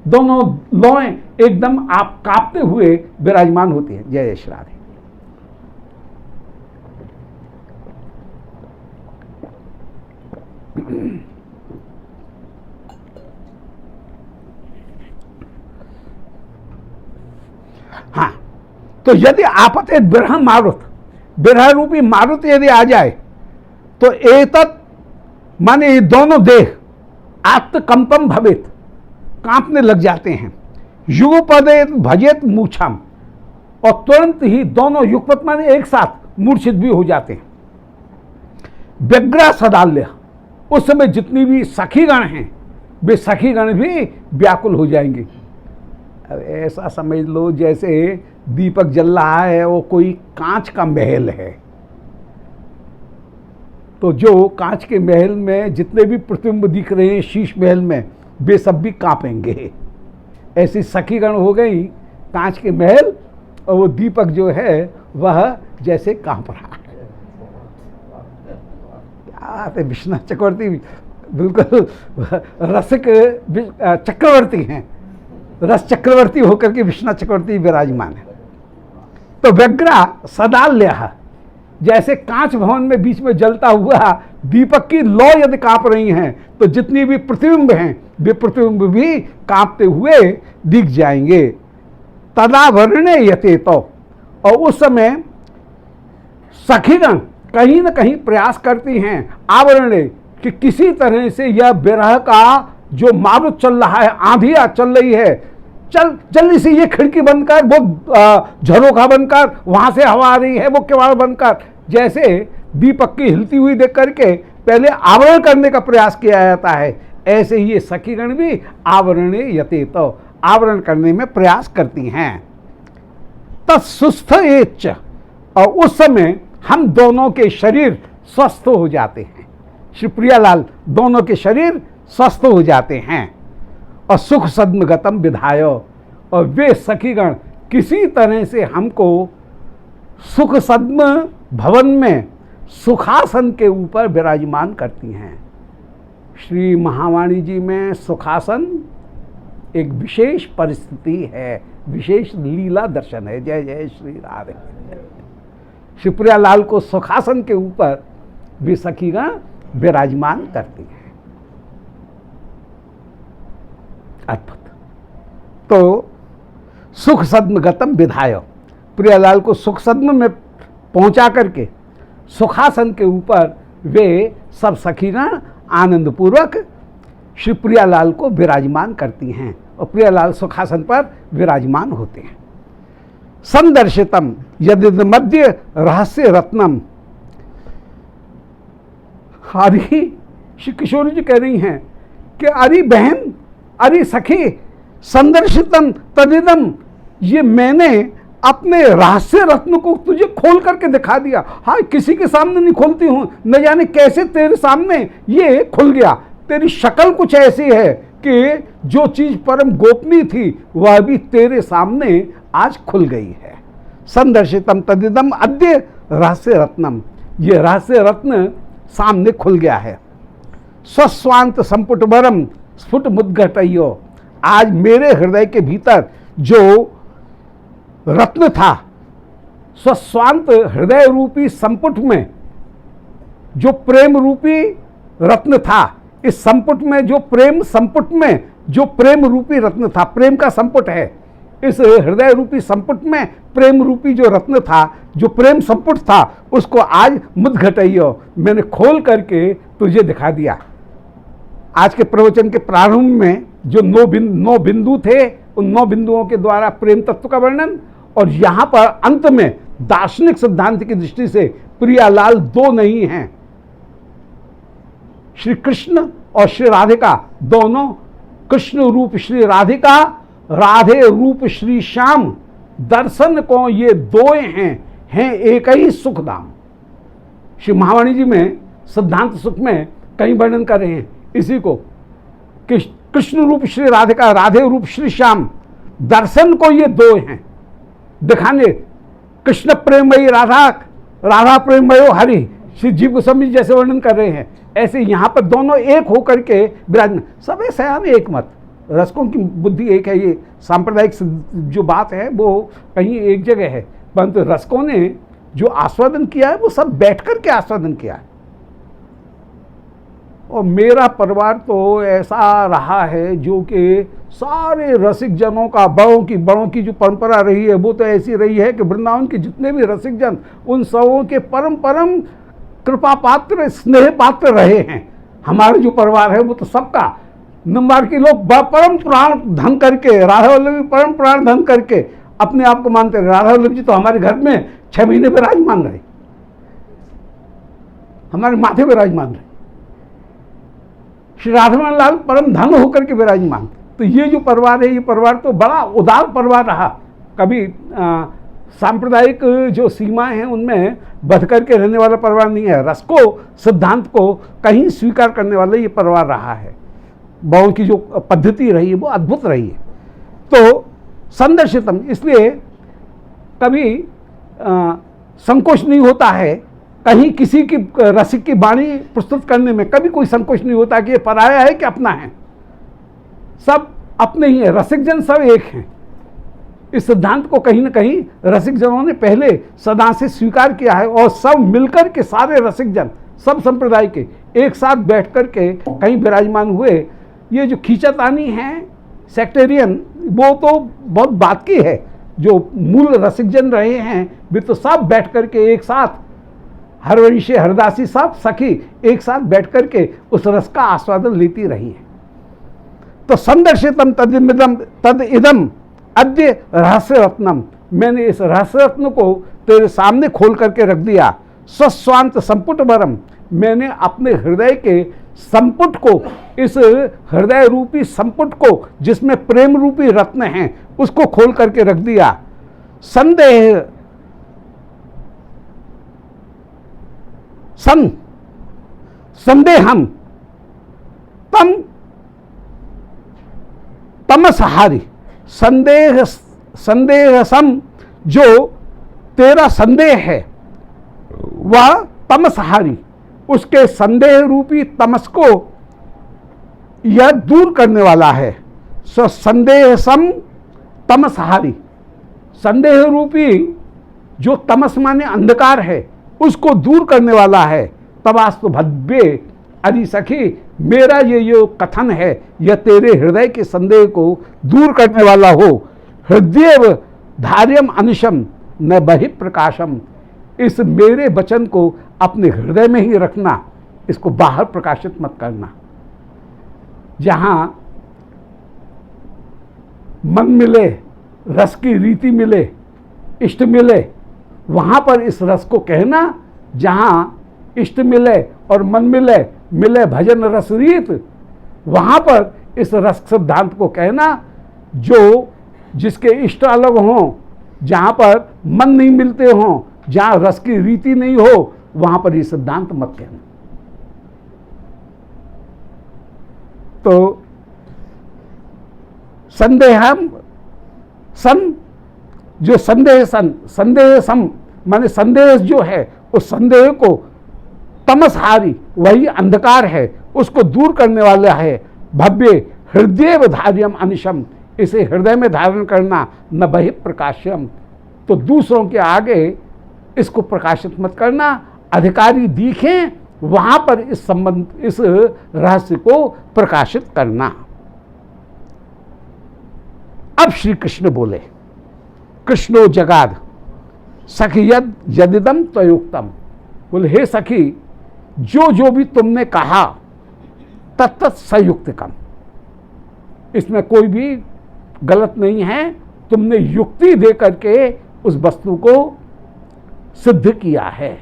दोनों लौएं एकदम आप कांपते हुए विराजमान होती हैं। जय जय श्री राधे। हाँ, तो यदि आपते विरह मारुत, विरह रूपी मारुत यदि आ जाए, तो एतत् माने ये दोनों देह आत्मकंपम भवेत, कांपने लग जाते हैं। युगपदे भजेत मूर्छाम, और तुरंत ही दोनों युगपत माने एक साथ मूर्छित भी हो जाते हैं। व्यग्रा सदाल्य, उस समय जितनी भी सखीगण हैं वे सखीगण भी व्याकुल हो जाएंगे। अब ऐसा समझ लो जैसे दीपक जल रहा है, वो कोई कांच का महल है, तो जो कांच के महल में जितने भी प्रतिबिंब दिख रहे हैं शीश महल में, वे सब भी कांपेंगे। ऐसी सखीगण हो गई कांच के महल, और वो दीपक जो है वह जैसे कांप रहा है। क्या विश्वनाथ चक्रवर्ती बिल्कुल रसिक चक्रवर्ती हैं, रस चक्रवर्ती होकर के विश्वनाथ चक्रवर्ती विराजमान है। तो व्यग्रा सदाल्य, जैसे कांच भवन में बीच में जलता हुआ दीपक की लौ यदि कांप रही हैं, तो जितनी भी प्रतिबिंब हैं वे प्रतिबिंब भी कांपते हुए दिख जाएंगे। तदावरणे यते, तो और उस समय सखीगण कहीं न कहीं प्रयास करती हैं आवरणे, कि किसी तरह से यह विरह का जो मारुत चल रहा है, आंधिया चल रही है, चल जल्दी से ये खिड़की बंद कर, वो झरोखा बंद कर, वहां से हवा आ रही है, वो किवाड़ बंद कर। जैसे दीपक की हिलती हुई देख करके पहले आवरण करने का प्रयास किया जाता है, ऐसे ही ये सखीगण भी आवरणे यते, तो आवरण करने में प्रयास करती हैं। तत्सुस्थ एच, और उस समय हम दोनों के शरीर स्वस्थ हो जाते हैं। श्री प्रियालाल दोनों के शरीर स्वस्थ हो जाते हैं। और सुख सद्मगतम विधाय, और वे सखीगण किसी तरह से हमको सुख सद्म भवन में सुखासन के ऊपर विराजमान करती हैं। श्री महावाणी जी में सुखासन एक विशेष परिस्थिति है, विशेष लीला दर्शन है। जय जय श्री राधे। श्री प्रियालाल को सुखासन के ऊपर वे सखीगण विराजमान करती हैं। अद्भुत। तो सुख सद्म गतम विधाय, प्रियालाल को सुख सद्म में पहुंचा करके सुखासन के ऊपर वे सब सखीगण आनंद पूर्वक श्री प्रियालाल को विराजमान करती हैं, और प्रियालाल सुखासन पर विराजमान होते हैं। संदर्शितम यदि मध्य रहस्य रत्नम, हरी श्री किशोरी जी कह रही हैं कि अरे बहन, अरे सखी, संदर्शितम तदिदम, ये मैंने अपने रहस्य रत्न को तुझे खोल करके दिखा दिया। हाँ, किसी के सामने नहीं खोलती हूं, न जाने कैसे तेरे सामने ये खुल गया। तेरी शक्ल कुछ ऐसी है कि जो चीज परम गोपनीय थी वह भी तेरे सामने आज खुल गई है। संदर्शितम तदिदम अद्य रहस्य रत्नम, ये रहस्य रत्न सामने खुल गया है। स्वस्वांत संपुट वरम स्फुट मुद्घटयो, आज मेरे हृदय के भीतर जो रत्न था, स्वस्वांत हृदय रूपी संपुट में जो प्रेम रूपी रत्न था, इस संपुट में जो प्रेम, संपुट में जो प्रेम रूपी रत्न था, प्रेम का संपुट है, इस हृदय रूपी संपुट में प्रेम रूपी जो रत्न था, जो प्रेम संपुट था उसको आज मुद्घटइयो, मैंने खोल करके तुझे दिखा दिया। आज के प्रवचन के प्रारंभ में जो 9 बिंदु थे, उन 9 बिंदुओं के द्वारा प्रेम तत्व का वर्णन, और यहां पर अंत में दार्शनिक सिद्धांत की दृष्टि से प्रियालाल 2 नहीं हैं, श्री कृष्ण और श्री राधिका दोनों, कृष्ण रूप श्री राधिका, राधे रूप श्री श्याम, दर्शन को ये 2 हैं एक ही सुख धाम। श्री महावाणी जी में सिद्धांत सुख में कई वर्णन कर रहे हैं इसी को, कि कृष्ण रूप श्री राधिका, राधे रूप श्री श्याम, दर्शन को ये 2 हैं दिखाने। कृष्ण प्रेममयी राधा, राधा प्रेममयो हरि, श्री जीव गोस्वामी जैसे वर्णन कर रहे हैं, ऐसे यहाँ पर दोनों एक होकर के विराजमान। सब सयान एक मत, रसकों की बुद्धि एक है। ये सांप्रदायिक जो बात है वो कहीं एक जगह है, परंतु रसकों ने जो आस्वादन किया है वो सब बैठ कर के आस्वादन किया है। और मेरा परिवार तो ऐसा रहा है जो कि सारे रसिक जनों का, बड़ों की जो परंपरा रही है वो तो ऐसी रही है कि वृंदावन के जितने भी रसिक जन, उन सबों के परम कृपा पात्र, स्नेह पात्र रहे हैं। हमारा जो परिवार है वो तो सबका, नंबर के लोग परम प्राण धन करके, राधा वल्लभ परम प्राण धन करके अपने आप को मानते रहे। राधा वल्लभ जी तो हमारे घर में 6 महीने विराजमान रहे, हमारे माथे विराजमान रहे। श्री राधामोहन लाल परम धन होकर के विराजमान। तो ये जो परिवार है, ये परिवार तो बड़ा उदार परिवार रहा। कभी सांप्रदायिक जो सीमाएं हैं उनमें बध करके रहने वाला परिवार नहीं है। रस को, सिद्धांत को कहीं स्वीकार करने वाला ये परिवार रहा है। बड़ों की जो पद्धति रही है वो अद्भुत रही है। तो संदर्शितम, इसलिए कभी संकोच नहीं होता है कहीं किसी की रसिक की वाणी प्रस्तुत करने में, कभी कोई संकोच नहीं होता कि ये पराया है कि अपना है। सब अपने ही है, रसिक जन सब एक हैं। इस सिद्धांत को कहीं ना कहीं रसिक जनों ने पहले सदा से स्वीकार किया है, और सब मिलकर के सारे रसिक जन, सब संप्रदाय के एक साथ बैठ कर के कहीं विराजमान हुए। ये जो खींचातानी है सेक्टेरियन, वो तो बहुत बात की है। जो मूल रसिक जन रहे हैं वे तो सब बैठ कर के एक साथ, हरवंशी हरदासी सब सखी एक साथ बैठ कर के उस रस का आस्वादन लेती रही है। तो संदर्शितम तद इदम अद्य रहस्य रत्नम, मैंने इस रहस्य रत्न को तेरे सामने खोल करके रख दिया। स्वस्वांत संपुट वरम, मैंने अपने हृदय के संपुट को, इस हृदय रूपी संपुट को जिसमें प्रेम रूपी रत्न हैं, उसको खोल करके रख दिया। संदेहम तम तमसहारी, संदेह सम, जो तेरा संदेह है वह तमसहारी, उसके संदेह रूपी तमस को यह दूर करने वाला है। सो संदेह सम तमसहारी, संदेह रूपी जो तमस माने अंधकार है उसको दूर करने वाला है। तबास्तु भव्य अरि सखी, मेरा ये जो कथन है यह तेरे हृदय के संदेह को दूर करने वाला हो। हृदय धार्यम अनिशम न बहि प्रकाशम, इस मेरे वचन को अपने हृदय में ही रखना, इसको बाहर प्रकाशित मत करना। जहां मन मिले, रस की रीति मिले, इष्ट मिले, वहां पर इस रस को कहना। जहां इष्ट मिले और मन मिले, मिले भजन रस रीत, वहां पर इस रस सिद्धांत को कहना। जो जिसके इष्ट अलग हों, जहां पर मन नहीं मिलते हों, जहां रस की रीति नहीं हो, वहां पर ये सिद्धांत मत कहना। तो संदेहम सन, जो संदेह सम माने संदेह जो है उस संदेह को, तमसहारी वही अंधकार है, उसको दूर करने वाला है। भव्य हृदय धार्यम अनिशम, इसे हृदय में धारण करना। न बहि प्रकाश्यम, तो दूसरों के आगे इसको प्रकाशित मत करना। अधिकारी दिखें वहां पर इस संबंध, इस रहस्य को प्रकाशित करना। अब श्री कृष्ण बोले, कृष्णो जगाद सखी यद यदिदम त्वयुक्तम, बोले हे सखी जो जो भी तुमने कहा तत्त संयुक्तिकम, इसमें कोई भी गलत नहीं है, तुमने युक्ति दे करके उस वस्तु को सिद्ध किया है,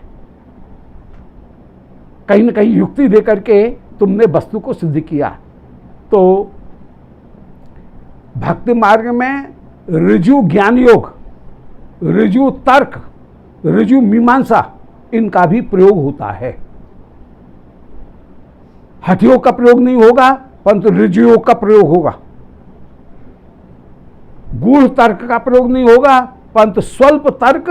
कहीं ना कहीं युक्ति दे करके तुमने वस्तु को सिद्ध किया। तो भक्ति मार्ग में ऋजु ज्ञान योग, ऋजु तर्क, ऋजु मीमांसा, इनका भी प्रयोग होता है। हठ योग का प्रयोग नहीं होगा, परंतु ऋजु योग का प्रयोग होगा। गूढ़ तर्क का प्रयोग नहीं होगा, परंतु स्वल्प तर्क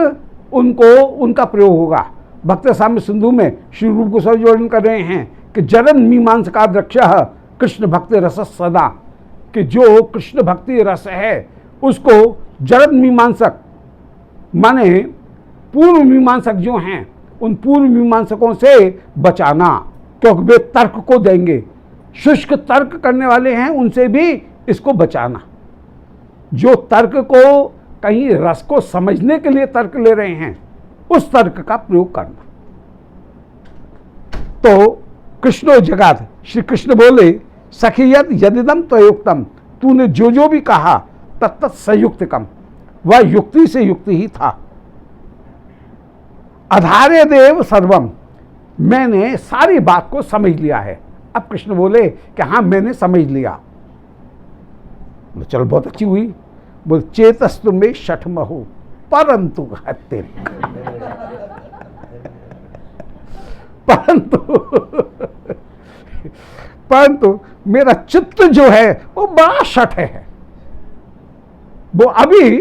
उनका प्रयोग होगा। भक्त साम्य सिंधु में श्री रूप गोस्वामी वर्णन कर रहे हैं कि जरन मीमांसका द्रक्ष्यः कृष्ण भक्ति रस सदा, कि जो कृष्ण भक्ति रस है उसको जरन मीमांसक माने पूर्व मीमांसक जो हैं उन पूर्व मीमांसकों से बचाना, क्योंकि वे तर्क को देंगे। शुष्क तर्क करने वाले हैं उनसे भी इसको बचाना। जो तर्क को कहीं रस को समझने के लिए तर्क ले रहे हैं उस तर्क का प्रयोग करना। तो कृष्णो जगात, श्री कृष्ण बोले सखी यद यदिदम त्वयुक्तम, तूने जो जो भी कहा तत्त संयुक्तिकम, वह युक्ति से युक्ति ही था। आधारे देव सर्वम, मैंने सारी बात को समझ लिया है। अब कृष्ण बोले कि हाँ मैंने समझ लिया। चलो बहुत अच्छी हुई। बोल चेतस्तु में शठमहु परंतु परंतु मेरा चित्त जो है वो बड़ा शठ है। वो अभी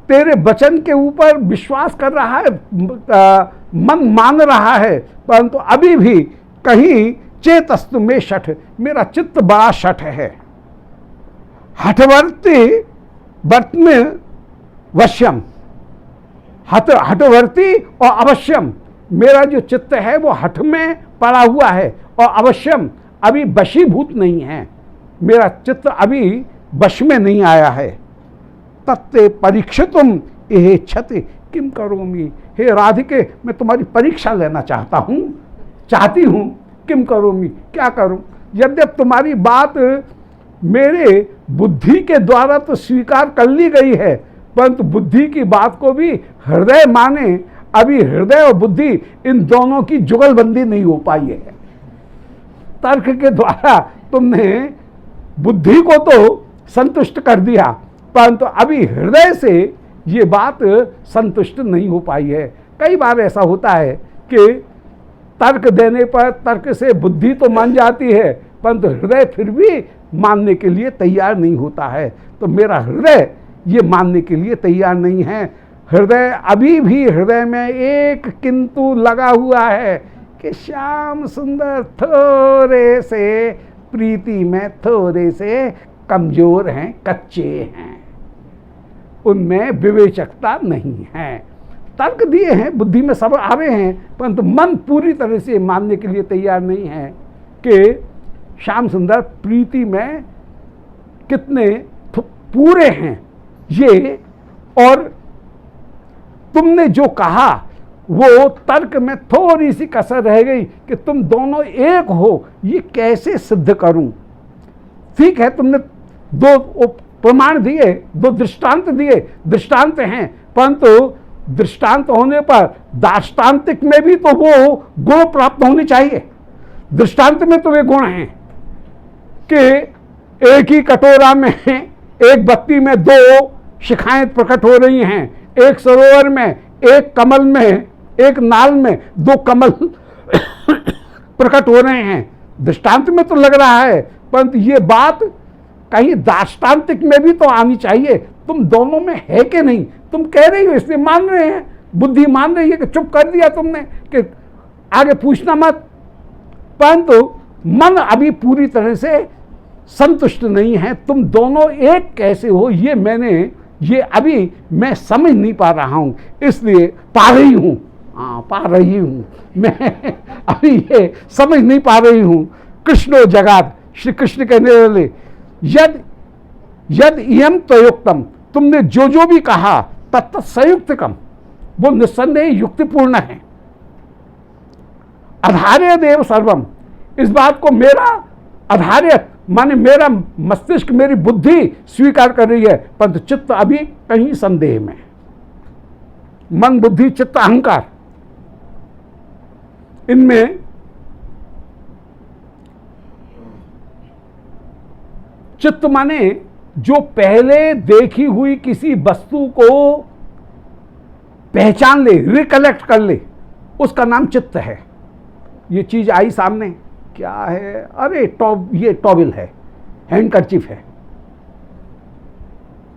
तेरे वचन के ऊपर विश्वास कर रहा है, मन मान रहा है, परंतु अभी भी कहीं चेतस्तु में शठ, मेरा चित्त बड़ा शठ है। हठवर्ती वर्त में वश्यम, हठवर्ती और अवश्यम, मेरा जो चित्त है वो हठ में पड़ा हुआ है और अवश्यम अभी वशीभूत नहीं है। मेरा चित्त अभी वश में नहीं आया है। तत्ते परीक्षितुम एहे क्षति किम करोमि, हे राधिके मैं तुम्हारी परीक्षा लेना चाहती हूँ। किम करोमि, क्या करूँ। यद्यप तुम्हारी बात मेरे बुद्धि के द्वारा तो स्वीकार कर ली गई है, परंतु बुद्धि की बात को भी हृदय माने, अभी हृदय और बुद्धि इन दोनों की जुगलबंदी नहीं हो पाई है। तर्क के द्वारा तुमने बुद्धि को तो संतुष्ट कर दिया, परंतु अभी हृदय से ये बात संतुष्ट नहीं हो पाई है। कई बार ऐसा होता है कि तर्क देने पर तर्क से बुद्धि तो मान जाती है, परंतु हृदय फिर भी मानने के लिए तैयार नहीं होता है। तो मेरा हृदय ये मानने के लिए तैयार नहीं है। हृदय अभी भी हृदय में एक किंतु लगा हुआ है कि श्याम सुंदर थोड़े से प्रीति में थोड़े से कमजोर हैं, कच्चे हैं, उनमें विवेचकता नहीं है। तर्क दिए हैं, बुद्धि में सब आ रहे हैं, परंतु मन पूरी तरह से मानने के लिए तैयार नहीं है कि श्याम सुंदर प्रीति में कितने पूरे हैं ये। और तुमने जो कहा वो तर्क में थोड़ी सी कसर रह गई कि तुम दोनों एक हो, ये कैसे सिद्ध करूं। ठीक है, तुमने दो प्रमाण दिए, दो दृष्टांत दिए, दृष्टांत हैं, परंतु दृष्टांत होने पर दार्ष्टान्तिक में भी तो वो गुण प्राप्त होने चाहिए। दृष्टांत में तो वे गुण हैं कि एक ही कटोरा में एक बत्ती में दो शिखाएं प्रकट हो रही हैं, एक सरोवर में, एक कमल में, एक नाल में दो कमल प्रकट हो रहे हैं। दृष्टांत में तो लग रहा है, परंतु ये बात कहीं दार्ष्टान्तिक में भी तो आनी चाहिए। तुम दोनों में है कि नहीं, तुम कह रही हो इसलिए मान रहे हैं, बुद्धि मान रही है कि चुप कर दिया तुमने कि आगे पूछना मत, परंतु मन अभी पूरी तरह से संतुष्ट नहीं है। तुम दोनों एक कैसे हो ये अभी मैं समझ नहीं पा रहा हूँ, इसलिए पा रही हूँ मैं अभी ये समझ नहीं पा रही हूँ। कृष्णो जगात, श्री कृष्ण कहने वाले यद इयम त्वयुक्तम, तुमने जो जो भी कहा तत्त संयुक्तकम, वो निस्संदेह युक्तिपूर्ण है। आधार्य देव सर्वम, इस बात को मेरा आधार्य माने मेरा मस्तिष्क, मेरी बुद्धि स्वीकार कर रही है, परंतु चित्त अभी कहीं संदेह में। मन, बुद्धि, चित्त, अहंकार, इनमें चित्त माने जो पहले देखी हुई किसी वस्तु को पहचान ले, रिकलेक्ट कर ले, उसका नाम चित्त है। ये चीज आई सामने, क्या है? अरे ये टॉवेल है, हैंडकरचीफ है।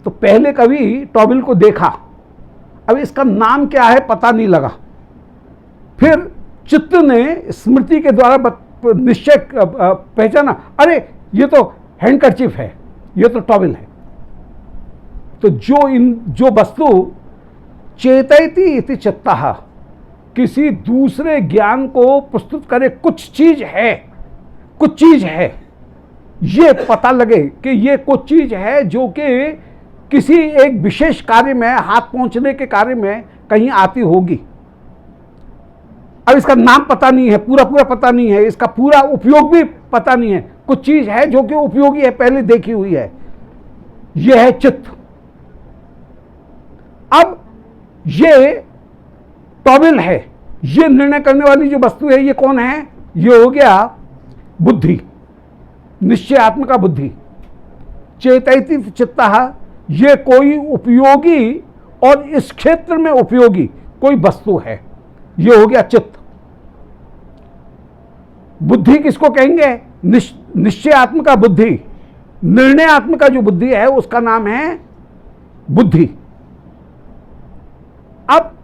तो पहले कभी टॉवेल को देखा, अब इसका नाम क्या है पता नहीं लगा, फिर चित्त ने स्मृति के द्वारा निश्चय पहचाना, अरे ये तो हैंडकरचीफ है, ये तो टॉवेल है। तो जो वस्तु चेतयति इति चित्तः, किसी दूसरे ज्ञान को प्रस्तुत करे, कुछ चीज है, ये पता लगे कि ये कुछ चीज है जो कि किसी एक विशेष कार्य में, हाथ पहुंचने के कार्य में कहीं आती होगी। अब इसका नाम पता नहीं है, पूरा पता नहीं है, इसका पूरा उपयोग भी पता नहीं है, कुछ चीज है जो कि उपयोगी है, पहले देखी हुई है, यह है चित्त। अब ये टॉवेल है, ये निर्णय करने वाली जो वस्तु है, ये कौन है? ये हो गया बुद्धि, निश्चयात्मिका बुद्धि। चेतयति चित्तः, ये कोई उपयोगी और इस क्षेत्र में उपयोगी कोई वस्तु है, ये हो गया चित्त। बुद्धि किसको कहेंगे? निश्चयात्मिका बुद्धि, निर्णयात्मिका जो बुद्धि है उसका नाम है बुद्धि। अब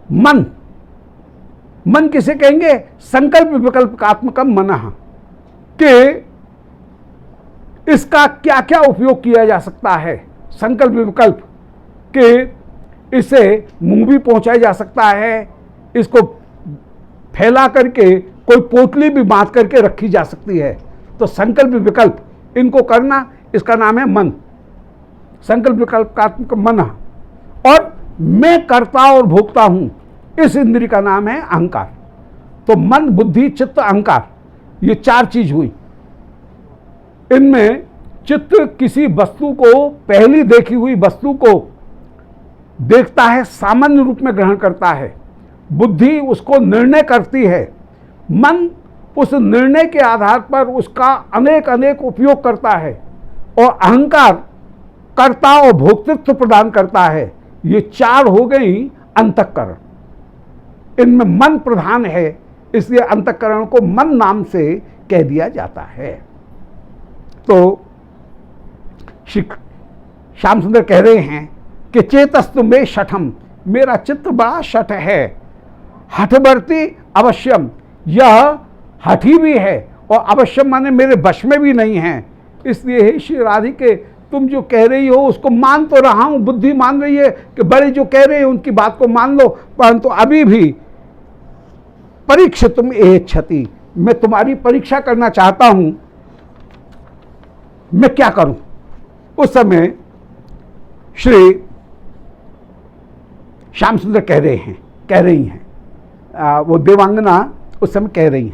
मन किसे कहेंगे? संकल्प विकल्पात्मकम मनः, कि इसका क्या क्या उपयोग किया जा सकता है। संकल्प विकल्प कि इसे मुंह भी पहुंचाया जा सकता है, इसको फैला करके कोई पोटली भी बांध करके रखी जा सकती है। तो संकल्प विकल्प इनको करना, इसका नाम है मन, संकल्प विकल्पात्मक मन। और मैं करता और भोगता हूं, इस इंद्रिय का नाम है अहंकार। तो मन, बुद्धि, चित्त, अहंकार, ये चार चीज हुई। इनमें चित्त किसी वस्तु को, पहली देखी हुई वस्तु को देखता है, सामान्य रूप में ग्रहण करता है, बुद्धि उसको निर्णय करती है, मन उस निर्णय के आधार पर उसका अनेक उपयोग करता है, और अहंकार कर्ता और भोक्तृत्व प्रदान करता है। ये चार हो गई अंतःकरण। इनमें मन प्रधान है, इसलिए अंतःकरण को मन नाम से कह दिया जाता है। तो श्री श्याम सुंदर कह रहे हैं कि चेतस्तु में शठम, मेरा चित्त बड़ा शठ है, हठवर्ती अवश्यम, यह हठी भी है और अवश्यम माने मेरे वश में भी नहीं है। इसलिए हे श्री राधिके, तुम जो कह रही हो उसको मान तो रहा हूं, बुद्धि मान रही है कि बड़े जो कह रहे हैं उनकी बात को मान लो, परंतु अभी भी परीक्षितुम एच्छति, मैं तुम्हारी परीक्षा करना चाहता हूं, मैं क्या करूं। उस समय श्री श्याम सुंदर कह रही हैं, वो देवांगना उस समय कह रही हैं,